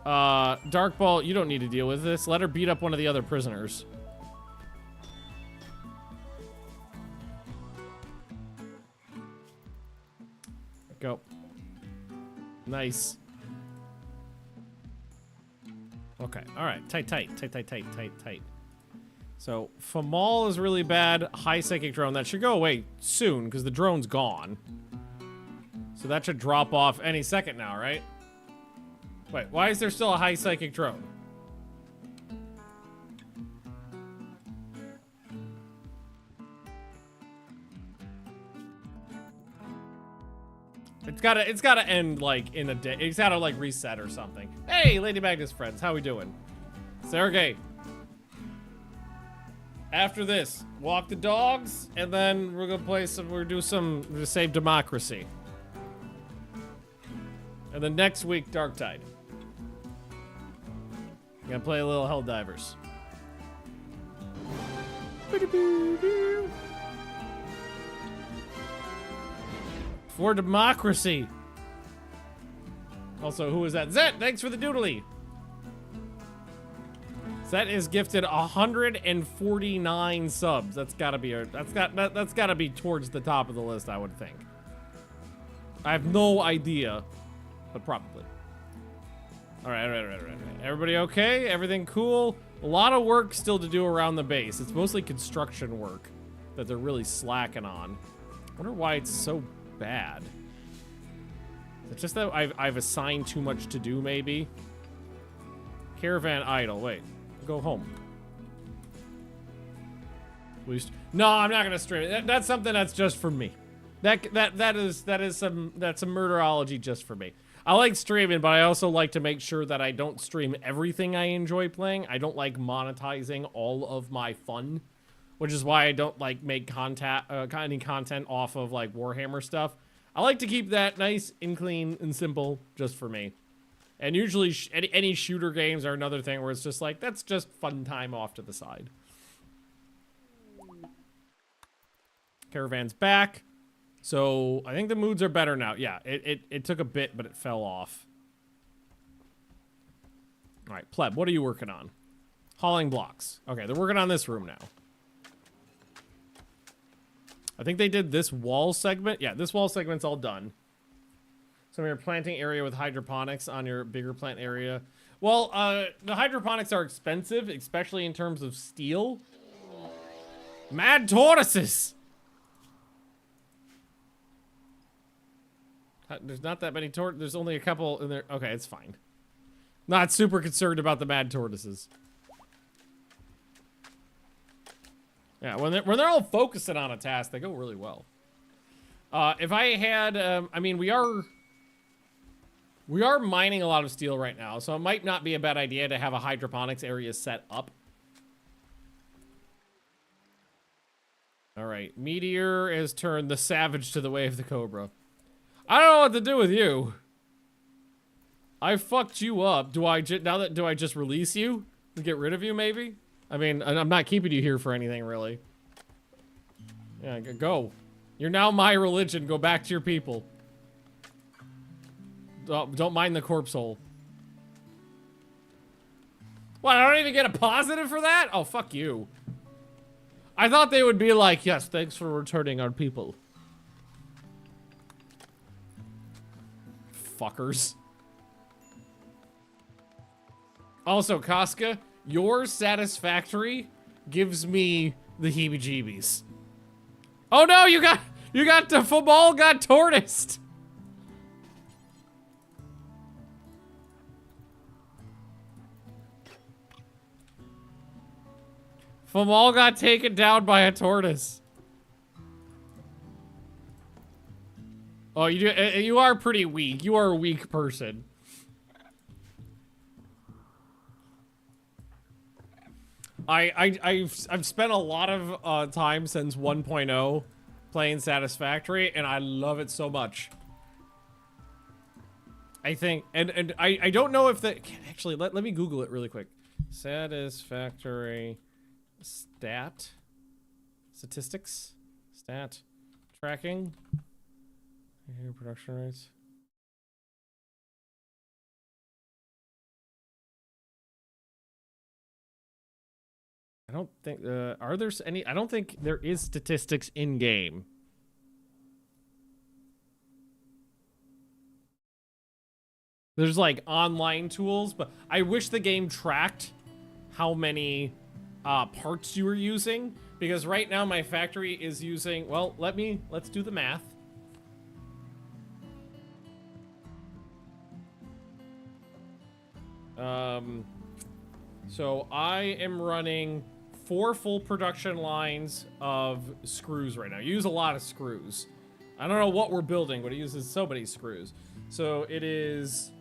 Darkball, you don't need to deal with this. Let her beat up one of the other prisoners. Go. Nice. Okay, alright. Tight. So, Famal is really bad. High psychic drone. That should go away soon, because the drone's gone. So that should drop off any second now, right? Wait, why is there still a high psychic drone? It's gotta end, like, in a day. It's gotta, like, reset or something. Hey, Lady Magnus friends, how we doing? Sergey. After this, walk the dogs, and then we're gonna play some, to save democracy. And then next week, Dark Tide. Gonna play a little Helldivers. For democracy. Also, who is that? Zet, thanks for the doodly. Zet is gifted 149 subs. That's gotta be that's gotta be towards the top of the list, I would think. I have no idea, but probably. All right. Everybody okay? Everything cool? A lot of work still to do around the base. It's mostly construction work that they're really slacking on. I wonder why it's so bad. It's just that I've assigned too much to do, maybe. Caravan idle. Wait, go home. No, I'm not gonna stream it. That's something that's just for me. That's a murderology just for me. I like streaming, but I also like to make sure that I don't stream everything I enjoy playing. I don't like monetizing all of my fun, which is why I don't like make any content off of like Warhammer stuff. I like to keep that nice and clean and simple just for me. And usually any shooter games are another thing where it's just like, that's just fun time off to the side. Caravan's back. So I think the moods are better now. Yeah, it took a bit, but it fell off. All right, Pleb, what are you working on? Hauling blocks. Okay, they're working on this room now. I think they did this wall segment. Yeah, this wall segment's all done. So your planting area with hydroponics on your bigger plant area. Well, the hydroponics are expensive, especially in terms of steel. Mad tortoises! There's not that many there's only a couple in there. Okay, it's fine. Not super concerned about the mad tortoises. Yeah, when they're all focusing on a task, they go really well. If I had, I mean, we are mining a lot of steel right now, so it might not be a bad idea to have a hydroponics area set up. All right, Meteor has turned the savage to the way of the Cobra. I don't know what to do with you. I fucked you up. Do I just release you and get rid of you, maybe? I mean, I'm not keeping you here for anything, really. Yeah, go. You're now my religion. Go back to your people. Don't mind the corpse hole. What, I don't even get a positive for that? Oh, fuck you. I thought they would be like, yes, thanks for returning our people. Fuckers. Also, Casca, your satisfactory gives me the heebie-jeebies. Oh no, you got the football got tortoised. Famal got taken down by a tortoise. Oh, you are pretty weak. You are a weak person. I've spent a lot of time since 1.0 playing Satisfactory, and I love it so much. I think, and I don't know if actually, let me Google it really quick. Satisfactory statistics, stat tracking, production rates. I don't think, are there any, I don't think there is statistics in game. There's like online tools, but I wish the game tracked how many parts you were using, because right now my factory is using, well, let's do the math. So I am running 4 full production lines of screws right now. You use a lot of screws. I don't know what we're building, but it uses so many screws. So it is,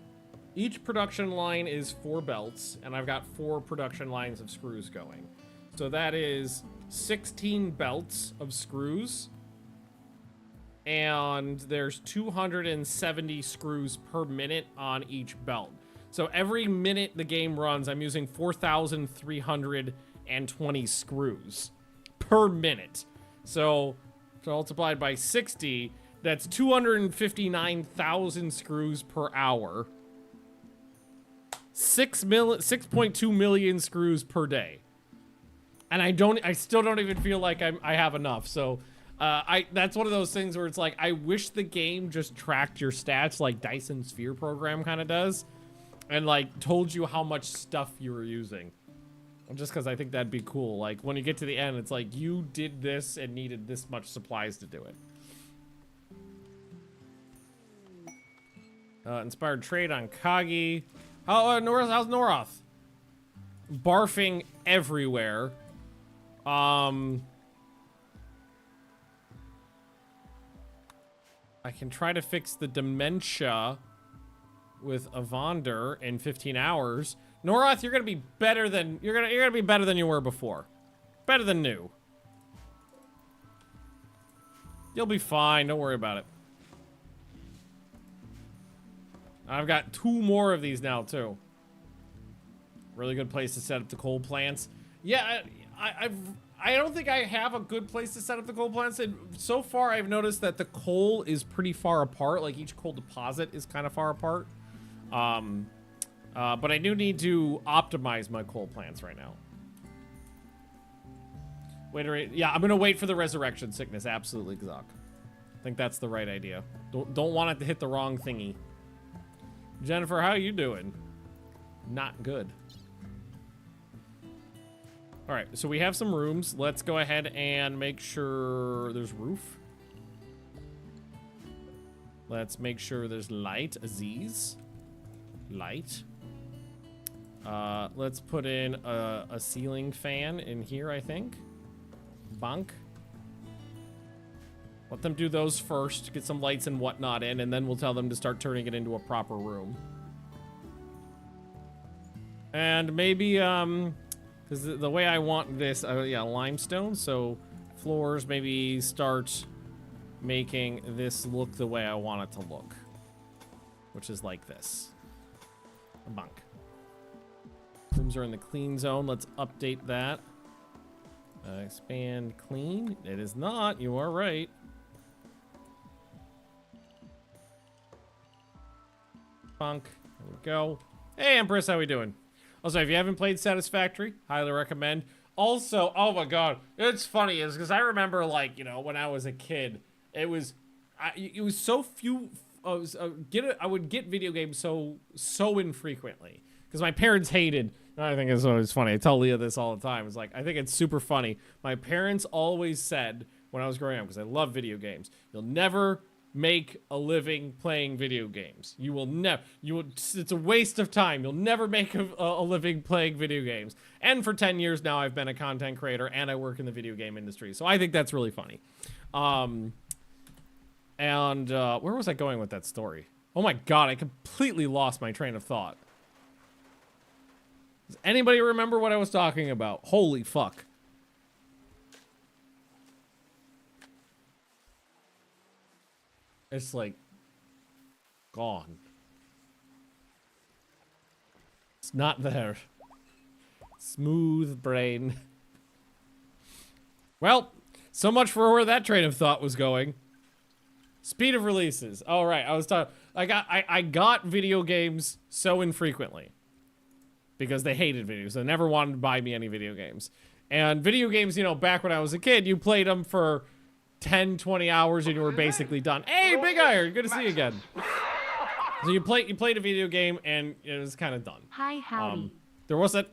each production line is 4 belts, and I've got 4 production lines of screws going. So that is 16 belts of screws, and there's 270 screws per minute on each belt. So every minute the game runs, I'm using 4,320 screws per minute. So multiplied by 60, that's 259,000 screws per hour. 6.2 million screws per day. And I still don't even feel like I have enough. So that's one of those things where it's like, I wish the game just tracked your stats like Dyson Sphere program kind of does, and like told you how much stuff you were using. Just because I think that'd be cool. Like when you get to the end, it's like you did this and needed this much supplies to do it. Inspired trade on Kagi. How's Noroth? Barfing everywhere. I can try to fix the dementia with Evander in 15 hours. Noroth, you're gonna be better than you're gonna be better than you were before. Better than new. You'll be fine, don't worry about it. I've got 2 more of these now too. Really good place to set up the coal plants. Yeah, I don't think I have a good place to set up the coal plants. And so far, I've noticed that the coal is pretty far apart. Like each coal deposit is kind of far apart. But I do need to optimize my coal plants right now. Wait, yeah, I'm gonna wait for the resurrection sickness. Absolutely, Gzok. I think that's the right idea. Don't want it to hit the wrong thingy. Jennifer, how are you doing? Not good. All right, so we have some rooms. Let's go ahead and make sure there's roof. Let's make sure there's light. Aziz. Light. Let's put in a ceiling fan in here, I think. Bunk. Let them do those first, get some lights and whatnot in, and then we'll tell them to start turning it into a proper room. And maybe, because the way I want this, yeah, limestone, so floors, maybe start making this look the way I want it to look. Which is like this. A bunk. Rooms are in the clean zone. Let's update that. Expand clean. It is not. You are right. Bunk. There we go. Hey, Empress, how we doing? Also, if you haven't played Satisfactory, highly recommend. Also, oh my god, it's funny is because I remember, like, you know, when I was a kid, it was so few. I would get video games so infrequently because my parents hated. I think it's always funny. I tell Leah this all the time. It's like, I think it's super funny. My parents always said when I was growing up, because I love video games, you'll never make a living playing video games. You will never. It's a waste of time. You'll never make a living playing video games. And for 10 years now, I've been a content creator and I work in the video game industry. So I think that's really funny. Where was I going with that story? Oh my god, I completely lost my train of thought. Does anybody remember what I was talking about? Holy fuck. It's like gone. It's not there. Smooth brain. Well, so much for where that train of thought was going. Speed of releases. All right, I was talking. I got video games so infrequently because they hated videos. They never wanted to buy me any video games. And video games, you know, back when I was a kid, you played them for 10, 20 hours and you were basically done. Hey, Big Iron, good to see you again. So you played a video game and it was kind of done. Hi, howdy. There wasn't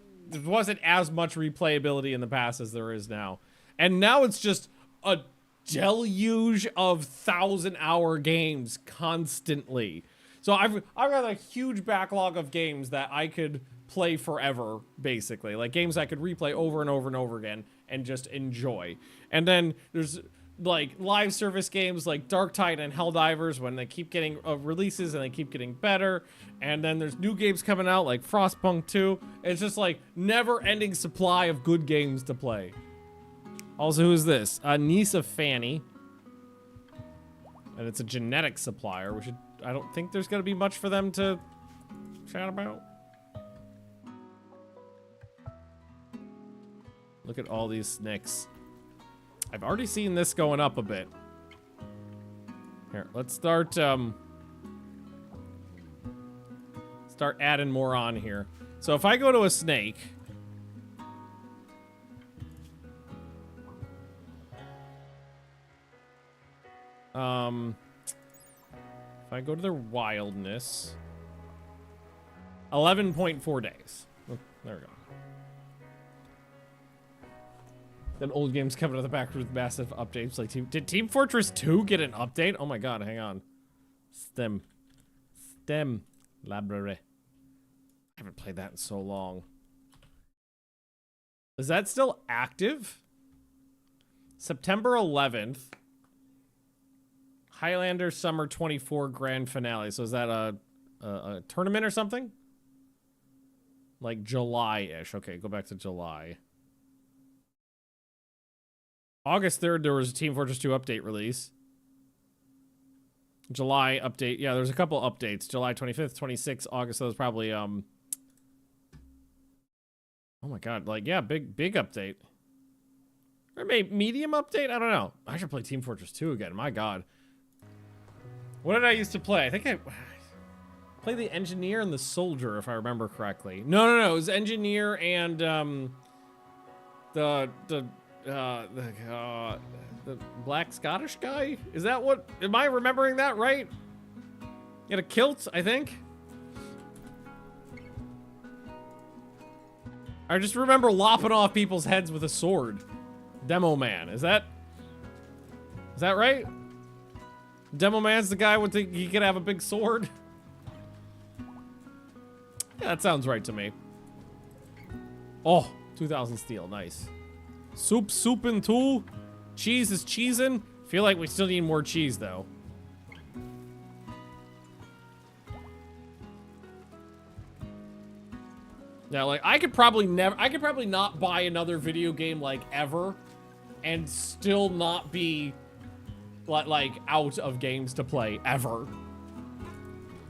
as much replayability in the past as there is now. And now it's just a deluge of 1,000-hour games constantly. So I've got a huge backlog of games that I could play forever, basically. Like games I could replay over and over and over again and just enjoy. And then there's like live service games like Darktide and Helldivers when they keep getting releases and they keep getting better. And then there's new games coming out like Frostpunk 2. It's just like never-ending supply of good games to play. Also, who's this? A niece of Fanny. And it's a genetic supplier, which I don't think there's gonna be much for them to chat about. Look at all these snicks. I've already seen this going up a bit. Here, let's start adding more on here. So if I go to a snake, if I go to their wildness, 11.4 days. Oh, there we go. Then old games coming to the back with massive updates. Like did Team Fortress 2 get an update? Oh my god, hang on. STEM library. I haven't played that in so long. Is that still active? September 11th. Highlander Summer 24 Grand Finale. So is that a tournament or something? Like July-ish. Okay, go back to July. August 3rd, there was a Team Fortress 2 update release. July update. Yeah, there's a couple updates. July 25th, 26th, August. That was probably, oh my god. Like, yeah, big update. Or maybe medium update? I don't know. I should play Team Fortress 2 again. My god. What did I used to play? I think I played the Engineer and the Soldier, if I remember correctly. No. It was Engineer and, the Black Scottish guy? Is that what? Am I remembering that right? He had a kilt, I think. I just remember lopping off people's heads with a sword. Demo Man. Is that right? Demo Man's the guy with the, he could have a big sword? Yeah, that sounds right to me. Oh, 2000 steel, nice. Souping too. Cheese is cheesing. Feel like we still need more cheese though. Yeah, like I could probably not buy another video game like ever and still not be like out of games to play ever.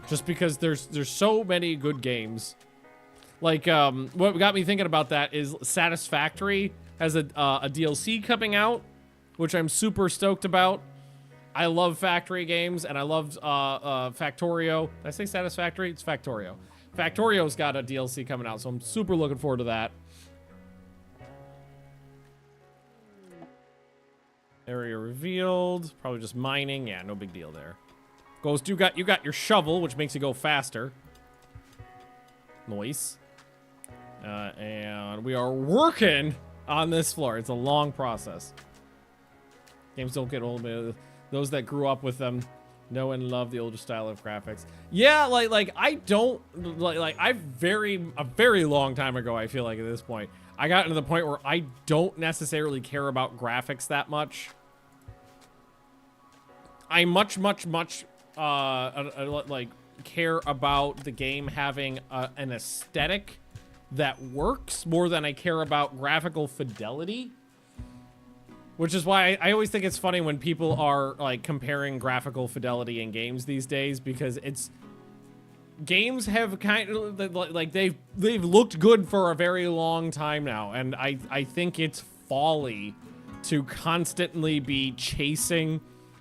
Just because there's so many good games. Like what got me thinking about that is Satisfactory has a DLC coming out, which I'm super stoked about. I love Factory games, and I love Factorio. Did I say Satisfactory? It's Factorio. Factorio's got a DLC coming out, so I'm super looking forward to that. Area revealed. Probably just mining. Yeah, no big deal there. Ghost, you got your shovel, which makes you go faster. Nice. And we are working on this floor. It's a long process. Games don't get old, but those that grew up with them know and love the older style of graphics. Yeah, like I don't like a very long time ago, I feel like at this point, I got to the point where I don't necessarily care about graphics that much. I much like care about the game having an aesthetic that works more than I care about graphical fidelity. Which is why I always think it's funny when people are like comparing graphical fidelity in games these days, because it's games have kind of like they've looked good for a very long time now, and I think it's folly to constantly be chasing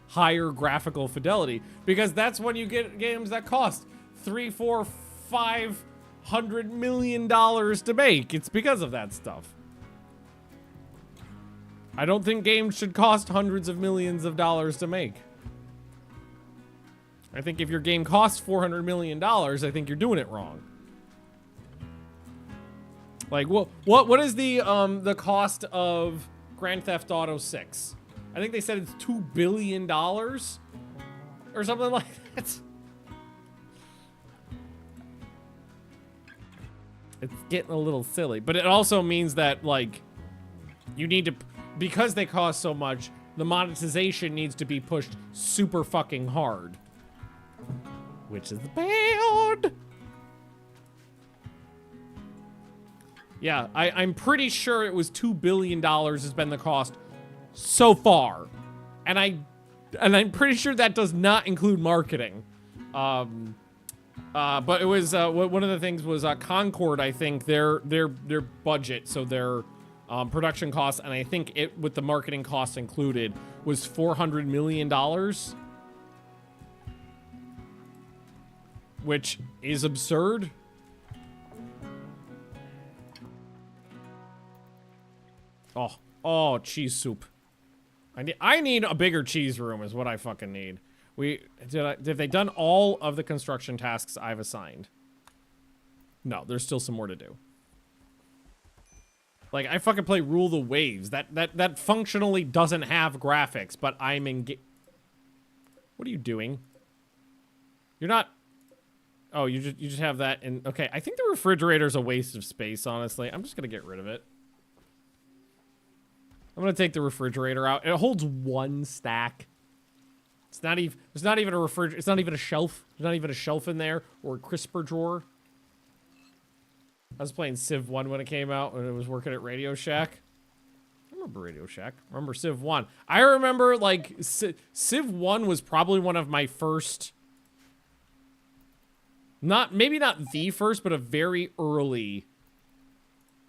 higher graphical fidelity, because that's when you get games that cost $300, $400, $500 million to make. It's because of that stuff. I don't think games should cost hundreds of millions of dollars to make. I think if your game costs $400 million, I think you're doing it wrong. Like, what is the cost of Grand Theft Auto 6? I think they said it's $2 billion or something like that. It's getting a little silly, but it also means that, like, you need to, because they cost so much, the monetization needs to be pushed super fucking hard. Which is bad. Yeah, I'm pretty sure it was $2 billion has been the cost so far. And I'm pretty sure that does not include marketing. But it was one of the things was Concord, I think, their budget, so their production costs, and I think it with the marketing costs included was $400 million, which is absurd. Oh, cheese soup. I need a bigger cheese room is what I fucking need. Have they done all of the construction tasks I've assigned? No, there's still some more to do. Like, I fucking play Rule the Waves. That functionally doesn't have graphics, but I'm What are you doing? You're not... Oh, you just have that in... Okay, I think the refrigerator's a waste of space, honestly. I'm just gonna get rid of it. I'm gonna take the refrigerator out. It holds one stack. It's not even... There's not even a refrigerator. It's not even a shelf. There's not even a shelf in there or a crisper drawer. I was playing Civ 1 when it came out, when it was working at Radio Shack. I remember Radio Shack. I remember Civ 1. I remember, like, Civ 1 was probably one of my first... Maybe not the first, but a very early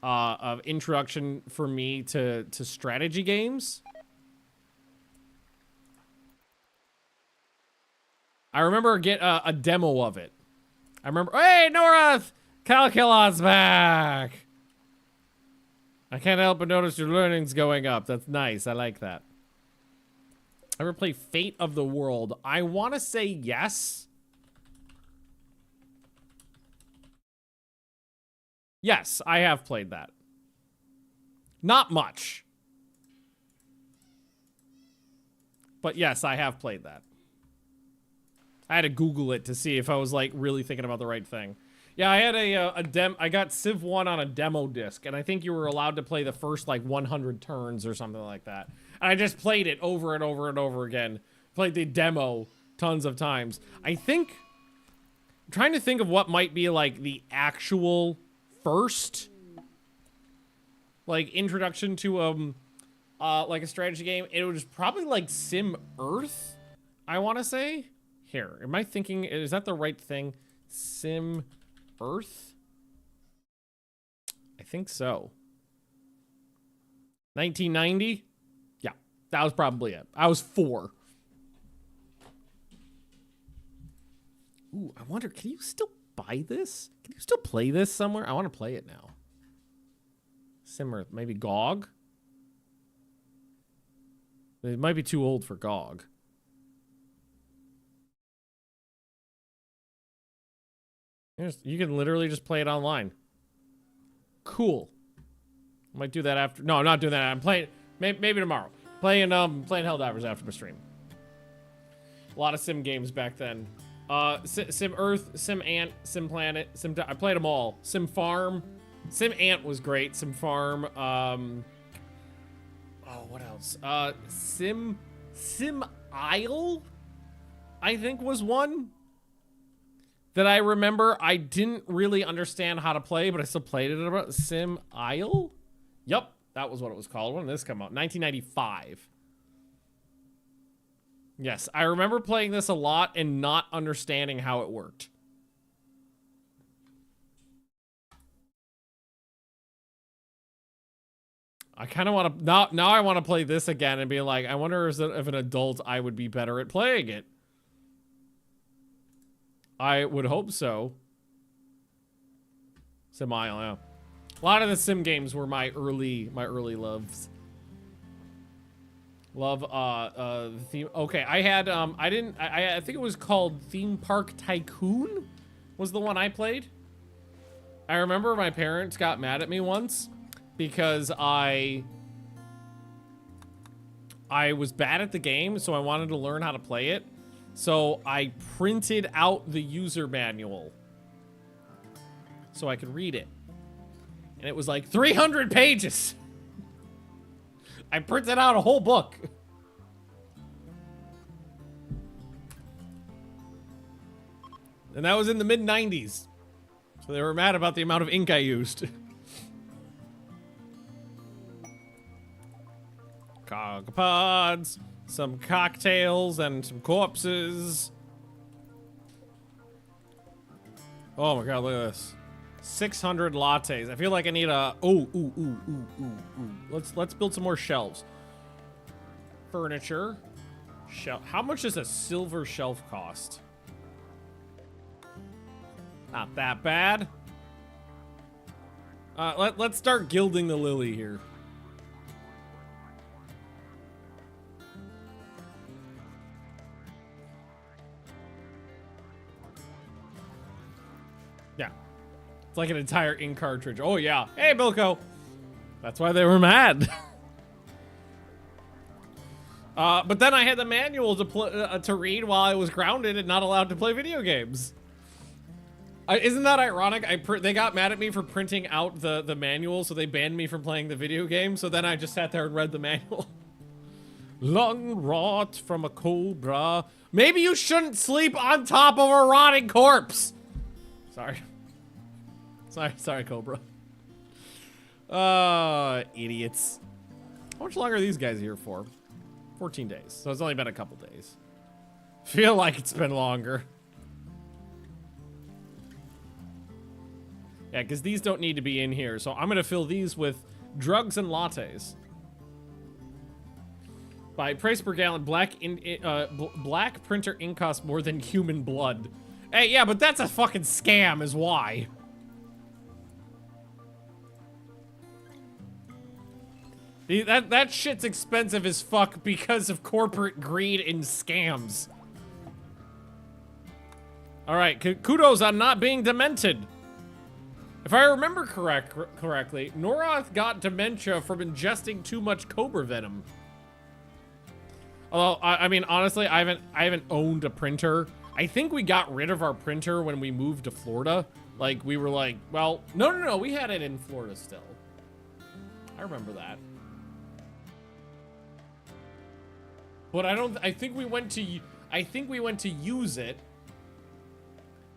of introduction for me to strategy games. I remember getting a demo of it. I remember, hey, Norath! Calculon's back! I can't help but notice your learning's going up. That's nice. I like that. Ever play Fate of the World? I want to say yes. Yes, I have played that. Not much. But yes, I have played that. I had to Google it to see if I was, like, really thinking about the right thing. Yeah, I had I got Civ 1 on a demo disc, and I think you were allowed to play the first, like, 100 turns or something like that. And I just played it over and over and over again. Played the demo tons of times. I'm trying to think of what might be, like, the actual first, like, introduction to, like, a strategy game. It was probably, like, Sim Earth, I want to say. Here, am I thinking, is that the right thing? Sim Earth? I think so. 1990? Yeah, that was probably it. I was 4. Ooh, I wonder, can you still buy this? Can you still play this somewhere? I want to play it now. Sim Earth, maybe GOG? It might be too old for GOG. You can literally just play it online. Cool. I might do that after. No, I'm not doing that. I'm playing. Maybe tomorrow. Playing Helldivers after my stream. A lot of sim games back then. Sim Earth, Sim Ant, Sim Planet, I played them all. Sim Farm. Sim Ant was great. Sim Farm. Oh, what else? Sim Isle, I think was one that I remember. I didn't really understand how to play, but I still played it. About Sim Isle? Yep, that was what it was called. When did this come out? 1995. Yes, I remember playing this a lot and not understanding how it worked. I kind of want to... Now I want to play this again and be like, I wonder if an adult I would be better at playing it. I would hope so. Sim Isle, yeah. A lot of the sim games were my early loves. Love the theme. Okay, I had I think it was called Theme Park Tycoon was the one I played. I remember my parents got mad at me once because I was bad at the game, so I wanted to learn how to play it. So I printed out the user manual so I could read it. And it was like 300 pages. I printed out a whole book. And that was in the mid-90s. So they were mad about the amount of ink I used. Cogpods, some cocktails, and some corpses. Oh my god, look at this. 600 lattes. I feel like I need a... Ooh. Let's build some more shelves. Furniture. Shelf. How much does a silver shelf cost? Not that bad. Let's start gilding the lily here. Yeah. It's like an entire ink cartridge. Oh, yeah. Hey, Bilko. That's why they were mad. But then I had the manual to read while I was grounded and not allowed to play video games. Isn't that ironic? They got mad at me for printing out the manual, so they banned me from playing the video game. So then I just sat there and read the manual. Lung rot from a cobra. Maybe you shouldn't sleep on top of a rotting corpse. Sorry. Sorry, Cobra. Idiots. How much longer are these guys here for? 14 days. So it's only been a couple days. Feel like it's been longer. Yeah, because these don't need to be in here. So I'm going to fill these with drugs and lattes. By price per gallon, black printer ink costs more than human blood. Hey, yeah, but that's a fucking scam is why. That shit's expensive as fuck because of corporate greed and scams. All right, kudos on not being demented. If I remember correctly, Noroth got dementia from ingesting too much Cobra venom. Although, I mean, honestly, I haven't owned a printer. I think we got rid of our printer when we moved to Florida. Like, we were like, well, no, we had it in Florida still. I remember that. But I think we went to use it,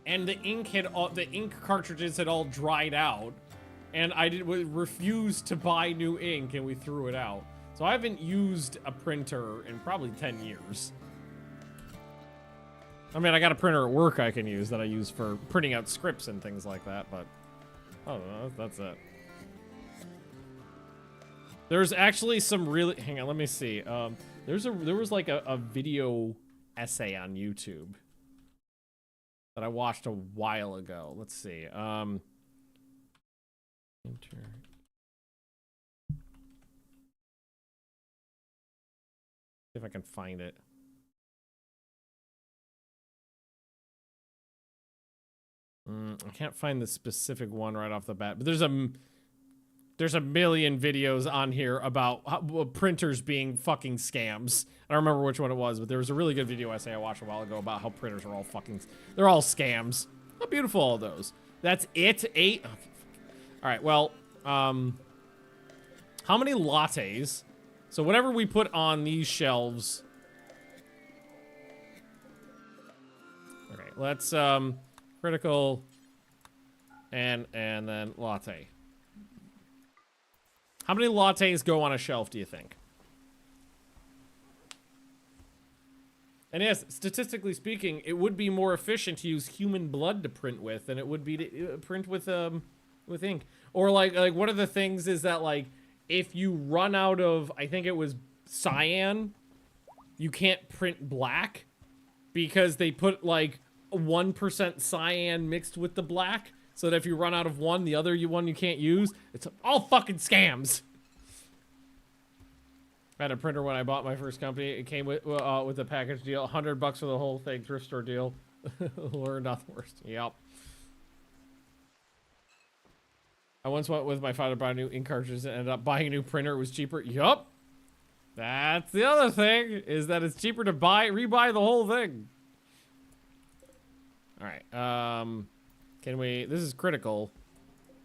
and the ink cartridges had all dried out, and we refused to buy new ink, and we threw it out. So I haven't used a printer in probably 10 years. I mean, I got a printer at work I can use that I use for printing out scripts and things like that, but I don't know, that's it. There's actually some really, hang on, let me see. There was like a video essay on YouTube that I watched a while ago. Let's see. See if I can find it. I can't find the specific one right off the bat, but there's a million videos on here about printers being fucking scams. I don't remember which one it was, but there was a really good video essay I watched a while ago about how printers are all they're all scams. How beautiful all those. That's it, 8. Oh, all right, well, how many lattes? So whatever we put on these shelves. Okay, let's, critical and then latte. How many lattes go on a shelf, do you think? And yes, statistically speaking, it would be more efficient to use human blood to print with than it would be to print with ink. Or like one of the things is that like if you run out of, I think it was cyan, you can't print black because they put like 1% cyan mixed with the black. So that if you run out of one, the other one you can't use. It's all fucking scams. I had a printer when I bought my first company. It came with a package deal, $100 for the whole thing, thrift store deal. Learn not the worst. Yep. I once went with my father to buy new ink cartridges and ended up buying a new printer. It was cheaper. Yup. That's the other thing, is that it's cheaper to rebuy the whole thing. All right. Can we? This is critical.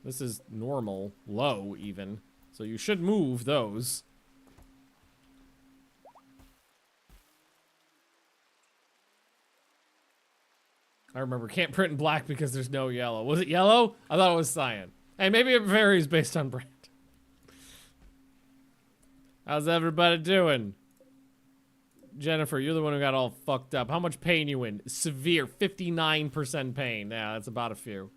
This is normal, low even. So you should move those. I remember can't print in black because there's no yellow. Was it yellow? I thought it was cyan. Hey, maybe it varies based on brand. How's everybody doing? Jennifer, you're the one who got all fucked up. How much pain you in? Severe, 59% pain. Yeah, that's about a few.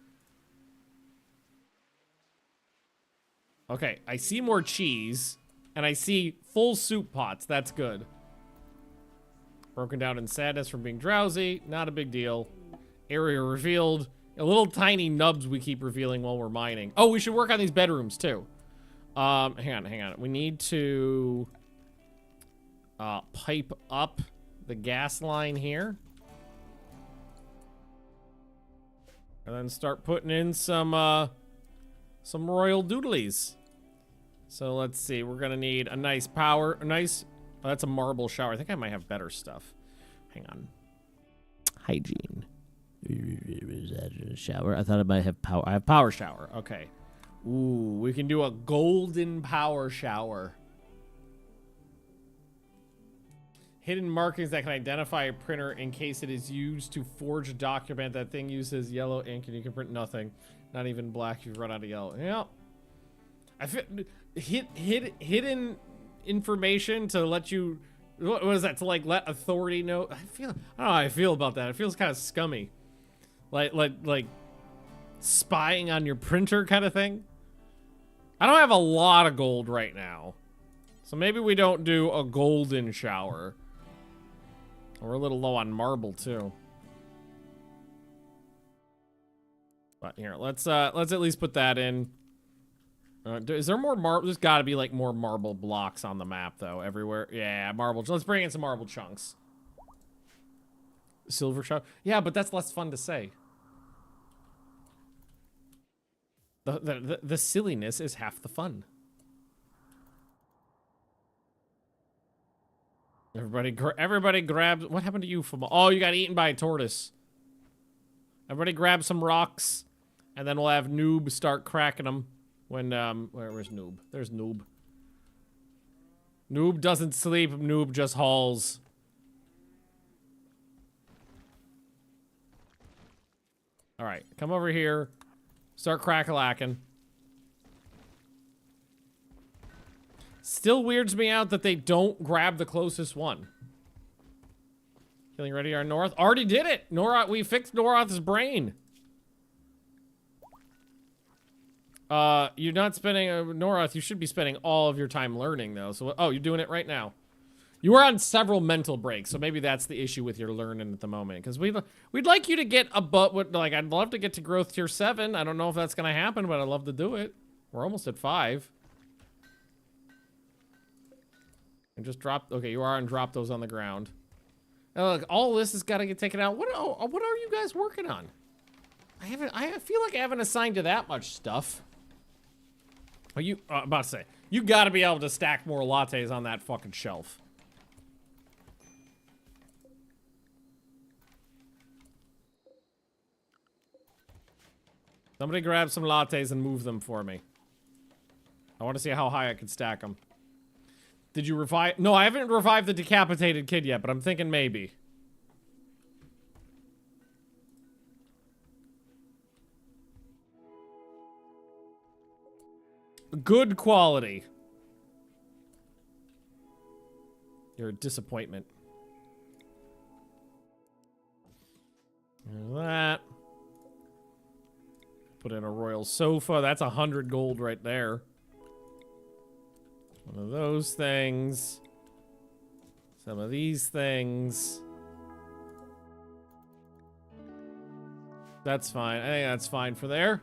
Okay, I see more cheese, and I see full soup pots. That's good. Broken down in sadness from being drowsy. Not a big deal. Area revealed. A little tiny nubs we keep revealing while we're mining. Oh, we should work on these bedrooms, too. Hang on. We need to pipe up the gas line here. And then start putting in some royal doodlies. So let's see. We're gonna need a nice power, oh, that's a marble shower. I think I might have better stuff. Hang on. Hygiene. Is that a shower? I thought I might have power. I have power shower. Okay. Ooh, we can do a golden power shower. Hidden markings that can identify a printer in case it is used to forge a document. That thing uses yellow ink and you can print nothing. Not even black. You've run out of yellow. Yeah. I feel hidden information to let you. What is that? To like let authority know? I don't know how I feel about that. It feels kind of scummy. Like spying on your printer kind of thing. I don't have a lot of gold right now. So maybe we don't do a golden shower. We're a little low on marble too. But here, let's at least put that in. Is there more marble? There's got to be like more marble blocks on the map though, everywhere. Yeah, marble. Let's bring in some marble chunks. Silver shower. Yeah, but that's less fun to say. The silliness is half the fun. Everybody grabs. What happened to you, Famo? Oh, you got eaten by a tortoise. Everybody grab some rocks, and then we'll have Noob start cracking them. When where's Noob? There's Noob. Noob doesn't sleep. Noob just hauls. All right, come over here. Start crack-a-lacking. Still weirds me out that they don't grab the closest one. Feeling ready to our north? Already did it! We fixed Noroth's brain. You're not spending, Noroth, you should be spending all of your time learning, though. So, oh, you're doing it right now. You were on several mental breaks, so maybe that's the issue with your learning at the moment. Because we'd like you to get I'd love to get to growth tier 7. I don't know if that's going to happen, but I'd love to do it. We're almost at 5. And just drop, okay, you are, and drop those on the ground. Now, look, all this has got to get taken out. What are you guys working on? I feel like I haven't assigned to that much stuff. Are you, about to say, you got to be able to stack more lattes on that fucking shelf. Somebody grab some lattes and move them for me. I want to see how high I can stack them. Did you revive? No, I haven't revived the decapitated kid yet, but I'm thinking maybe. Good quality. You're a disappointment. There's that. Put in a royal sofa. That's 100 gold right there. One of those things. Some of these things. That's fine. I think that's fine for there.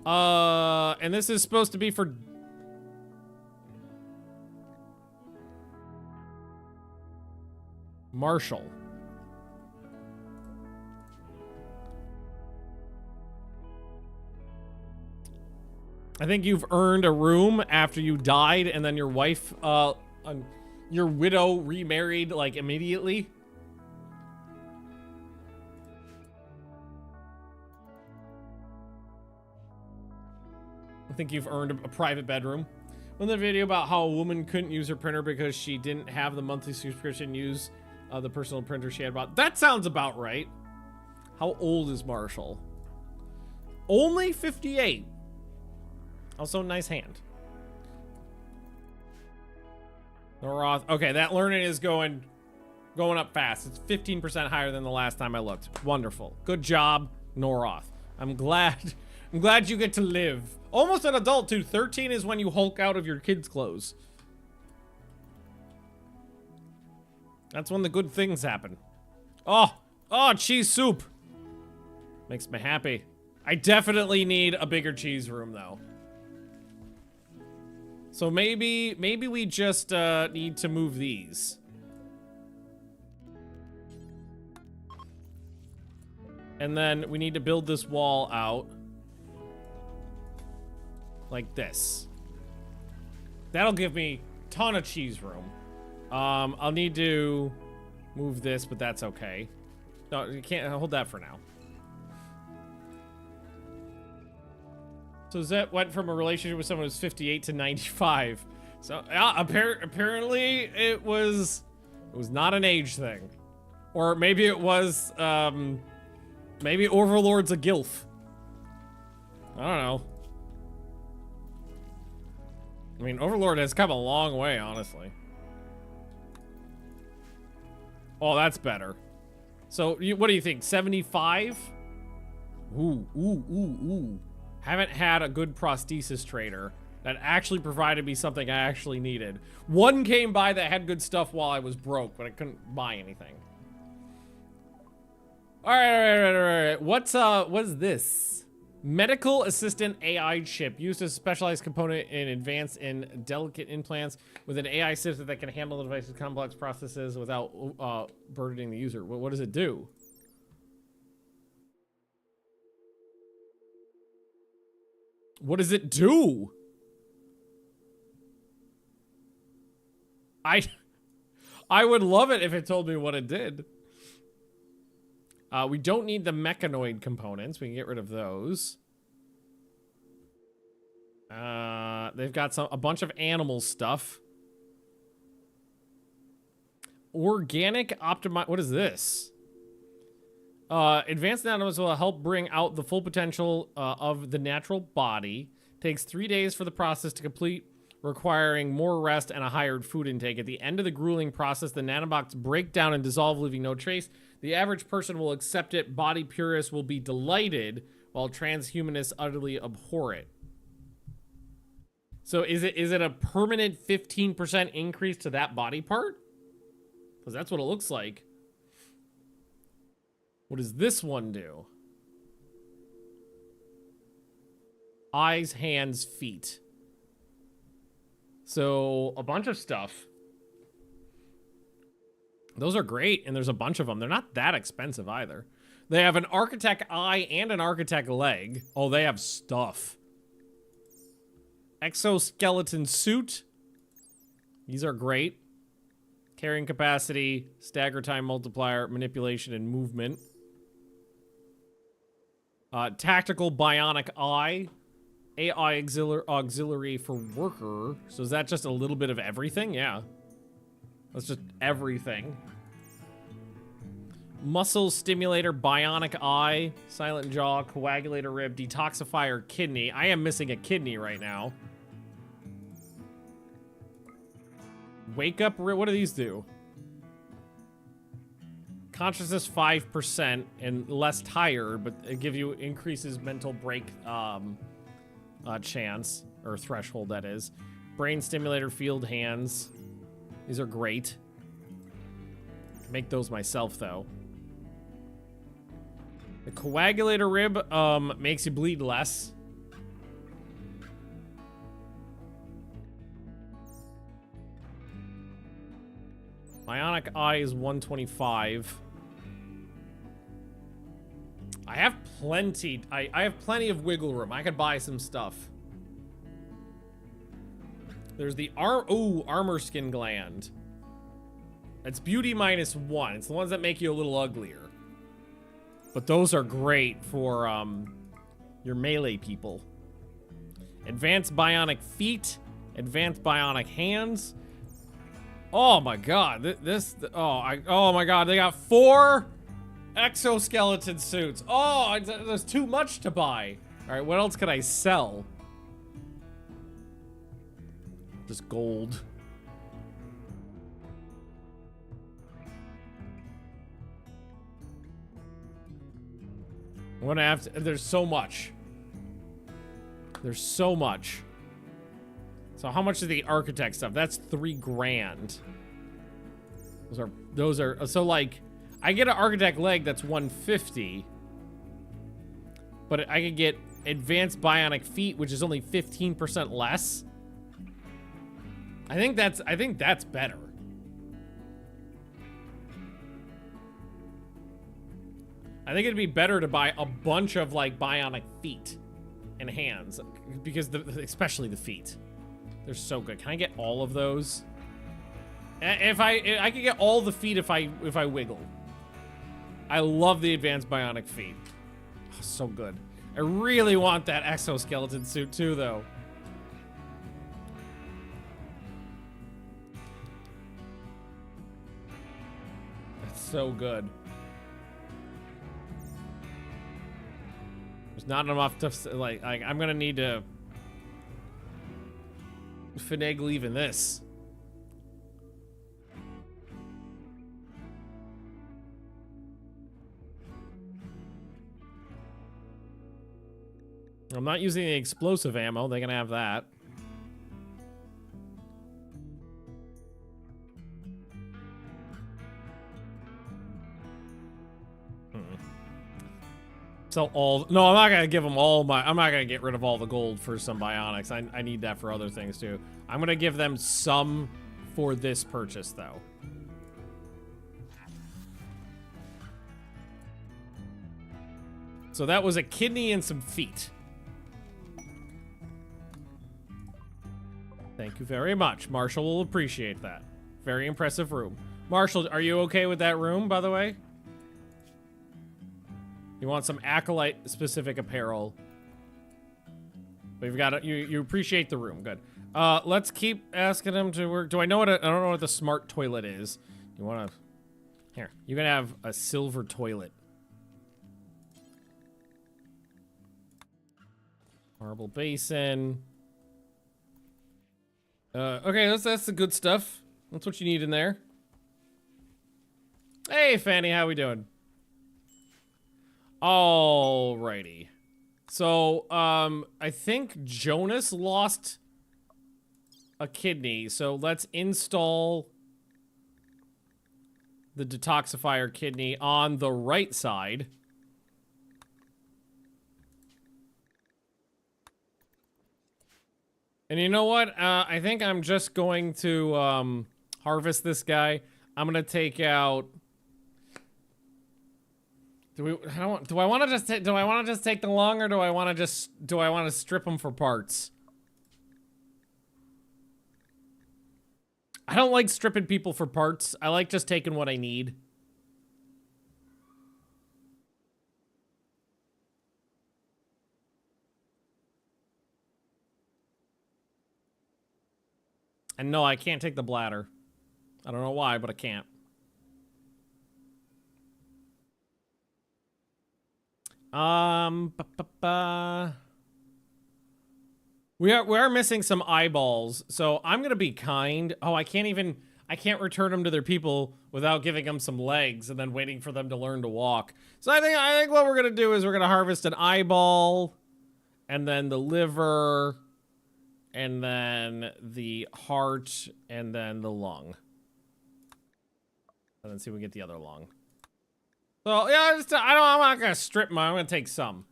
And this is supposed to be for... Marshall. I think you've earned a room after you died and then your wife, your widow remarried like immediately. I think you've earned a private bedroom. In the video about how a woman couldn't use her printer because she didn't have the monthly subscription, use the personal printer she had bought. That sounds about right. How old is Marshall? Only 58. Also, nice hand. Noroth. Okay, that learning is going up fast. It's 15% higher than the last time I looked. Wonderful. Good job, Noroth. I'm glad you get to live. Almost an adult, too. 13 is when you Hulk out of your kids' clothes. That's when the good things happen. Oh, cheese soup. Makes me happy. I definitely need a bigger cheese room, though. So maybe we just need to move these. And then we need to build this wall out. Like this. That'll give me a ton of cheese room. I'll need to move this, but that's okay. No, you can't hold that for now. So Zet went from a relationship with someone who's 58 to 95. So apparently it was not an age thing. Or maybe it was, maybe Overlord's a gilf. I don't know. I mean, Overlord has come a long way, honestly. Oh, that's better. So, what do you think? 75? Ooh. Haven't had a good prosthesis trader that actually provided me something I actually needed. One came by that had good stuff while I was broke, but I couldn't buy anything. All right. What is this? Medical assistant AI chip used as a specialized component in advanced and delicate implants with an AI system that can handle the device's complex processes without burdening the user. What does it do? What does it do? I would love it if it told me what it did. We don't need the mechanoid components. We can get rid of those. They've got a bunch of animal stuff. Organic optimize. What is this? Advanced animals will help bring out the full potential of the natural body. Takes 3 days for the process to complete, requiring more rest and a higher food intake. At the end of the grueling process, the nanobots break down and dissolve, leaving no trace. The average person will accept it. Body purists will be delighted, while transhumanists utterly abhor it. So is it a permanent 15% increase to that body part? Because that's what it looks like. What does this one do? Eyes, hands, feet. So a bunch of stuff. Those are great, and there's a bunch of them. They're not that expensive either. They have an architect eye and an architect leg. Oh, they have stuff. Exoskeleton suit. These are great. Carrying capacity, stagger time multiplier, manipulation, and movement. Tactical bionic eye. AI auxiliary for worker. So is that just a little bit of everything? Yeah. That's just everything. Muscle stimulator, bionic eye, silent jaw, coagulator rib, detoxifier kidney. I am missing a kidney right now. Wake up rib. What do these do? Consciousness 5% and less tired, but it gives you increases mental break chance or threshold, that is. Brain stimulator, field hands. These are great. Make those myself, though. The coagulator rib makes you bleed less. Bionic Eye is 125. I have plenty. I have plenty of wiggle room. I could buy some stuff. There's the armor skin gland. It's beauty -1. It's the ones that make you a little uglier. But those are great for your melee people. Advanced bionic feet, advanced bionic hands. Oh my god, oh my god, they got 4 exoskeleton suits. Oh, there's too much to buy. All right, what else can I sell? Just gold. I'm gonna have to, there's so much. There's so much. So how much is the architect stuff? That's 3 grand. Those are, so like, I get an architect leg that's 150. But I could get advanced bionic feet, which is only 15% less. I think that's better. I think it'd be better to buy a bunch of like bionic feet and hands, because especially the feet. They're so good. Can I get all of those? If I could get all the feet if I wiggle. I love the advanced bionic feet. Oh, so good. I really want that exoskeleton suit too, though. It's so good. There's not enough to, like I'm gonna need to finagle even this. I'm not using the explosive ammo. They can have that. So no, I'm not gonna give them all my, I'm not gonna get rid of all the gold for some bionics. I need that for other things too. I'm gonna give them some for this purchase though. So that was a kidney and some feet. Thank you very much. Marshall will appreciate that. Very impressive room. Marshall, are you okay with that room, by the way? You want some acolyte specific apparel. We've got it. You appreciate the room. Good. Let's keep asking him to work. I don't know what the smart toilet is. You want to, here, you can have a silver toilet. Marble basin. Okay, that's the good stuff. That's what you need in there. Hey, Fanny, how we doing? Alrighty. So, I think Jonas lost a kidney, so let's install the detoxifier kidney on the right side. And you know what? I think I'm just going to harvest this guy. I'm gonna take out. Do I want to just take the lung, or do I want to strip him for parts? I don't like stripping people for parts. I like just taking what I need. And no, I can't take the bladder. I don't know why, but I can't. We are missing some eyeballs, so I'm gonna be kind. Oh, I can't return them to their people without giving them some legs and then waiting for them to learn to walk. So I think what we're gonna do is we're gonna harvest an eyeball, and then the liver, and then the heart, and then the lung. And then see if we get the other lung. So yeah, I'm not gonna strip them. I'm gonna take some.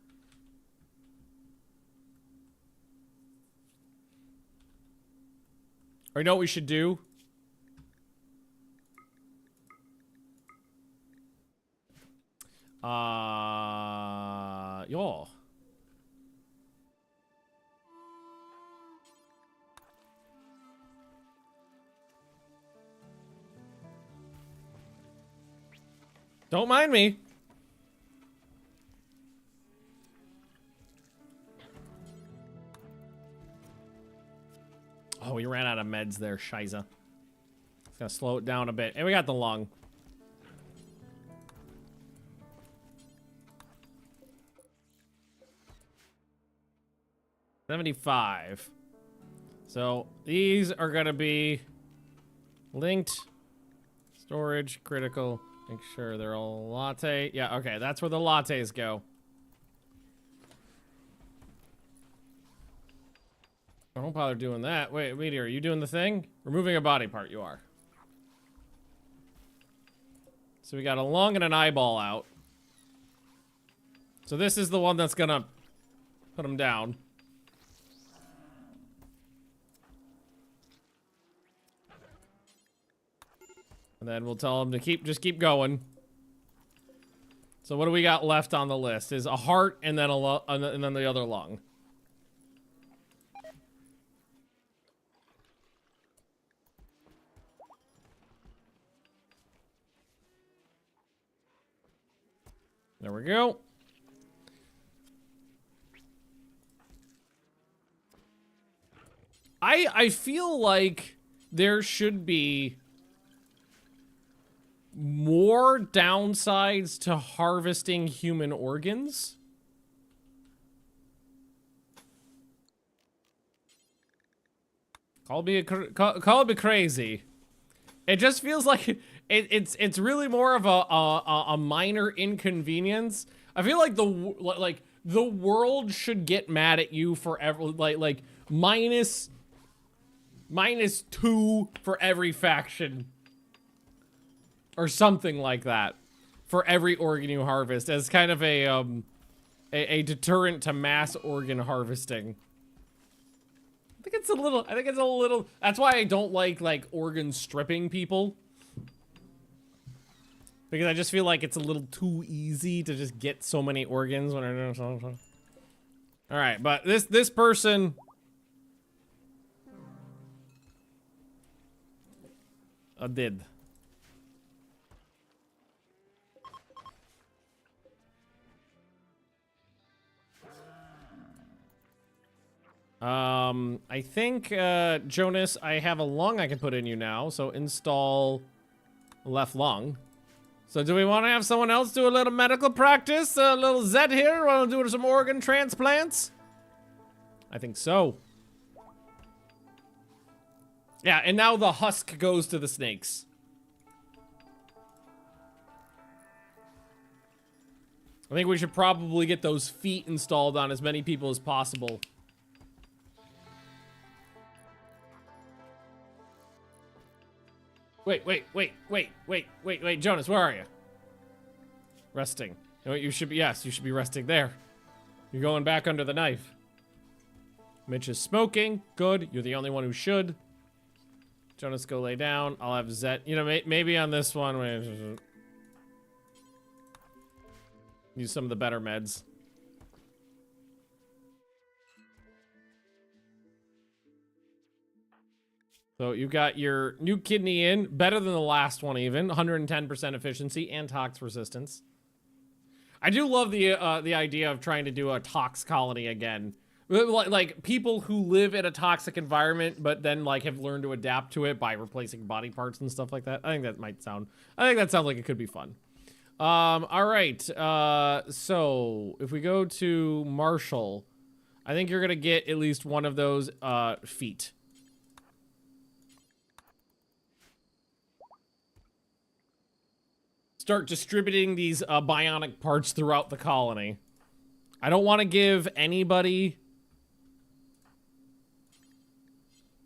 Or you know what we should do? Yo. Don't mind me. Oh, we ran out of meds there, Shiza. It's gonna slow it down a bit. And we got the lung. $75. So these are gonna be linked. Storage, critical. Make sure they're all latte. Yeah, okay, that's where the lattes go. Don't bother doing that. Wait, Meteor, are you doing the thing? Removing a body part, you are. So we got a lung and an eyeball out. So this is the one that's gonna put him down. And then we'll tell him to just keep going. So what do we got left on the list? Is a heart and then and then the other lung. There we go. I feel like there should be more downsides to harvesting human organs. Call me crazy. It just feels like it's really more of a minor inconvenience. I feel like the world should get mad at you for like -2 for every faction. Or something like that. For every organ you harvest as kind of a deterrent to mass organ harvesting. I think it's a little, that's why I don't like organ stripping people. Because I just feel like it's a little too easy to just get so many organs when they're doing something. Alright, but this person did. I think, Jonas, I have a lung I can put in you now, so install left lung. So do we want to have someone else do a little medical practice? A little Zed here? Want to do some organ transplants? I think so. Yeah, and now the husk goes to the snakes. I think we should probably get those feet installed on as many people as possible. Wait, Jonas, where are you? Resting. You know what, you should be resting there. You're going back under the knife. Mitch is smoking. Good, you're the only one who should. Jonas, go lay down. I'll have Zet. You know, maybe on this one, use some of the better meds. So you got your new kidney in, better than the last one even, 110% efficiency and tox resistance. I do love the idea of trying to do a tox colony again. Like people who live in a toxic environment, but then like have learned to adapt to it by replacing body parts and stuff like that. I think that sounds like it could be fun. All right. So if we go to Marshall, I think you're gonna get at least one of those feet. Start distributing these bionic parts throughout the colony. I don't want to give anybody...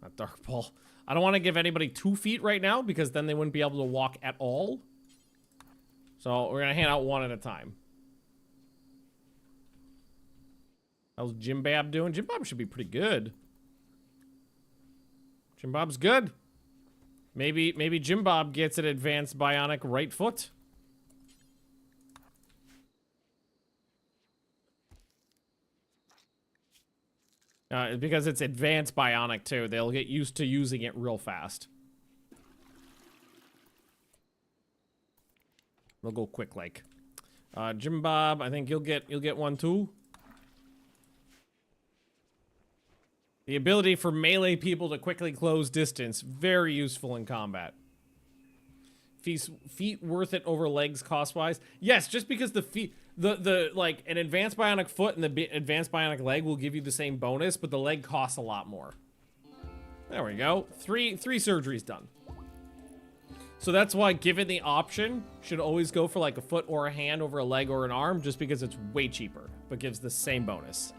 Not Dark Ball. I don't want to give anybody 2 feet right now because then they wouldn't be able to walk at all. So we're going to hand out 1 at a time. How's Jim Bob doing? Jim Bob should be pretty good. Jim Bob's good. Maybe Jim Bob gets an advanced bionic right foot. Because it's advanced bionic too. They'll get used to using it real fast. They'll go quick like. Jim Bob, I think you'll get one too. The ability for melee people to quickly close distance, very useful in combat. Feet worth it over legs cost-wise? Yes, just because the feet, like an advanced bionic foot and the advanced bionic leg will give you the same bonus, but the leg costs a lot more. There we go. Three surgeries done. So that's why, given the option, should always go for like a foot or a hand over a leg or an arm, just because it's way cheaper, but gives the same bonus.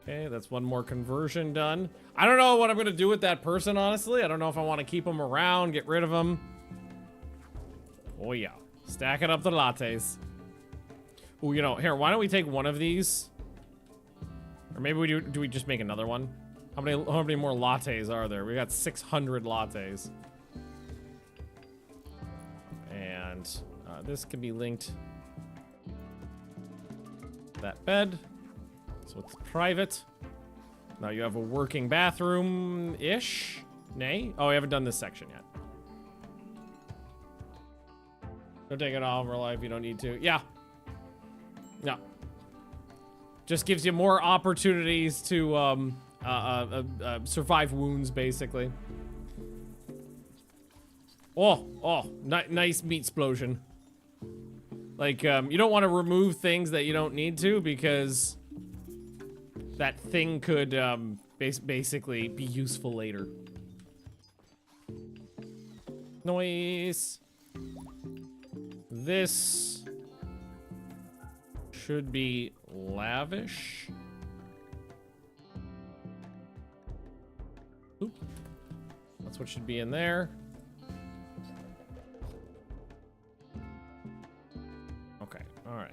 Okay, that's one more conversion done. I don't know what I'm gonna do with that person, honestly. I don't know if I want to keep him around, get rid of him. Oh yeah, stacking up the lattes. Oh, you know, here, why don't we take one of these? Or maybe we do we just make another one? How many more lattes are there? We got 600 lattes. And this can be linked to that bed. So it's private. Now you have a working bathroom-ish? Nay? Oh, we haven't done this section yet. Don't take it all in real life, you don't need to. Yeah. No. Just gives you more opportunities to survive wounds, basically. Nice meat explosion. Like, you don't want to remove things that you don't need to, because that thing could basically be useful later. Noise. This should be lavish. Oop. That's what should be in there. Okay. All right.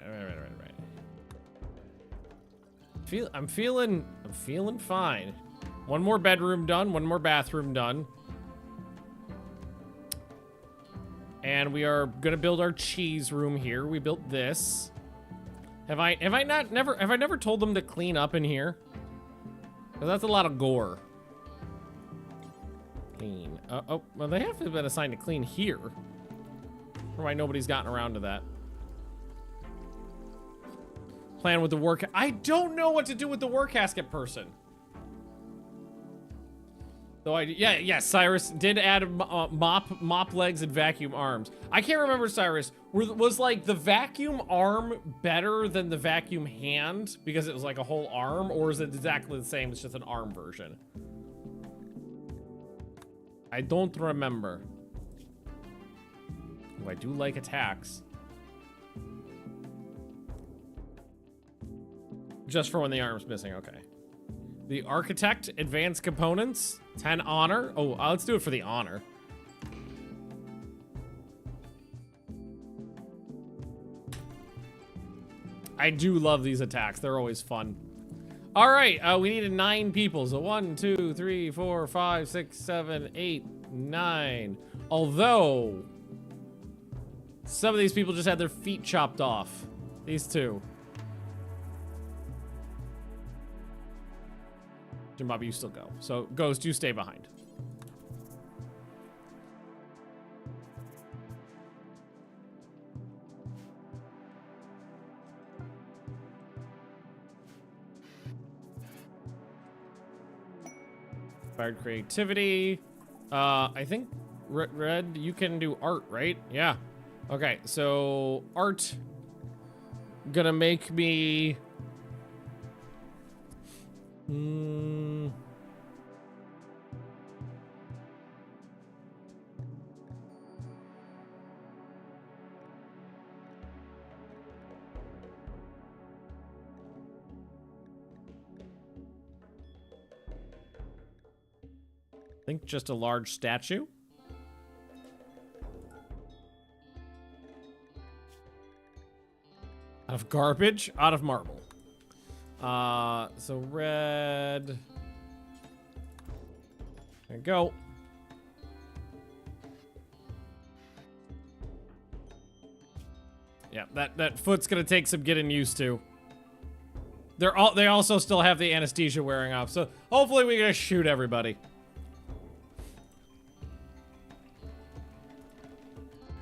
I'm feeling fine. One more bedroom done, one more bathroom done. And we are gonna build our cheese room here. We built this. Have I never told them to clean up in here? Because that's a lot of gore. Clean. Oh, well, they have to have been assigned to clean here. I don't know why nobody's gotten around to that. Plan with the work. I don't know what to do with the work casket person. Though yes, Cyrus did add mop legs and vacuum arms. I can't remember, Cyrus. Was like the vacuum arm better than the vacuum hand because it was like a whole arm, or is it exactly the same? It's just an arm version. I don't remember. Oh, I do like attacks. Just for when the arm's missing, okay. The architect, advanced components, 10 honor. Oh, let's do it for the honor. I do love these attacks. They're always fun. All right, we needed 9 people. So 1, 2, 3, 4, 5, 6, 7, 8, 9. Although, some of these people just had their feet chopped off. These two. Jim Bobby, you still go. So, Ghost, you stay behind. Inspired creativity. I think, Red, you can do art, right? Yeah. Okay, so, art. Gonna make me... I think just a large statue. Out of garbage, out of marble. So red. There you go. Yeah, that foot's gonna take some getting used to. They also still have the anesthesia wearing off, so hopefully we're gonna shoot everybody.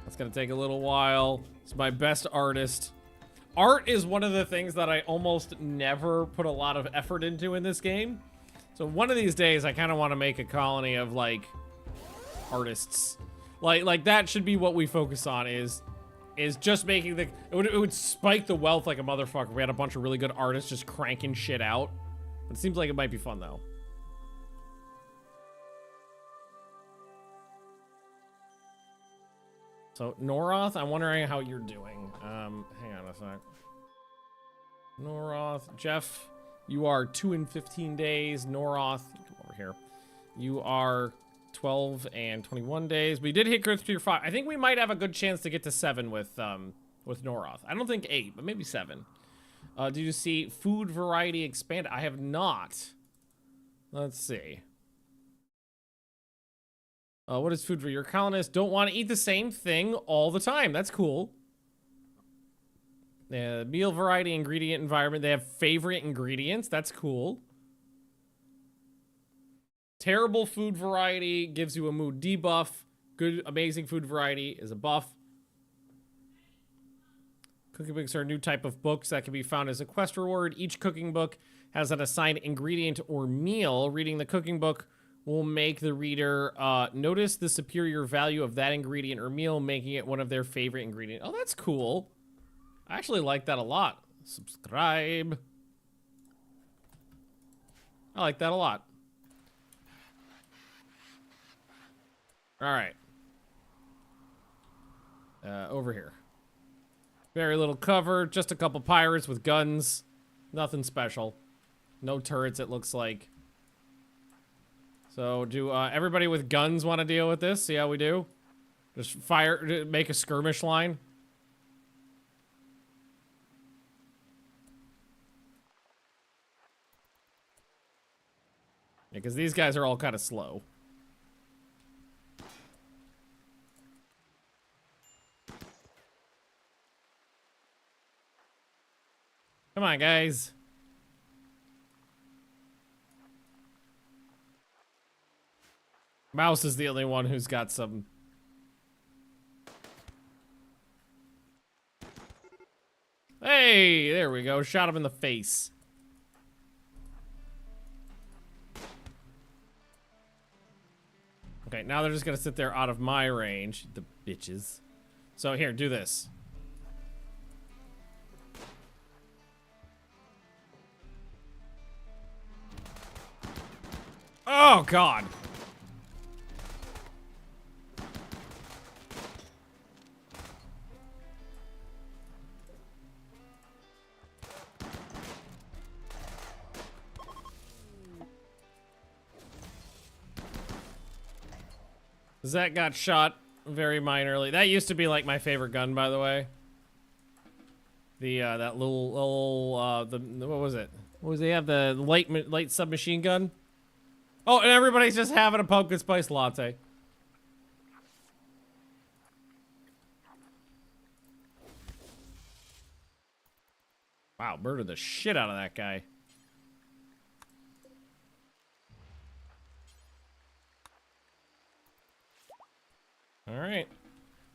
That's gonna take a little while. It's my best artist. Art is one of the things that I almost never put a lot of effort into in this game. So one of these days, I kind of want to make a colony of, like, artists. Like that should be what we focus on, is just making the... It would spike the wealth like a motherfucker if we had a bunch of really good artists just cranking shit out. It seems like it might be fun, though. So, Noroth, I'm wondering how you're doing. Hang on a sec. Noroth, Jeff, you are 2 and 15 days. Noroth, come over here. You are 12 and 21 days. We did hit Tier 5. I think we might have a good chance to get to 7 with Noroth. I don't think 8, but maybe 7. Did you see food variety expand? I have not. Let's see. What is food for your colonists? Don't want to eat the same thing all the time. That's cool. Meal variety, ingredient environment. They have favorite ingredients. That's cool. Terrible food variety gives you a mood debuff. Good, amazing food variety is a buff. Cooking books are a new type of books that can be found as a quest reward. Each cooking book has an assigned ingredient or meal. Reading the cooking book will make the reader notice the superior value of that ingredient or meal, making it one of their favorite ingredients. Oh, that's cool. I actually like that a lot. Subscribe. I like that a lot. All right. Over here. Very little cover. Just a couple pirates with guns. Nothing special. No turrets, it looks like. So, do everybody with guns want to deal with this? See how we do? Just fire, make a skirmish line. Yeah, because these guys are all kind of slow. Come on, guys. Mouse is the only one who's got some... Hey, there we go. Shot him in the face. Okay, now they're just gonna sit there out of my range. The bitches. So here, do this. Oh, God. Zach got shot very minorly. That used to be like my favorite gun, by the way. The that little what was it? What was they have, the light submachine gun? Oh, and everybody's just having a pumpkin spice latte. Wow, murdered the shit out of that guy. All right.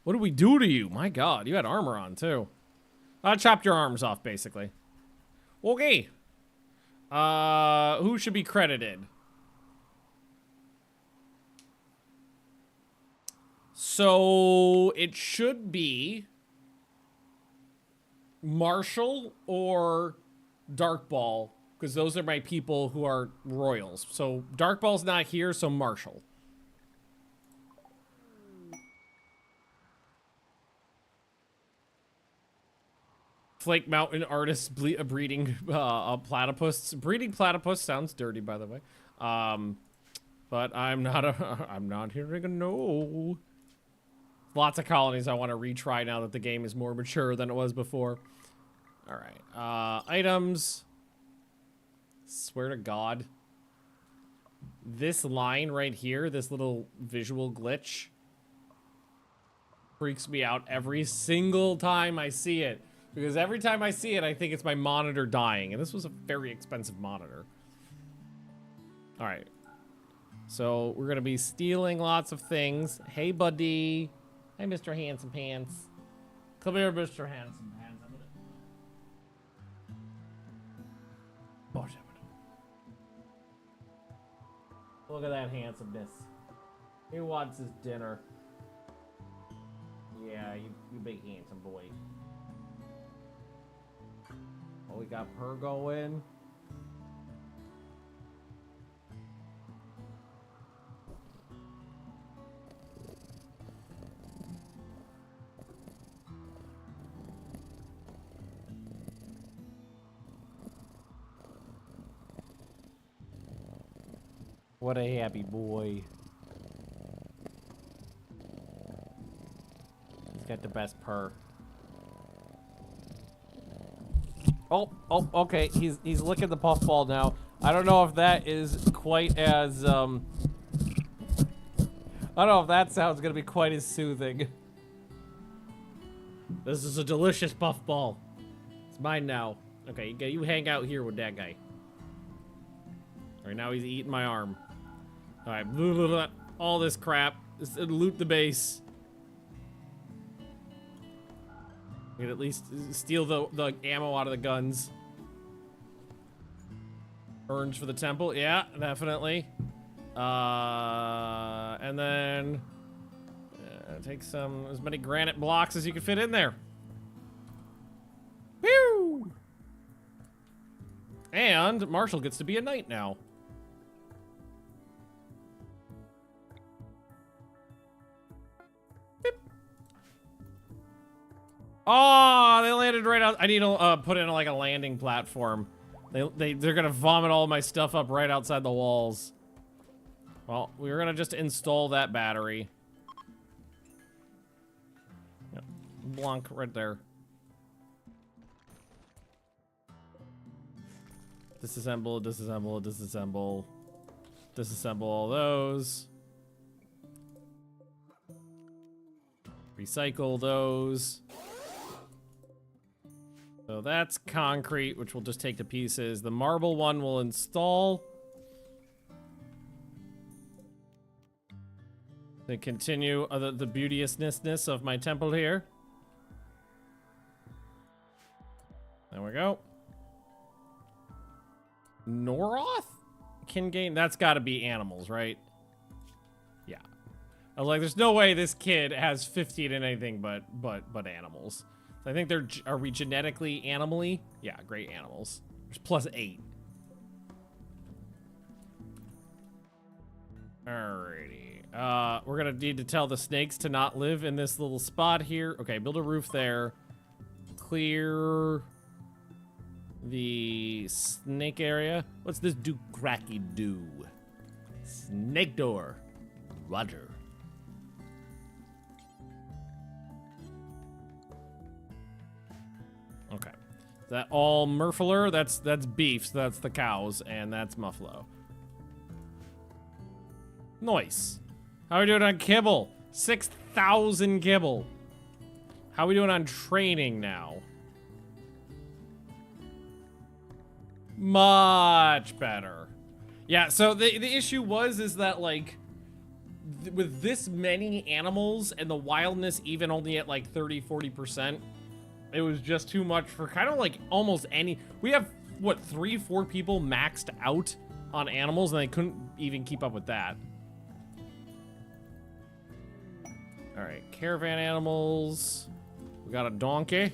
What did we do to you? My God, you had armor on too. I chopped your arms off, basically. Okay. Who should be credited? So it should be Marshall or Darkball, because those are my people who are royals. So Darkball's not here, so Marshall. Flake Mountain artist breeding platypus. Breeding platypus sounds dirty, by the way. But I'm not hearing a no. Lots of colonies I want to retry now that the game is more mature than it was before. All right, items. Swear to God. This line right here, this little visual glitch, freaks me out every single time I see it. Because every time I see it, I think it's my monitor dying. And this was a very expensive monitor. Alright. So, we're gonna be stealing lots of things. Hey, buddy. Hey, Mr. Handsome Pants. Come here, Mr. Handsome Pants. Look at that handsomeness. He wants his dinner. Yeah, you big handsome boy. Oh, we got her going. What a happy boy. He's got the best purr. Oh, okay. He's licking the puffball now. I don't know if that is quite as, I don't know if that sound's gonna be quite as soothing. This is a delicious puffball. It's mine now. Okay, you hang out here with that guy. Alright, now he's eating my arm. Alright, all this crap. Just loot the base. We can at least steal the ammo out of the guns. Orange for the temple. Yeah, definitely. And then take as many granite blocks as you can fit in there. Woo! And Marshall gets to be a knight now. Oh, they landed right out. I need to put in like a landing platform. They're gonna vomit all my stuff up right outside the walls. Well, we're gonna just install that battery. Yep. Blunk right there. Disassemble, disassemble, disassemble. Disassemble all those. Recycle those. So that's concrete, which we'll just take to pieces. The marble one will install. To continue the beauteousness of my temple here. There we go. Noroth can gain. That's got to be animals, right? Yeah. I was like, there's no way this kid has 15 in anything but animals. I think are we genetically animal-y? Yeah, great animals. There's +8. Alrighty. We're gonna need to tell the snakes to not live in this little spot here. Okay, build a roof there. Clear the snake area. What's this do cracky do? Snake door. Roger. Okay. Is that all Murfler? That's beef, so that's the cows, and that's Muffalo. Nice. How are we doing on kibble? 6,000 kibble. How are we doing on training now? Much better. Yeah, so the issue is that, like, with this many animals and the wildness even only at, like, 30-40%, it was just too much for kind of, like, almost any... We have, what, 3-4 people maxed out on animals, and they couldn't even keep up with that. Alright, caravan animals. We got a donkey.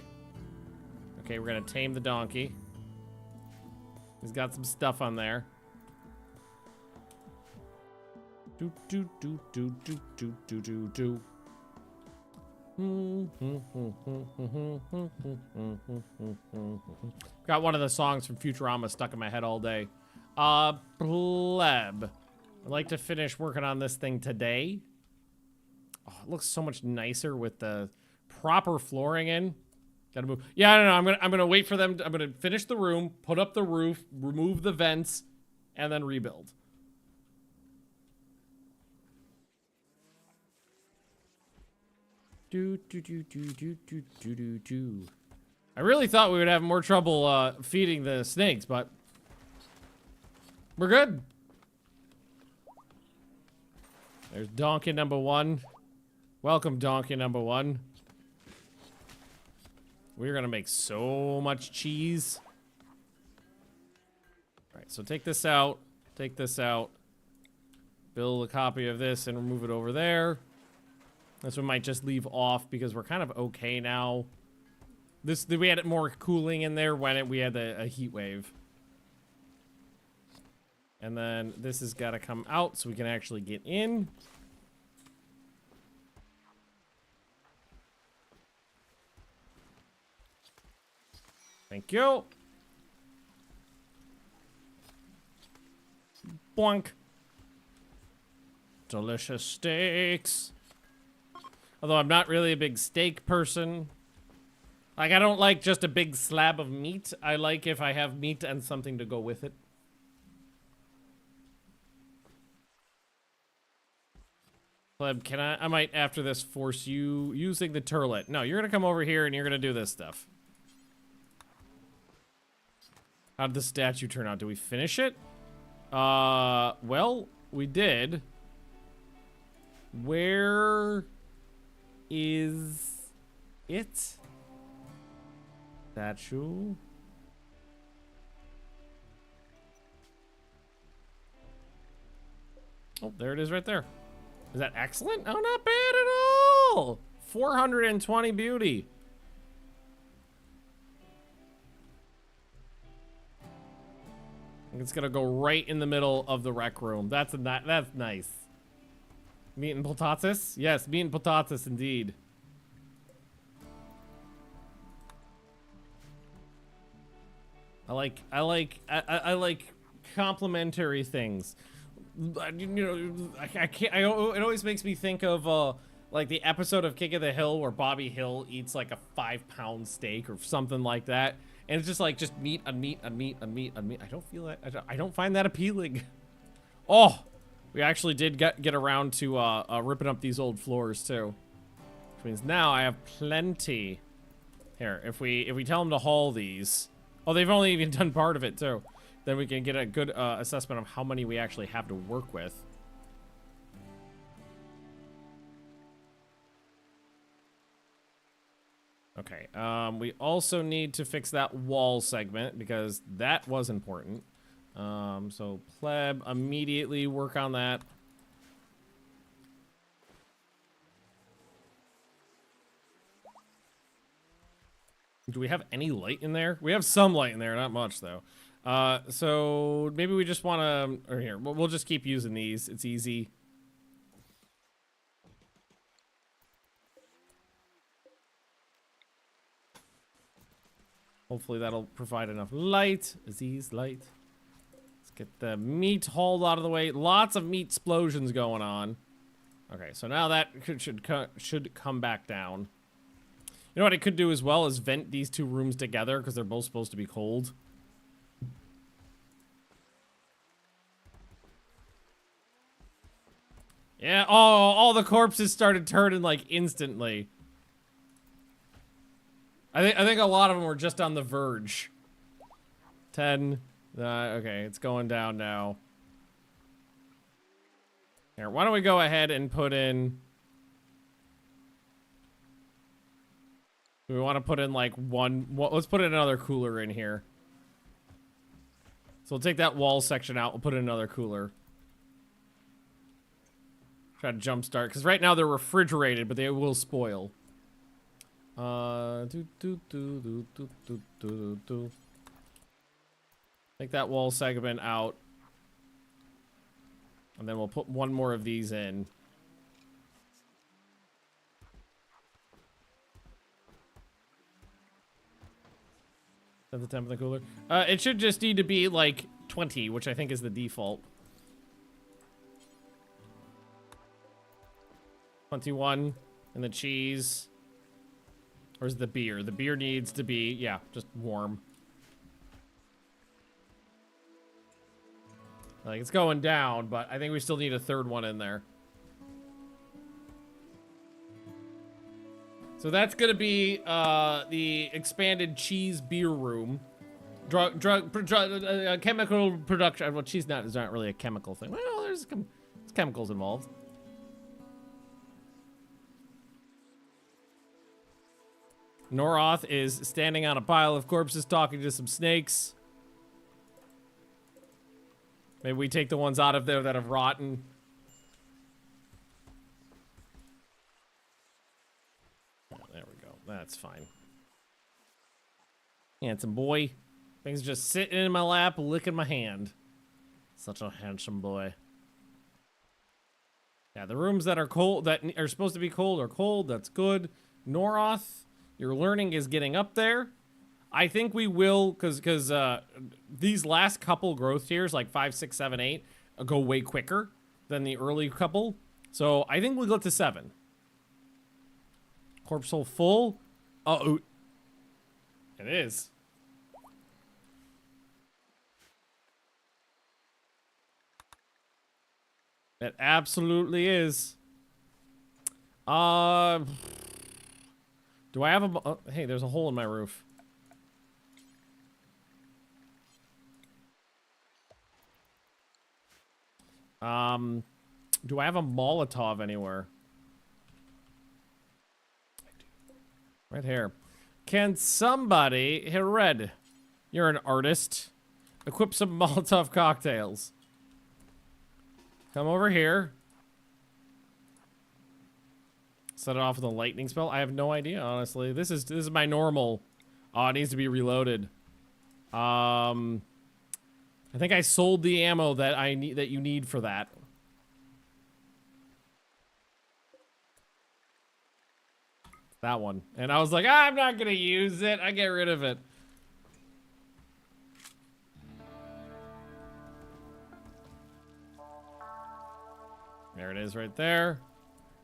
Okay, we're gonna tame the donkey. He's got some stuff on there. Got one of the songs from Futurama stuck in my head all day. Pleb. I'd like to finish working on this thing today. Oh, it looks so much nicer with the proper flooring in. Gotta move. Yeah, no, I'm gonna wait for them. I'm gonna finish the room, put up the roof, remove the vents, and then rebuild. I really thought we would have more trouble feeding the snakes, but we're good. There's donkey number 1. Welcome, donkey number 1. We're gonna make so much cheese. All right, so take this out. Take this out. Build a copy of this and remove it over there. This one might just leave off because we're kind of okay now. We had more cooling in there when we had a heat wave. And then this has got to come out so we can actually get in. Thank you. Boink. Delicious steaks. Although I'm not really a big steak person. Like, I don't like just a big slab of meat. I like if I have meat and something to go with it. Pleb, can I might, after this, force you using the turlet. No, you're gonna come over here and you're gonna do this stuff. How did the statue turn out? Did we finish it? Well, we did. Where is it? Statue. Oh, there it is right there. Is that excellent? Oh, not bad at all. 420 beauty. It's gonna go right in the middle of the rec room. That's nice. Meat and potatoes? Yes, meat and potatoes indeed. I like complimentary things. You know, I can't. It always makes me think of like the episode of King of the Hill where Bobby Hill eats like a 5-pound steak or something like that, and it's just like meat on meat on meat on meat on meat. I don't feel that. I don't find that appealing. Oh, we actually did get around to ripping up these old floors too, which means now I have plenty. Here, if we tell them to haul these. Oh, they've only even done part of it, too. Then we can get a good assessment of how many we actually have to work with. Okay, we also need to fix that wall segment because that was important. So, pleb, immediately work on that. Do we have any light in there? We have some light in there, not much though. So maybe we just want to, or here, we'll just keep using these. It's easy. Hopefully that'll provide enough light. Aziz, light. Let's get the meat hauled out of the way. Lots of meat explosions going on. Okay, so now that should come back down. You know what I could do as well is vent these two rooms together because they're both supposed to be cold. Yeah, oh, all the corpses started turning like instantly. I think a lot of them were just on the verge. 10. Okay, it's going down now. Here, why don't we go ahead and put in... We want to put in like let's put in another cooler in here. So we'll take that wall section out. We'll put in another cooler. Try to jumpstart because right now they're refrigerated, but they will spoil. Take that wall segment out, and then we'll put one more of these in. At the temp of the cooler. It should just need to be like 20, which I think is the default. 21 and the cheese. Or is the beer? The beer needs to be, yeah, just warm. Like it's going down, but I think we still need a third one in there. So that's gonna be the expanded cheese beer room. Chemical production. Well, cheese is not really a chemical thing. Well, there's chemicals involved. Noroth is standing on a pile of corpses talking to some snakes. Maybe we take the ones out of there that have rotten. Oh, there we go. That's fine. Handsome boy. Things just sitting in my lap, licking my hand. Such a handsome boy. Yeah, the rooms that are cold, that are supposed to be cold, are cold. That's good. Noroth, your learning is getting up there. I think we will, because these last couple growth tiers, like 5, 6, 7, 8, go way quicker than the early couple. So I think we'll go to 7. Corpse hole full. Uh-oh. It is. It absolutely is. Do I have a... hey, there's a hole in my roof. Do I have a Molotov anywhere? I do. Right here. Can somebody... Hey, Red. You're an artist. Equip some Molotov cocktails. Come over here. Set it off with a lightning spell. I have no idea, honestly. This is my normal. Oh, it needs to be reloaded. I think I sold the ammo that you need for that. That one. And I was like, I'm not gonna use it. I get rid of it. There it is right there.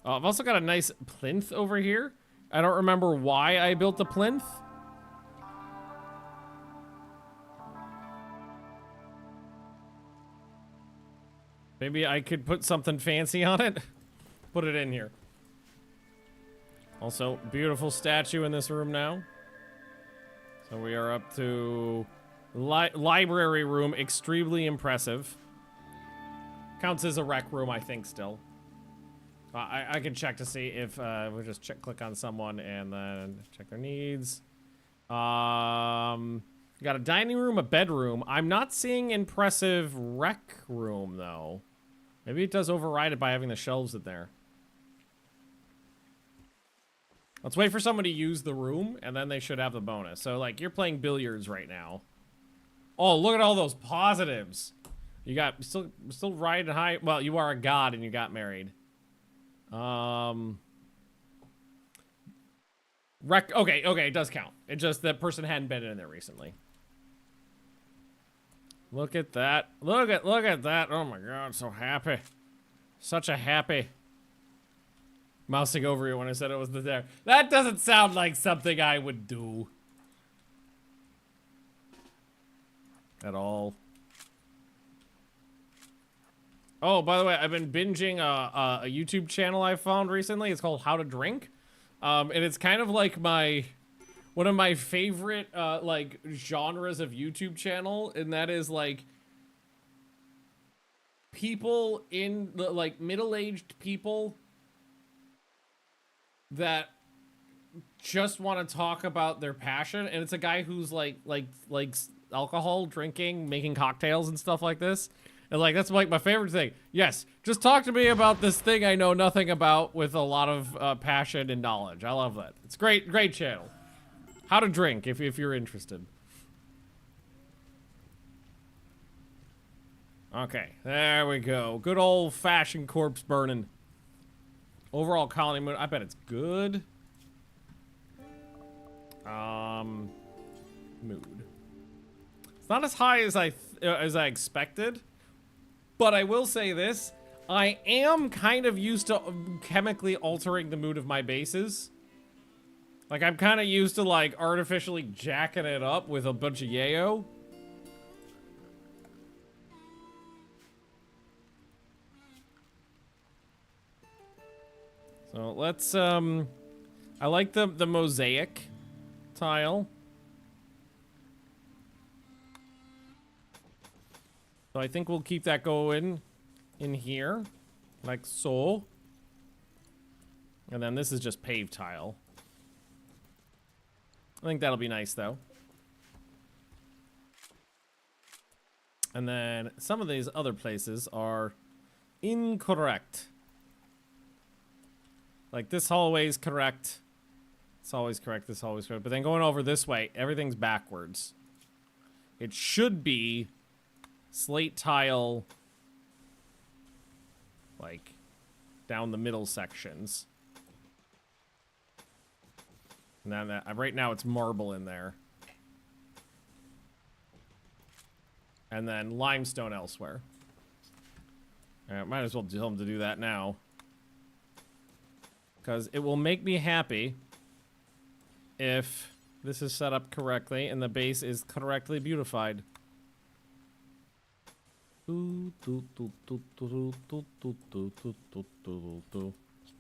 I've also got a nice plinth over here. I don't remember why I built the plinth. Maybe I could put something fancy on it. Put it in here. Also, beautiful statue in this room now. So we are up to library room, extremely impressive. Counts as a rec room, I think, still. I can check to see if we'll just click on someone and then check their needs. Got a dining room, a bedroom. I'm not seeing impressive rec room though. Maybe it does override it by having the shelves in there. Let's wait for somebody to use the room and then they should have the bonus. So like you're playing billiards right now. Oh, look at all those positives. You got still riding high. Well, you are a god and you got married. Okay, it does count. It just that person hadn't been in there recently. Look at that. Look at that. Oh my god, so happy. Such a happy. Mousing over here when I said it was there. That doesn't sound like something I would do. At all. Oh, by the way, I've been binging a YouTube channel I found recently. It's called How to Drink. And it's kind of like one of my favorite, like, genres of YouTube channel. And that is, like, people in, like, middle-aged people that just want to talk about their passion. And it's a guy who's, like alcohol, drinking, making cocktails and stuff like this. And like, that's like my favorite thing. Yes, just talk to me about this thing I know nothing about with a lot of passion and knowledge. I love that. It's great, great channel. How to Drink, if you're interested. Okay, there we go. Good old-fashioned corpse burning. Overall colony mood, I bet it's good. Mood. It's not as high as I expected. But I will say this, I am kind of used to chemically altering the mood of my bases. Like, I'm kind of used to, like, artificially jacking it up with a bunch of yayo. So, let's I like the mosaic tile. So I think we'll keep that going in here, like so. And then this is just paved tile. I think that'll be nice, though. And then some of these other places are incorrect. Like this hallway is correct. It's always correct. This hallway's correct. But then going over this way, everything's backwards. It should be slate tile, like down the middle sections. And then right now it's marble in there. And then limestone elsewhere. Might as well tell them to do that now. Because it will make me happy if this is set up correctly and the base is correctly beautified.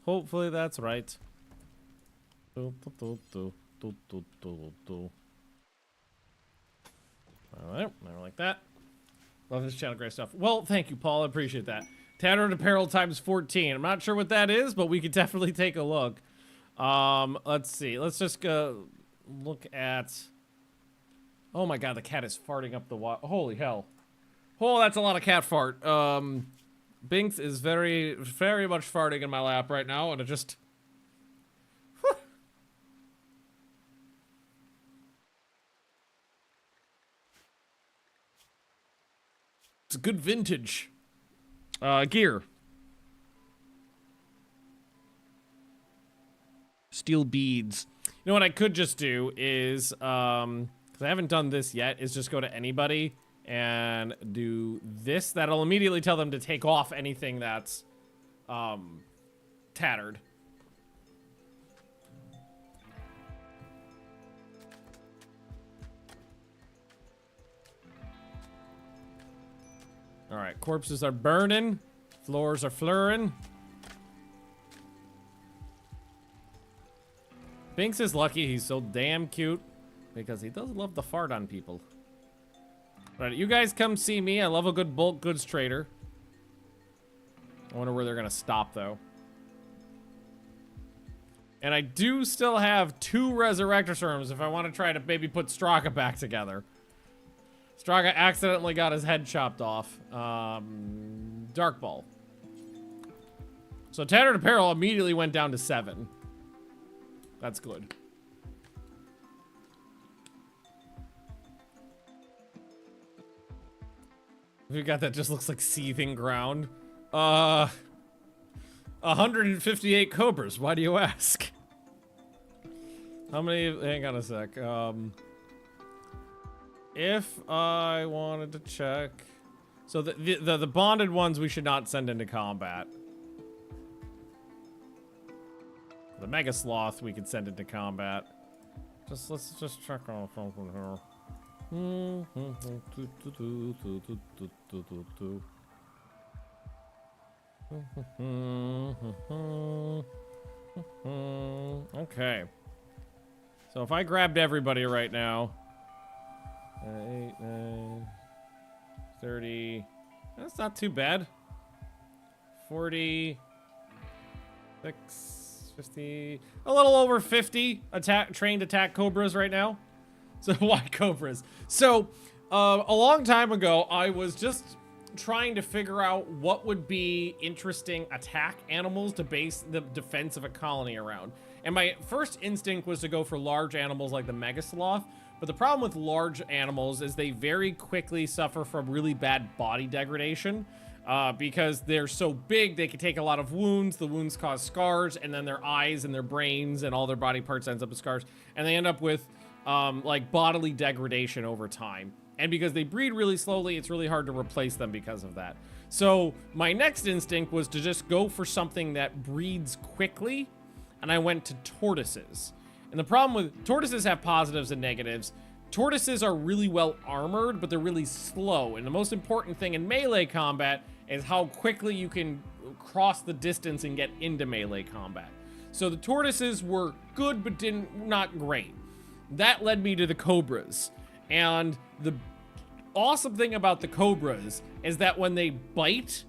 Hopefully that's right. Alright, never like that. Love this channel, great stuff. Well, thank you, Paul. I appreciate that. Tattered apparel times 14. I'm not sure what that is, but we could definitely take a look. Let's see. Let's just go look at... Oh my god, the cat is farting up the water. Holy hell. Oh, that's a lot of cat fart. Binks is very, very much farting in my lap right now, and it just... Whew. It's a good vintage. Gear. Steel beads. You know what I could just do is, because I haven't done this yet, is just go to anybody and do this. That'll immediately tell them to take off anything that's, tattered. Alright, corpses are burning. Floors are flurring. Binks is lucky he's so damn cute because he does love to fart on people. Alright, you guys come see me. I love a good bulk goods trader. I wonder where they're gonna stop though. And I do still have 2 resurrector serums if I want to try to maybe put Straka back together. Straka accidentally got his head chopped off. Dark Ball. So Tattered Apparel immediately went down to 7. That's good. We got that just looks like seething ground. 158 Cobras. Why do you ask? How many? Hang on a sec. If I wanted to check, so the bonded ones we should not send into combat. The Mega Sloth we could send into combat. Let's just check on something here. Okay. So if I grabbed everybody right now. 8, 9, 30. That's not too bad. 40, 50, a little over 50 trained attack Cobras right now. So why Cobras? So a long time ago, I was just trying to figure out what would be interesting attack animals to base the defense of a colony around. And my first instinct was to go for large animals like the Mega Sloth. But the problem with large animals is they very quickly suffer from really bad body degradation because they're so big, they can take a lot of wounds. The wounds cause scars, and then their eyes and their brains and all their body parts ends up with scars. And they end up with like bodily degradation over time. And because they breed really slowly, it's really hard to replace them because of that. So my next instinct was to just go for something that breeds quickly, and I went to tortoises. And the problem with tortoises have positives and negatives. Tortoises are really well armored, but they're really slow. And the most important thing in melee combat is how quickly you can cross the distance and get into melee combat. So the tortoises were good, but not great. That led me to the Cobras. And the awesome thing about the Cobras is that when they bite,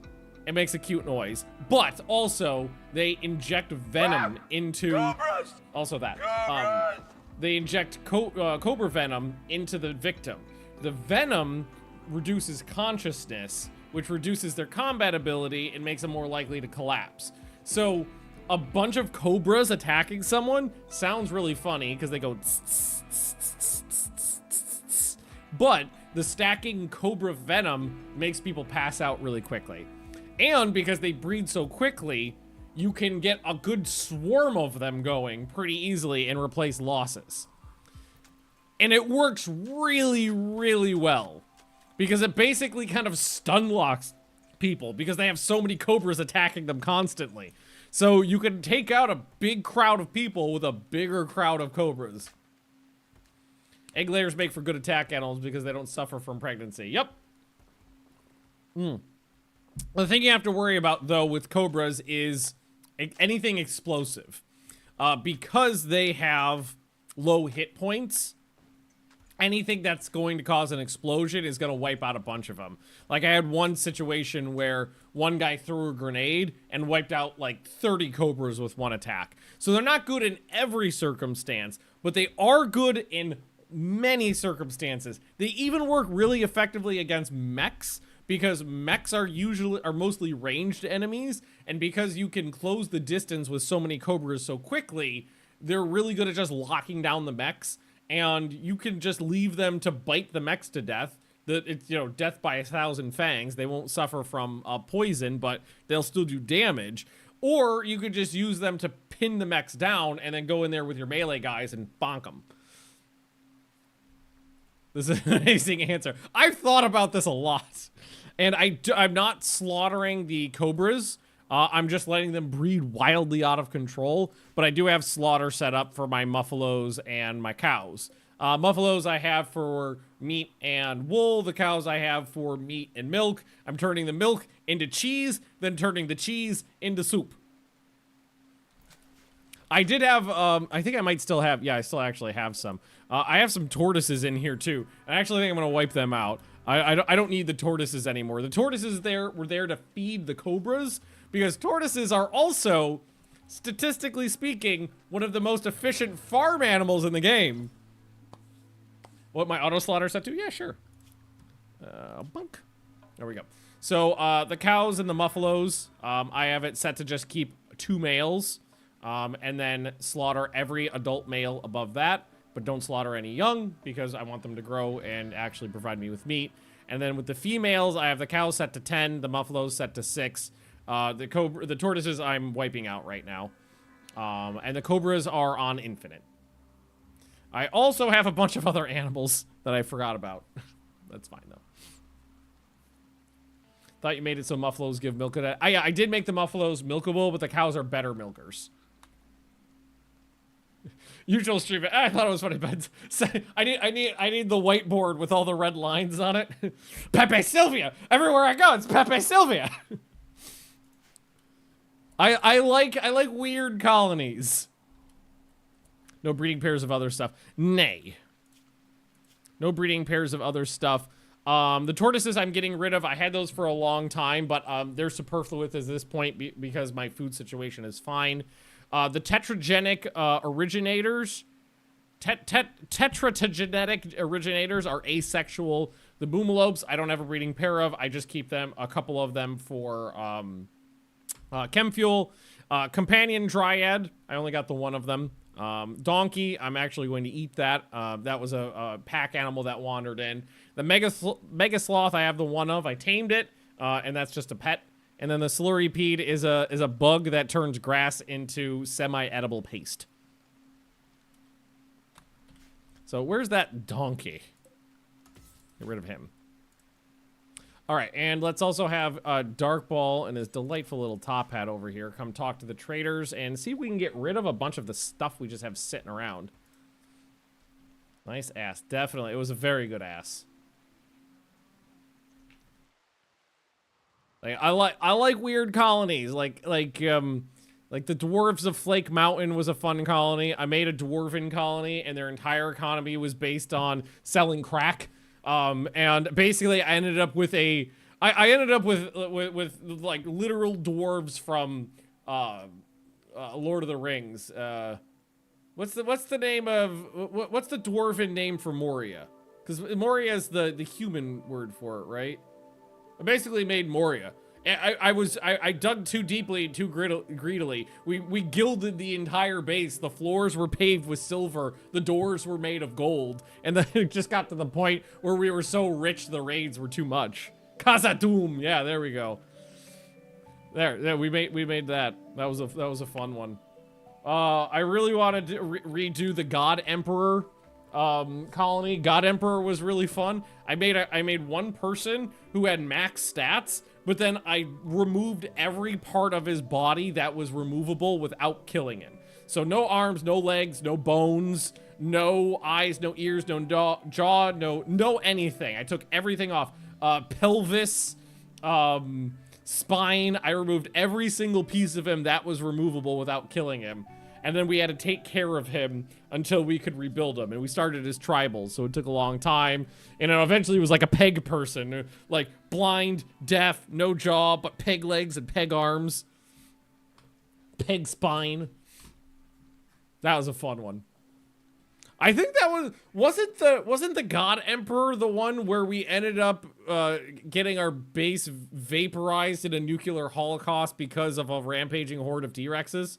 it makes a cute noise. But also, they inject venom into... Cobras! Also that. Cobras! They inject Cobra venom into the victim. The venom reduces consciousness, which reduces their combat ability and makes them more likely to collapse. So a bunch of Cobras attacking someone sounds really funny because they go tss, tss, tss, tss, tss, tss, tss. But the stacking Cobra venom makes people pass out really quickly. And because they breed so quickly, you can get a good swarm of them going pretty easily and replace losses. And it works really, really well. Because it basically kind of stun locks people because they have so many Cobras attacking them constantly. So you can take out a big crowd of people with a bigger crowd of Cobras. Egg layers make for good attack animals because they don't suffer from pregnancy. Yep. The thing you have to worry about, though, with Cobras is anything explosive. Because they have low hit points, anything that's going to cause an explosion is going to wipe out a bunch of them. Like, I had one situation where one guy threw a grenade and wiped out, like, 30 Cobras with one attack. So they're not good in every circumstance, but they are good in many circumstances. They even work really effectively against mechs, because mechs are mostly ranged enemies, and because you can close the distance with so many Cobras so quickly, they're really good at just locking down the mechs, and you can just leave them to bite the mechs to death. It's, you know, death by 1,000 fangs. They won't suffer from poison, but they'll still do damage. Or you could just use them to pin the mechs down and then go in there with your melee guys and bonk them. This is an amazing answer. I've thought about this a lot. And I'm not slaughtering the Cobras. I'm just letting them breed wildly out of control. But I do have slaughter set up for my muffalos and my cows. Muffalos I have for meat and wool. The cows I have for meat and milk. I'm turning the milk into cheese, then turning the cheese into soup. I did have, I think I might still have, yeah, I still actually have some. I have some tortoises in here too. I actually think I'm gonna wipe them out. I don't need the tortoises anymore. The tortoises were there to feed the Cobras, because tortoises are also, statistically speaking, one of the most efficient farm animals in the game. What, my auto slaughter set to? Yeah, sure. Bunk. There we go. So, the cows and the muffalos, I have it set to just keep 2 males, and then slaughter every adult male above that, but don't slaughter any young, because I want them to grow and actually provide me with meat. And then with the females, I have the cows set to 10, the muffalos set to 6. The tortoises I'm wiping out right now. And the Cobras are on infinite. I also have a bunch of other animals that I forgot about. That's fine, though. Thought you made it so muffalos give milk. I did make the muffalos milkable, but the cows are better milkers. Usual stream. I thought it was funny, but I need the whiteboard with all the red lines on it. Pepe Sylvia. Everywhere I go, it's Pepe Sylvia. I like weird colonies. No breeding pairs of other stuff. Nay. No breeding pairs of other stuff. The tortoises I'm getting rid of. I had those for a long time, but they're superfluous at this point because my food situation is fine. The tetragenic originators, tetragenetic originators are asexual. The boomalopes, I don't have a breeding pair of. I just keep them, a couple of them for chem fuel. Companion dryad, I only got the one of them. Donkey, I'm actually going to eat that. That was a pack animal that wandered in. The mega sloth, I have the one of. I tamed it, and that's just a pet. And then the slurrypede is a bug that turns grass into semi-edible paste. So where's that donkey? Get rid of him. All right, and let's also have Dark Ball and his delightful little top hat over here come talk to the traders and see if we can get rid of a bunch of the stuff we just have sitting around. Nice ass, definitely. It was a very good ass. Like, I like weird colonies, like Like, the Dwarves of Flake Mountain was a fun colony. I made a Dwarven colony, and their entire economy was based on selling crack. And basically, I ended up with a... I ended up with like, literal dwarves from, Lord of the Rings. What's the name of... What's the Dwarven name for Moria? Because Moria is the human word for it, right? I basically made Moria. I dug too deeply and too greedily. We gilded the entire base. The floors were paved with silver. The doors were made of gold. And then it just got to the point where we were so rich the raids were too much. Khazad-dûm. Yeah, there we go. There, we made that. That was a fun one. I really wanted to redo the God Emperor colony. God Emperor was really fun. I made one person who had max stats, but then I removed every part of his body that was removable without killing him. So no arms, no legs, no bones, no eyes, no ears, no jaw, no anything. I took everything off. Pelvis, spine. I removed every single piece of him that was removable without killing him. And then we had to take care of him until we could rebuild him. And we started as tribals, so it took a long time. And it eventually was like a peg person. Like, blind, deaf, no jaw, but peg legs and peg arms. Peg spine. That was a fun one. I think that wasn't the God Emperor the one where we ended up getting our base vaporized in a nuclear holocaust because of a rampaging horde of T-Rexes?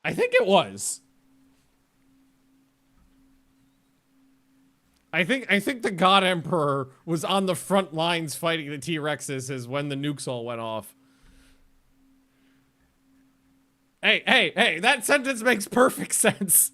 I think it was. I think the God Emperor was on the front lines fighting the T-Rexes is when the nukes all went off. Hey, that sentence makes perfect sense.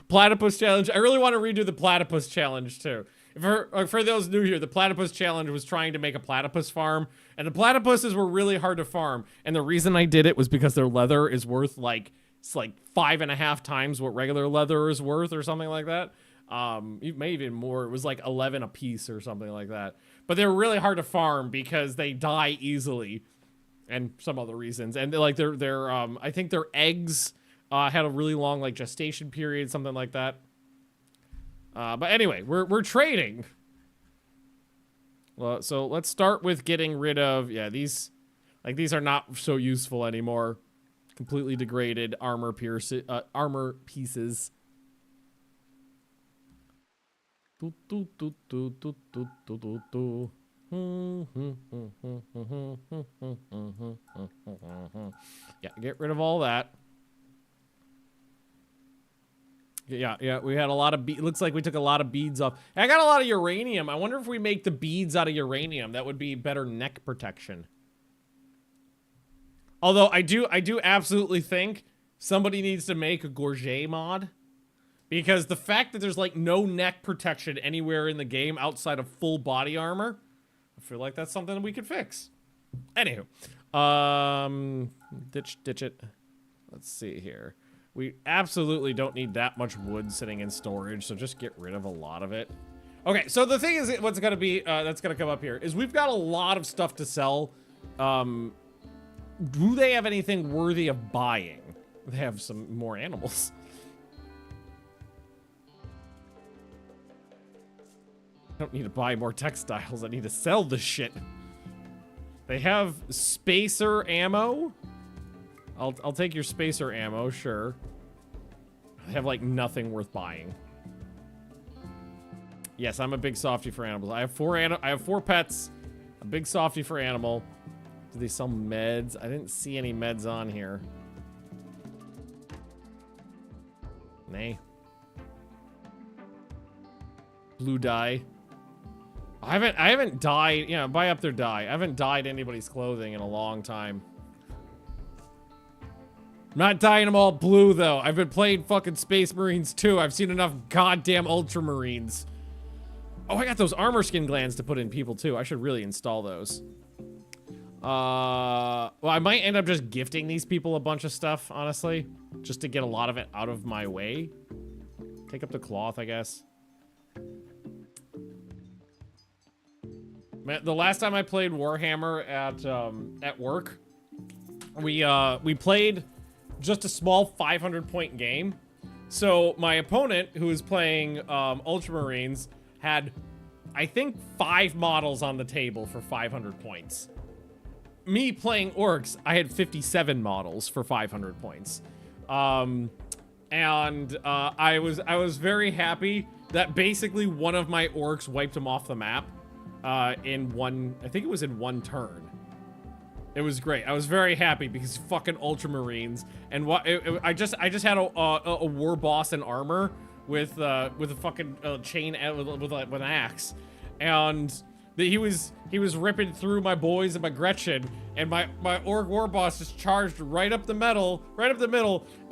Platypus challenge. I really want to redo the platypus challenge too. For those new here, the platypus challenge was trying to make a platypus farm, and the platypuses were really hard to farm. And the reason I did it was because their leather is worth like, it's like 5.5 times what regular leather is worth or something like that. Maybe even more. It was like 11 a piece or something like that. But they were really hard to farm because they die easily. And some other reasons. And like their I think their eggs had a really long like gestation period, something like that. But anyway, we're trading. Well, so let's start with getting rid of these are not so useful anymore. Completely degraded armor pieces. Yeah, get rid of all that. Yeah, we had a lot of looks like we took a lot of beads off. I got a lot of uranium. I wonder if we make the beads out of uranium. That would be better neck protection. Although I do absolutely think somebody needs to make a gorget mod. Because the fact that there's like no neck protection anywhere in the game outside of full body armor, I feel like that's something that we could fix. Anywho, ditch it. Let's see here. We absolutely don't need that much wood sitting in storage, so just get rid of a lot of it. Okay, so the thing is, what's gonna be that's gonna come up here is we've got a lot of stuff to sell. Do they have anything worthy of buying? They have some more animals. I don't need to buy more textiles. I need to sell this shit. They have spacer ammo. I'll take your spacer ammo, sure. They have like nothing worth buying. Yes, I'm a big softie for animals. I have four pets. A big softie for animal. Do they sell meds? I didn't see any meds on here. Nay. Blue dye. I haven't dyed, buy up their dye. I haven't dyed anybody's clothing in a long time. I'm not dyeing them all blue, though. I've been playing fucking Space Marines, too. I've seen enough goddamn Ultramarines. Oh, I got those armor skin glands to put in people, too. I should really install those. Well, I might end up just gifting these people a bunch of stuff, honestly. Just to get a lot of it out of my way. Take up the cloth, I guess. Man, the last time I played Warhammer at work, we played just a small 500-point game. So my opponent, who was playing Ultramarines, had, I think, 5 models on the table for 500 points. Me playing Orcs, I had 57 models for 500 points. I was very happy that basically one of my Orcs wiped him off the map in one, I think it was in one turn. It was great. I was very happy because fucking Ultramarines, and I just had a war boss in armor with a fucking chain with an axe, and he was ripping through my boys and my Gretchen, and my Orc war boss just charged right up the middle,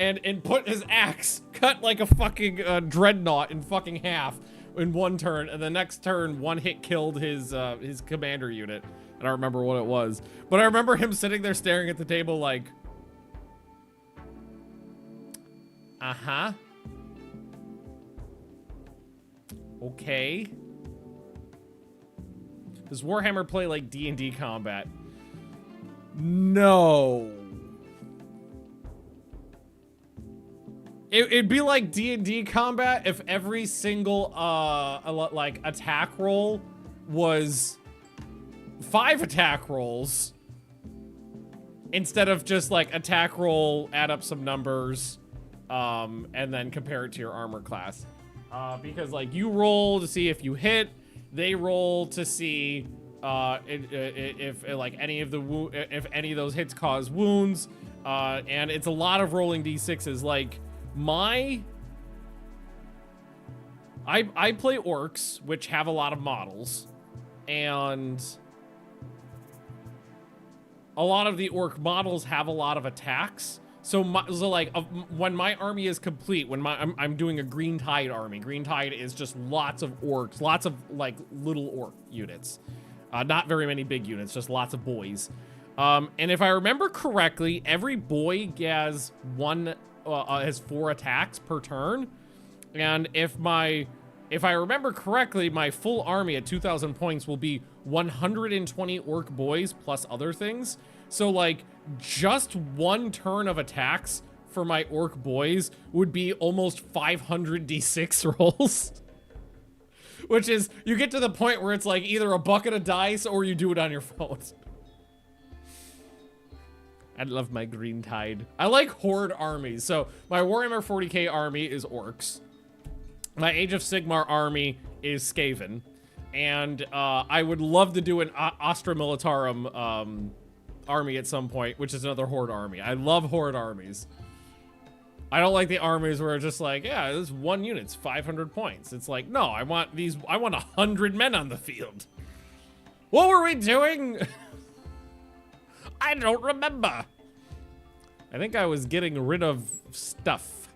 and put his axe, cut like a fucking dreadnought in fucking half in one turn, and the next turn one hit killed his commander unit. I don't remember what it was, but I remember him sitting there staring at the table like, uh-huh. Okay. Does Warhammer play like D&D combat? No. It'd be like D&D combat if every single like attack roll was 5 attack rolls instead of just like attack roll, add up some numbers, and then compare it to your armor class. Because like you roll to see if you hit, they roll to see if like any of those hits cause wounds, and it's a lot of rolling d6s. Like I play Orcs, which have a lot of models, and a lot of the Orc models have a lot of attacks. So when my army is complete, when I'm doing a Green Tide army. Green Tide is just lots of Orcs, lots of like little Orc units. Not very many big units, just lots of boys. And if I remember correctly, every boy has 4 attacks per turn. And if I remember correctly, my full army at 2,000 points will be 120 Orc boys plus other things. So like just one turn of attacks for my Orc boys would be almost 500 d6 rolls. Which is, you get to the point where it's like either a bucket of dice or you do it on your phone. I love my Green Tide. I like Horde armies. So my Warhammer 40k army is Orcs. My Age of Sigmar army is Skaven. And I would love to do an Astra Militarum army at some point, which is another Horde army. I love Horde armies. I don't like the armies where it's just like, yeah, this one unit's 500 points. It's like, no, I want 100 men on the field. What were we doing? I don't remember. I think I was getting rid of stuff.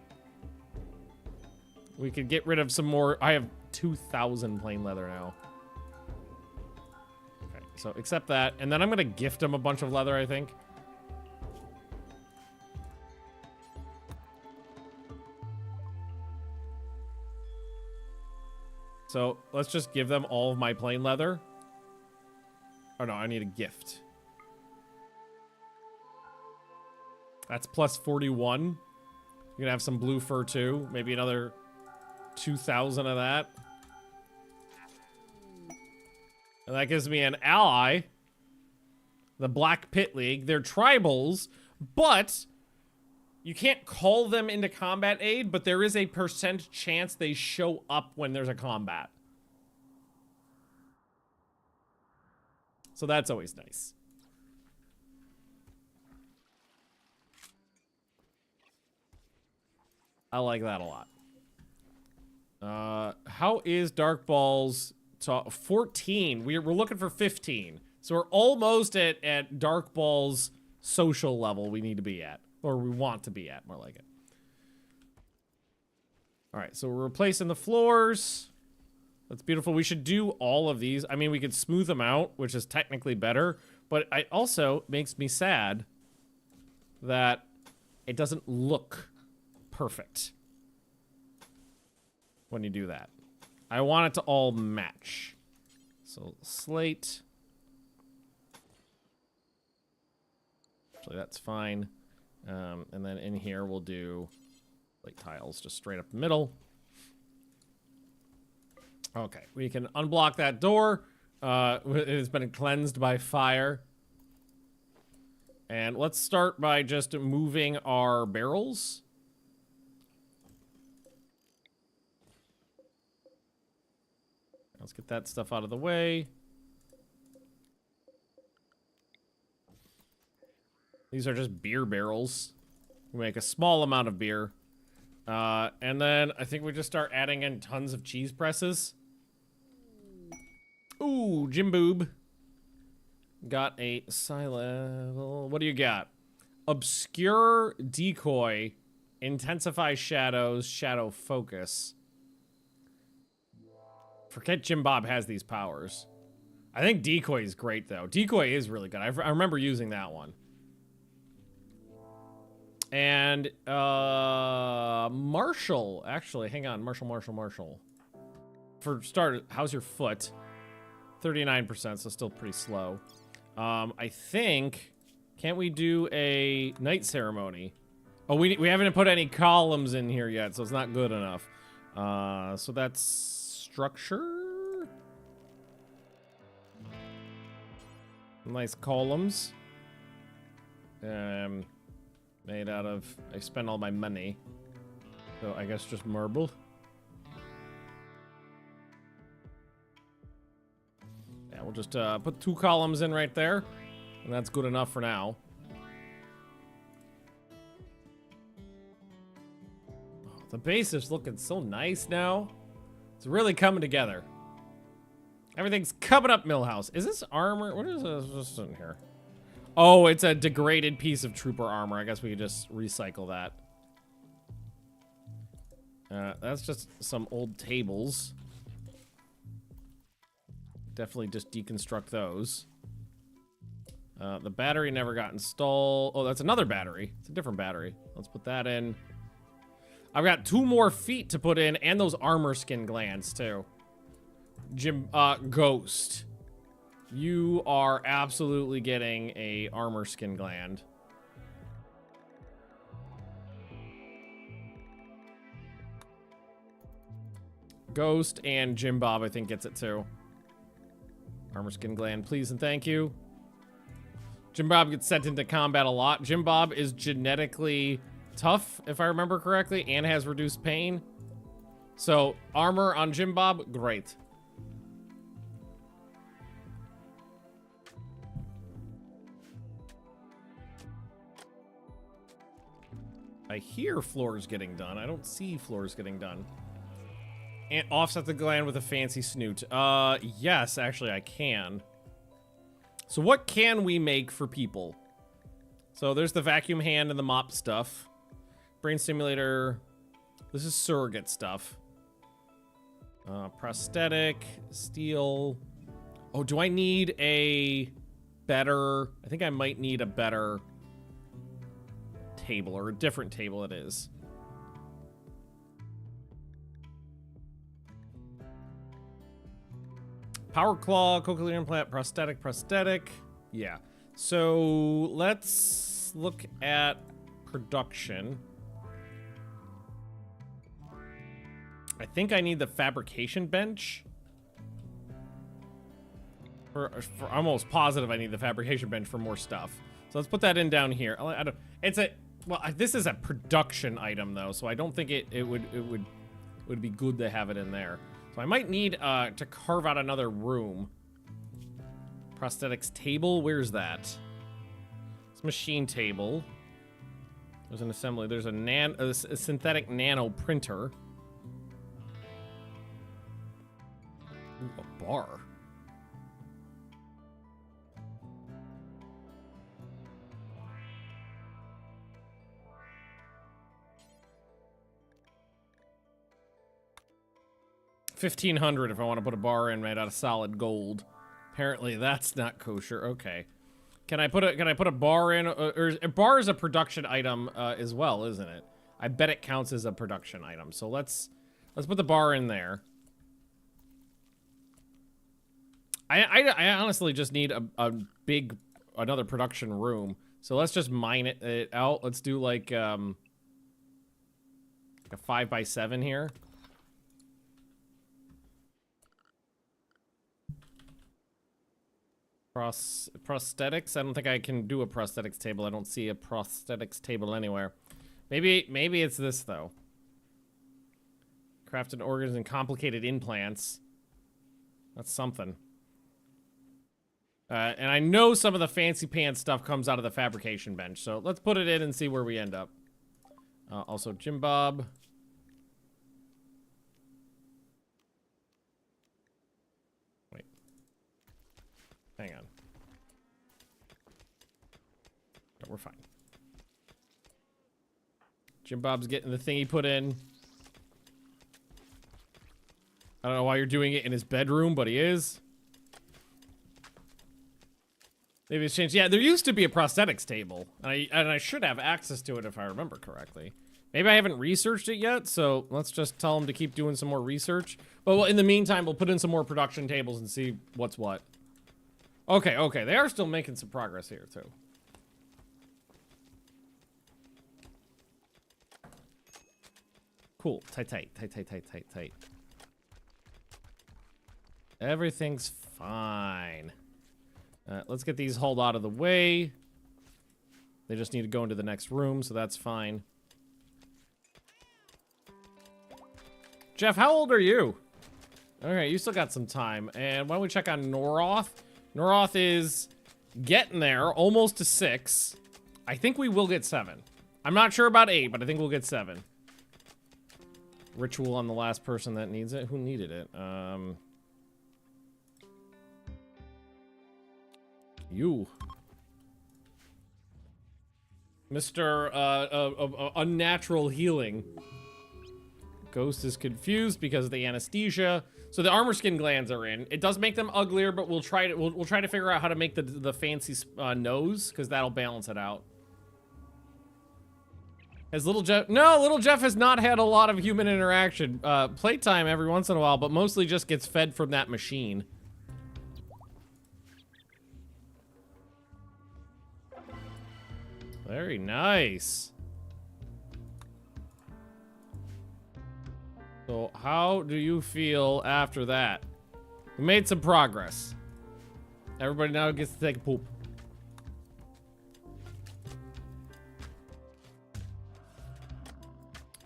We could get rid of some more. I have 2,000 plain leather now. Okay, so accept that. And then I'm gonna gift him a bunch of leather, I think. So let's just give them all of my plain leather. Oh no, I need a gift. That's plus 41. You're gonna have some blue fur too. Maybe another 2,000 of that. And that gives me an ally. The Black Pit League. They're tribals, but you can't call them into combat aid, but there is a % chance they show up when there's a combat. So that's always nice. I like that a lot. How is Dark Balls 14? We're looking for 15. So we're almost at Dark Balls social level we need to be at. Or we want to be at, more like it. Alright, so we're replacing the floors. That's beautiful. We should do all of these. I mean, we could smooth them out, which is technically better. But it also makes me sad that it doesn't look perfect when you do that. I want it to all match. So slate. Actually, that's fine. And then in here, we'll do plate tiles just straight up the middle. Okay, we can unblock that door. It has been cleansed by fire. And let's start by just moving our barrels. Let's get that stuff out of the way. These are just beer barrels. We make a small amount of beer. And then I think we just start adding in tons of cheese presses. Ooh, Jim Boob. Got a silo. What do you got? Obscure decoy. Intensify shadows. Shadow focus. Forget Jim Bob has these powers. I think decoy is great though. Decoy is really good. I remember using that one. And Marshall, actually, hang on, Marshall. For start, how's your foot? 39%, so still pretty slow. I think, can't we do a night ceremony? Oh, we haven't put any columns in here yet, so it's not good enough. So that's structure. Nice columns. Made out of, I spent all my money. So I guess just marble. Yeah, we'll just put 2 columns in right there. And that's good enough for now. Oh, the base is looking so nice now. It's really coming together. Everything's coming up, Millhouse. Is this armor? What is this in here? Oh, it's a degraded piece of trooper armor. I guess we could just recycle that. That's just some old tables. Definitely just deconstruct those. The battery never got installed. Oh, that's another battery. It's a different battery. Let's put that in. I've got 2 more feet to put in, and those armor skin glands, too. Ghost. You are absolutely getting a armor skin gland. Ghost and Jim Bob, I think, gets it too. Armor skin gland, please and thank you. Jim Bob gets sent into combat a lot. Jim Bob is genetically tough, if I remember correctly, and has reduced pain. So, armor on Jim Bob, great. I hear floors getting done. I don't see floors getting done. And offset the gland with a fancy snoot. Yes, actually I can. So what can we make for people? So there's the vacuum hand and the mop stuff. Brain stimulator. This is surrogate stuff. Prosthetic, steel. Oh, do I need a better... I think I might need a better... table, or a different table it is. Power claw, cochlear implant, prosthetic. Yeah. So let's look at production. I think I need the fabrication bench. I'm almost positive I need the fabrication bench for more stuff. So let's put that in down here. I don't. It's a. Well, this is a production item though, so I don't think it would be good to have it in there. So I might need to carve out another room. Prosthetics table, where's that? It's machine table. There's an assembly. There's a synthetic nano printer. Ooh, a bar. $1,500 if I want to put a bar in made out of solid gold. Apparently that's not kosher. Okay. Can I put a bar in? Or a bar is a production item as well, isn't it? I bet it counts as a production item. So let's put the bar in there. I honestly just need a big another production room. So let's just mine it out. Let's do like a 5x7 here. Prosthetics. I don't think I can do a prosthetics table. I don't see a prosthetics table anywhere. Maybe it's this though. Crafted organs and complicated implants. That's something. And I know some of the fancy pants stuff comes out of the fabrication bench, so let's put it in and see where we end up. Also, Jim Bob. Wait. Hang on. No, we're fine. Jim Bob's getting the thing he put in. I don't know why you're doing it in his bedroom, but he is. Maybe it's changed. Yeah, there used to be a prosthetics table, and I should have access to it if I remember correctly. Maybe I haven't researched it yet, so let's just tell him to keep doing some more research. But in the meantime, we'll put in some more production tables and see what's what. Okay, okay, they are still making some progress here, too. Cool. Tight. Everything's fine. Let's get these hauled out of the way. They just need to go into the next room, so that's fine. Jeff, how old are you? Okay, you still got some time. And why don't we check on Noroth? Noroth is getting there, almost to 6. I think we will get 7. I'm not sure about 8, but I think we'll get 7. Ritual on the last person that needs it. Who needed it? You. Mr. Unnatural Healing. Ghost is confused because of the anesthesia. So the armor skin glands are in. It does make them uglier, but we'll try to figure out how to make the fancy nose, because that'll balance it out. Has Little Jeff... No, Little Jeff has not had a lot of human interaction. Playtime every once in a while, but mostly just gets fed from that machine. Very nice. So, how do you feel after that? We made some progress. Everybody now gets to take a poop.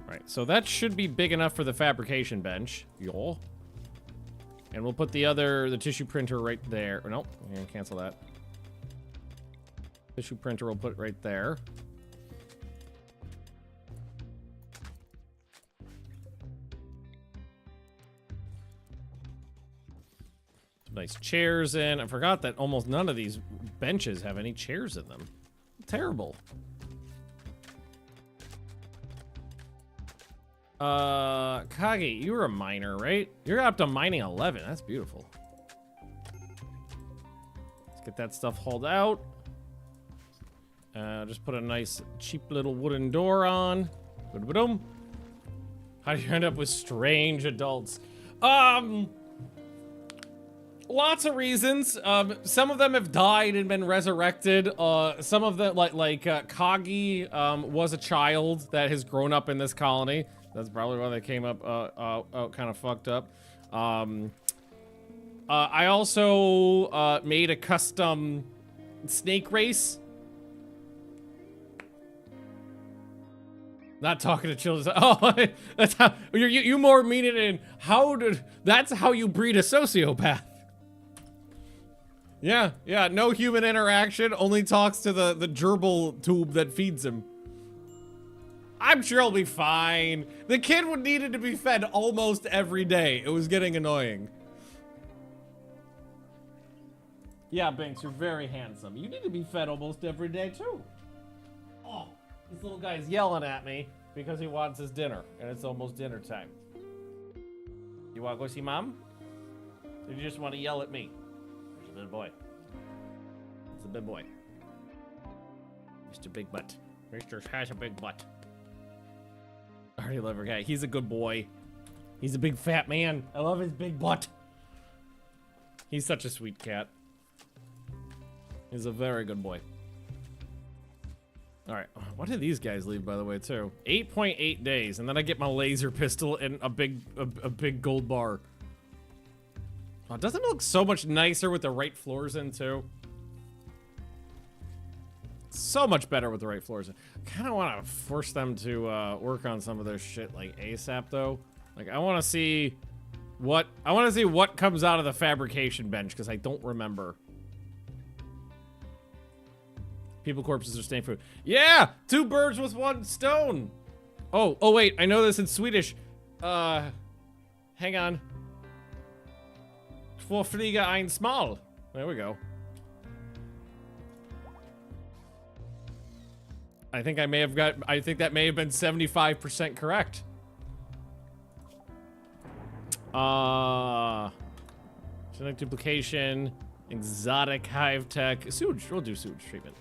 Right, so that should be big enough for the fabrication bench. Yo. And we'll put the tissue printer right there. Oh, nope, I'm gonna cancel that. Tissue printer we'll put right there. Some nice chairs in. I forgot that almost none of these benches have any chairs in them. Terrible. Kage, you're a miner, right? You're up to mining 11. That's beautiful. Let's get that stuff hauled out. Just put a nice, cheap little wooden door on. Ba-da-ba-dum. How do you end up with strange adults? Lots of reasons. Some of them have died and been resurrected. Some of them, Kagi, was a child that has grown up in this colony. That's probably why they came up kind of fucked up. I also made a custom snake race. Not talking to children. Oh, that's how you more mean it in that's how you breed a sociopath. Yeah, no human interaction, only talks to the gerbil tube that feeds him. I'm sure he'll be fine. The kid needed to be fed almost every day. It was getting annoying. Yeah, Binks, you're very handsome. You need to be fed almost every day, too. Oh, this little guy's yelling at me because he wants his dinner, and it's almost dinner time. You want to go see Mom? Or you just want to yell at me? It's a good boy. It's a big boy. Mr. Big Butt. Mr. has a big butt. I already love her guy. He's a good boy. He's a big fat man. I love his big butt. He's such a sweet cat. He's a very good boy. All right, what did these guys leave, by the way, too? 8.8 days, and then I get my laser pistol and a big gold bar. Oh, doesn't it look so much nicer with the right floors in, too? So much better with the right floors in. I kind of want to force them to work on some of their shit, like, ASAP, though. Like, I want to see what comes out of the fabrication bench, because I don't remember. People corpses are staying food. Yeah! 2 birds with 1 stone! Oh wait, I know this in Swedish. Hang on. Två flyga ein smal. There we go. I think that may have been 75% correct. Genetic duplication, exotic hive tech, sewage. We'll do sewage treatment.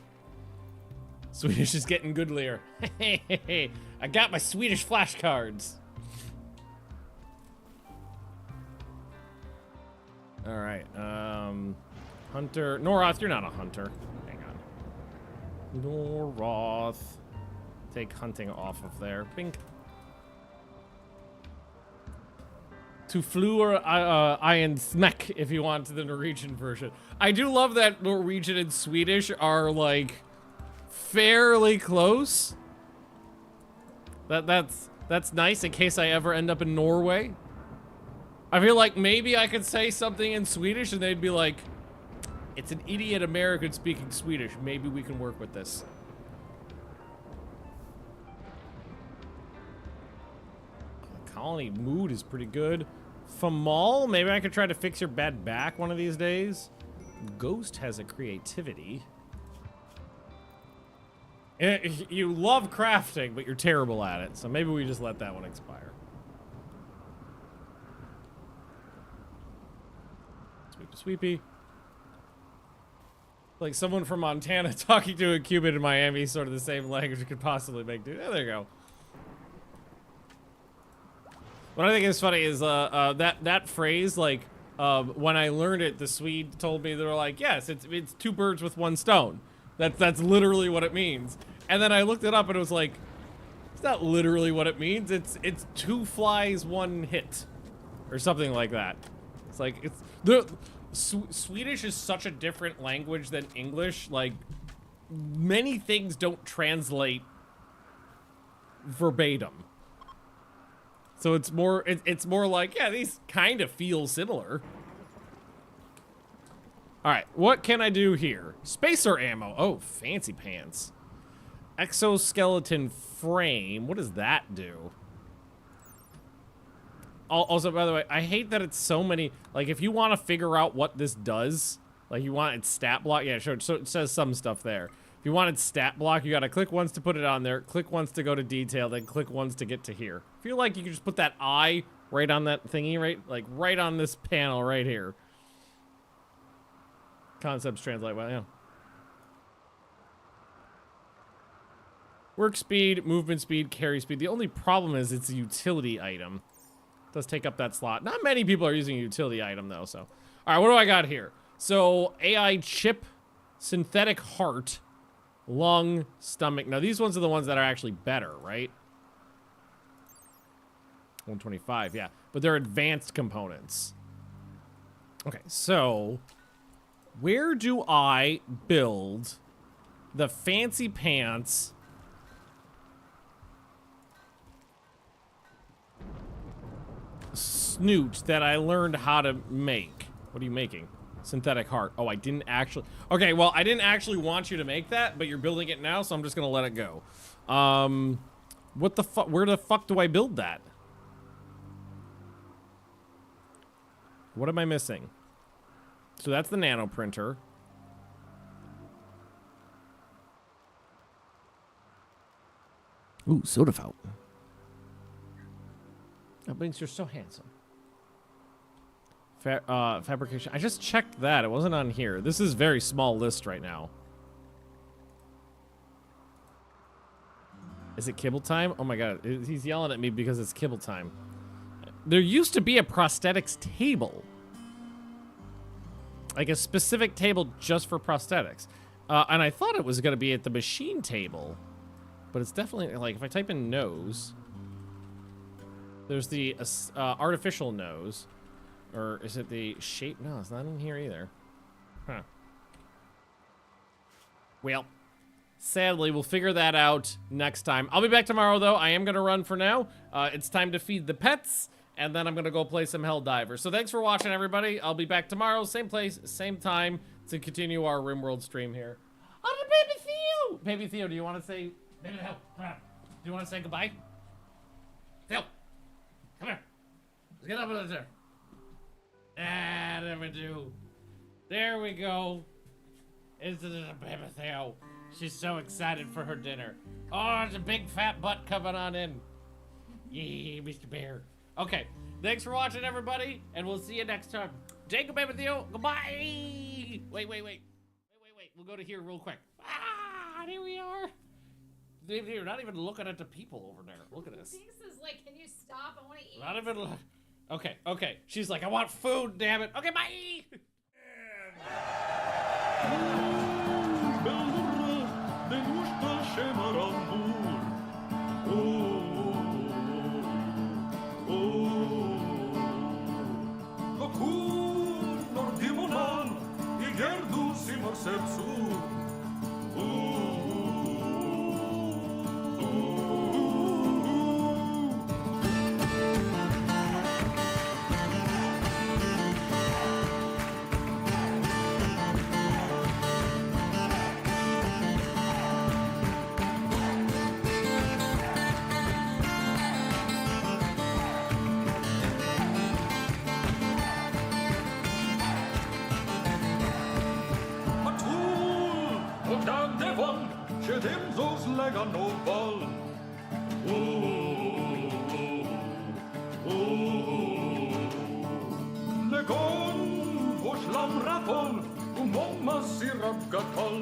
Swedish is getting goodlier. I got my Swedish flashcards. All right. Hunter. Noroth, you're not a hunter. Hang on. Noroth. Take hunting off of there. Bink. To Fluor Iron Smek if you want the Norwegian version. I do love that Norwegian and Swedish are like fairly close. That's nice in case I ever end up in Norway. I feel like maybe I could say something in Swedish and they'd be like, it's an idiot American speaking Swedish. Maybe we can work with this. Colony mood is pretty good. Famal, maybe I could try to fix your bad back one of these days. Ghost has a creativity. You love crafting, but you're terrible at it. So maybe we just let that one expire. Sweepy. Like someone from Montana talking to a Cuban in Miami, sort of the same language you could possibly make. Dude, there you go. What I think is funny is that phrase, like, when I learned it, the Swede told me, they were like, yes, it's 2 birds with 1 stone. That's literally what it means. And then I looked it up and it was like, it's not literally what it means. It's 2 flies, 1 hit, or something like that. It's like Swedish is such a different language than English. Like, many things don't translate verbatim. So it's more like, yeah, these kind of feel similar. All right, what can I do here? Spacer ammo. Oh, fancy pants. Exoskeleton frame. What does that do? Also, by the way, I hate that it's so many. Like, if you want to figure out what this does, like you want its stat block. Yeah, sure. So it says some stuff there. If you want its stat block, you got to click once to put it on there, click once to go to detail, then click once to get to here. I feel like you could just put that eye right on that thingy, right? Like right on this panel right here. Concepts translate well, yeah. Work speed, movement speed, carry speed. The only problem is it's a utility item. It does take up that slot. Not many people are using a utility item though, so. All right, what do I got here? So AI chip, synthetic heart, lung, stomach. Now these ones are the ones that are actually better, right? 125, yeah. But they're advanced components. Okay, so where do I build the fancy pants snoot that I learned how to make? What are you making? Synthetic heart. Oh, I didn't actually. Okay, well, I didn't actually want you to make that, but you're building it now, so I'm just gonna let it go. What the fuck? Where the fuck do I build that? What am I missing? So that's the nano printer. Ooh, soda fountain. Oh, Binks, you're so handsome. Fabrication. I just checked that. It wasn't on here. This is a very small list right now. Is it kibble time? Oh my god. He's yelling at me because it's kibble time. There used to be a prosthetics table. Like a specific table just for prosthetics. And I thought it was gonna be at the machine table, but it's definitely, like, if I type in nose, there's the artificial nose, or is it the shape? No, it's not in here either. Huh. Well, sadly, we'll figure that out next time. I'll be back tomorrow, though. I am gonna run for now. It's time to feed the pets, and then I'm gonna go play some Helldivers. So thanks for watching, everybody. I'll be back tomorrow, same place, same time, to continue our Rimworld stream here. Oh, the Baby Theo! Baby Theo, do you want to say... Baby Theo, come on. Do you want to say goodbye? Theo! Come here. Let's get up in there. Ah, there we do. There we go. Isn't it a Baby Theo? She's so excited for her dinner. Oh, there's a big fat butt coming on in. Yee, Mr. Bear. Okay, thanks for watching, everybody, and we'll see you next time. Jacob, Baby Theo, goodbye! Wait. We'll go to here real quick. Ah, here we are. You're not even looking at the people over there. Look at this. This is like, can you stop? I want to eat. Not even look. Okay. She's like, I want food, damn it. Okay, bye! Sercu. Siedem zos lega no bal. Legon, vošlam rapol, umoma si rabgatal.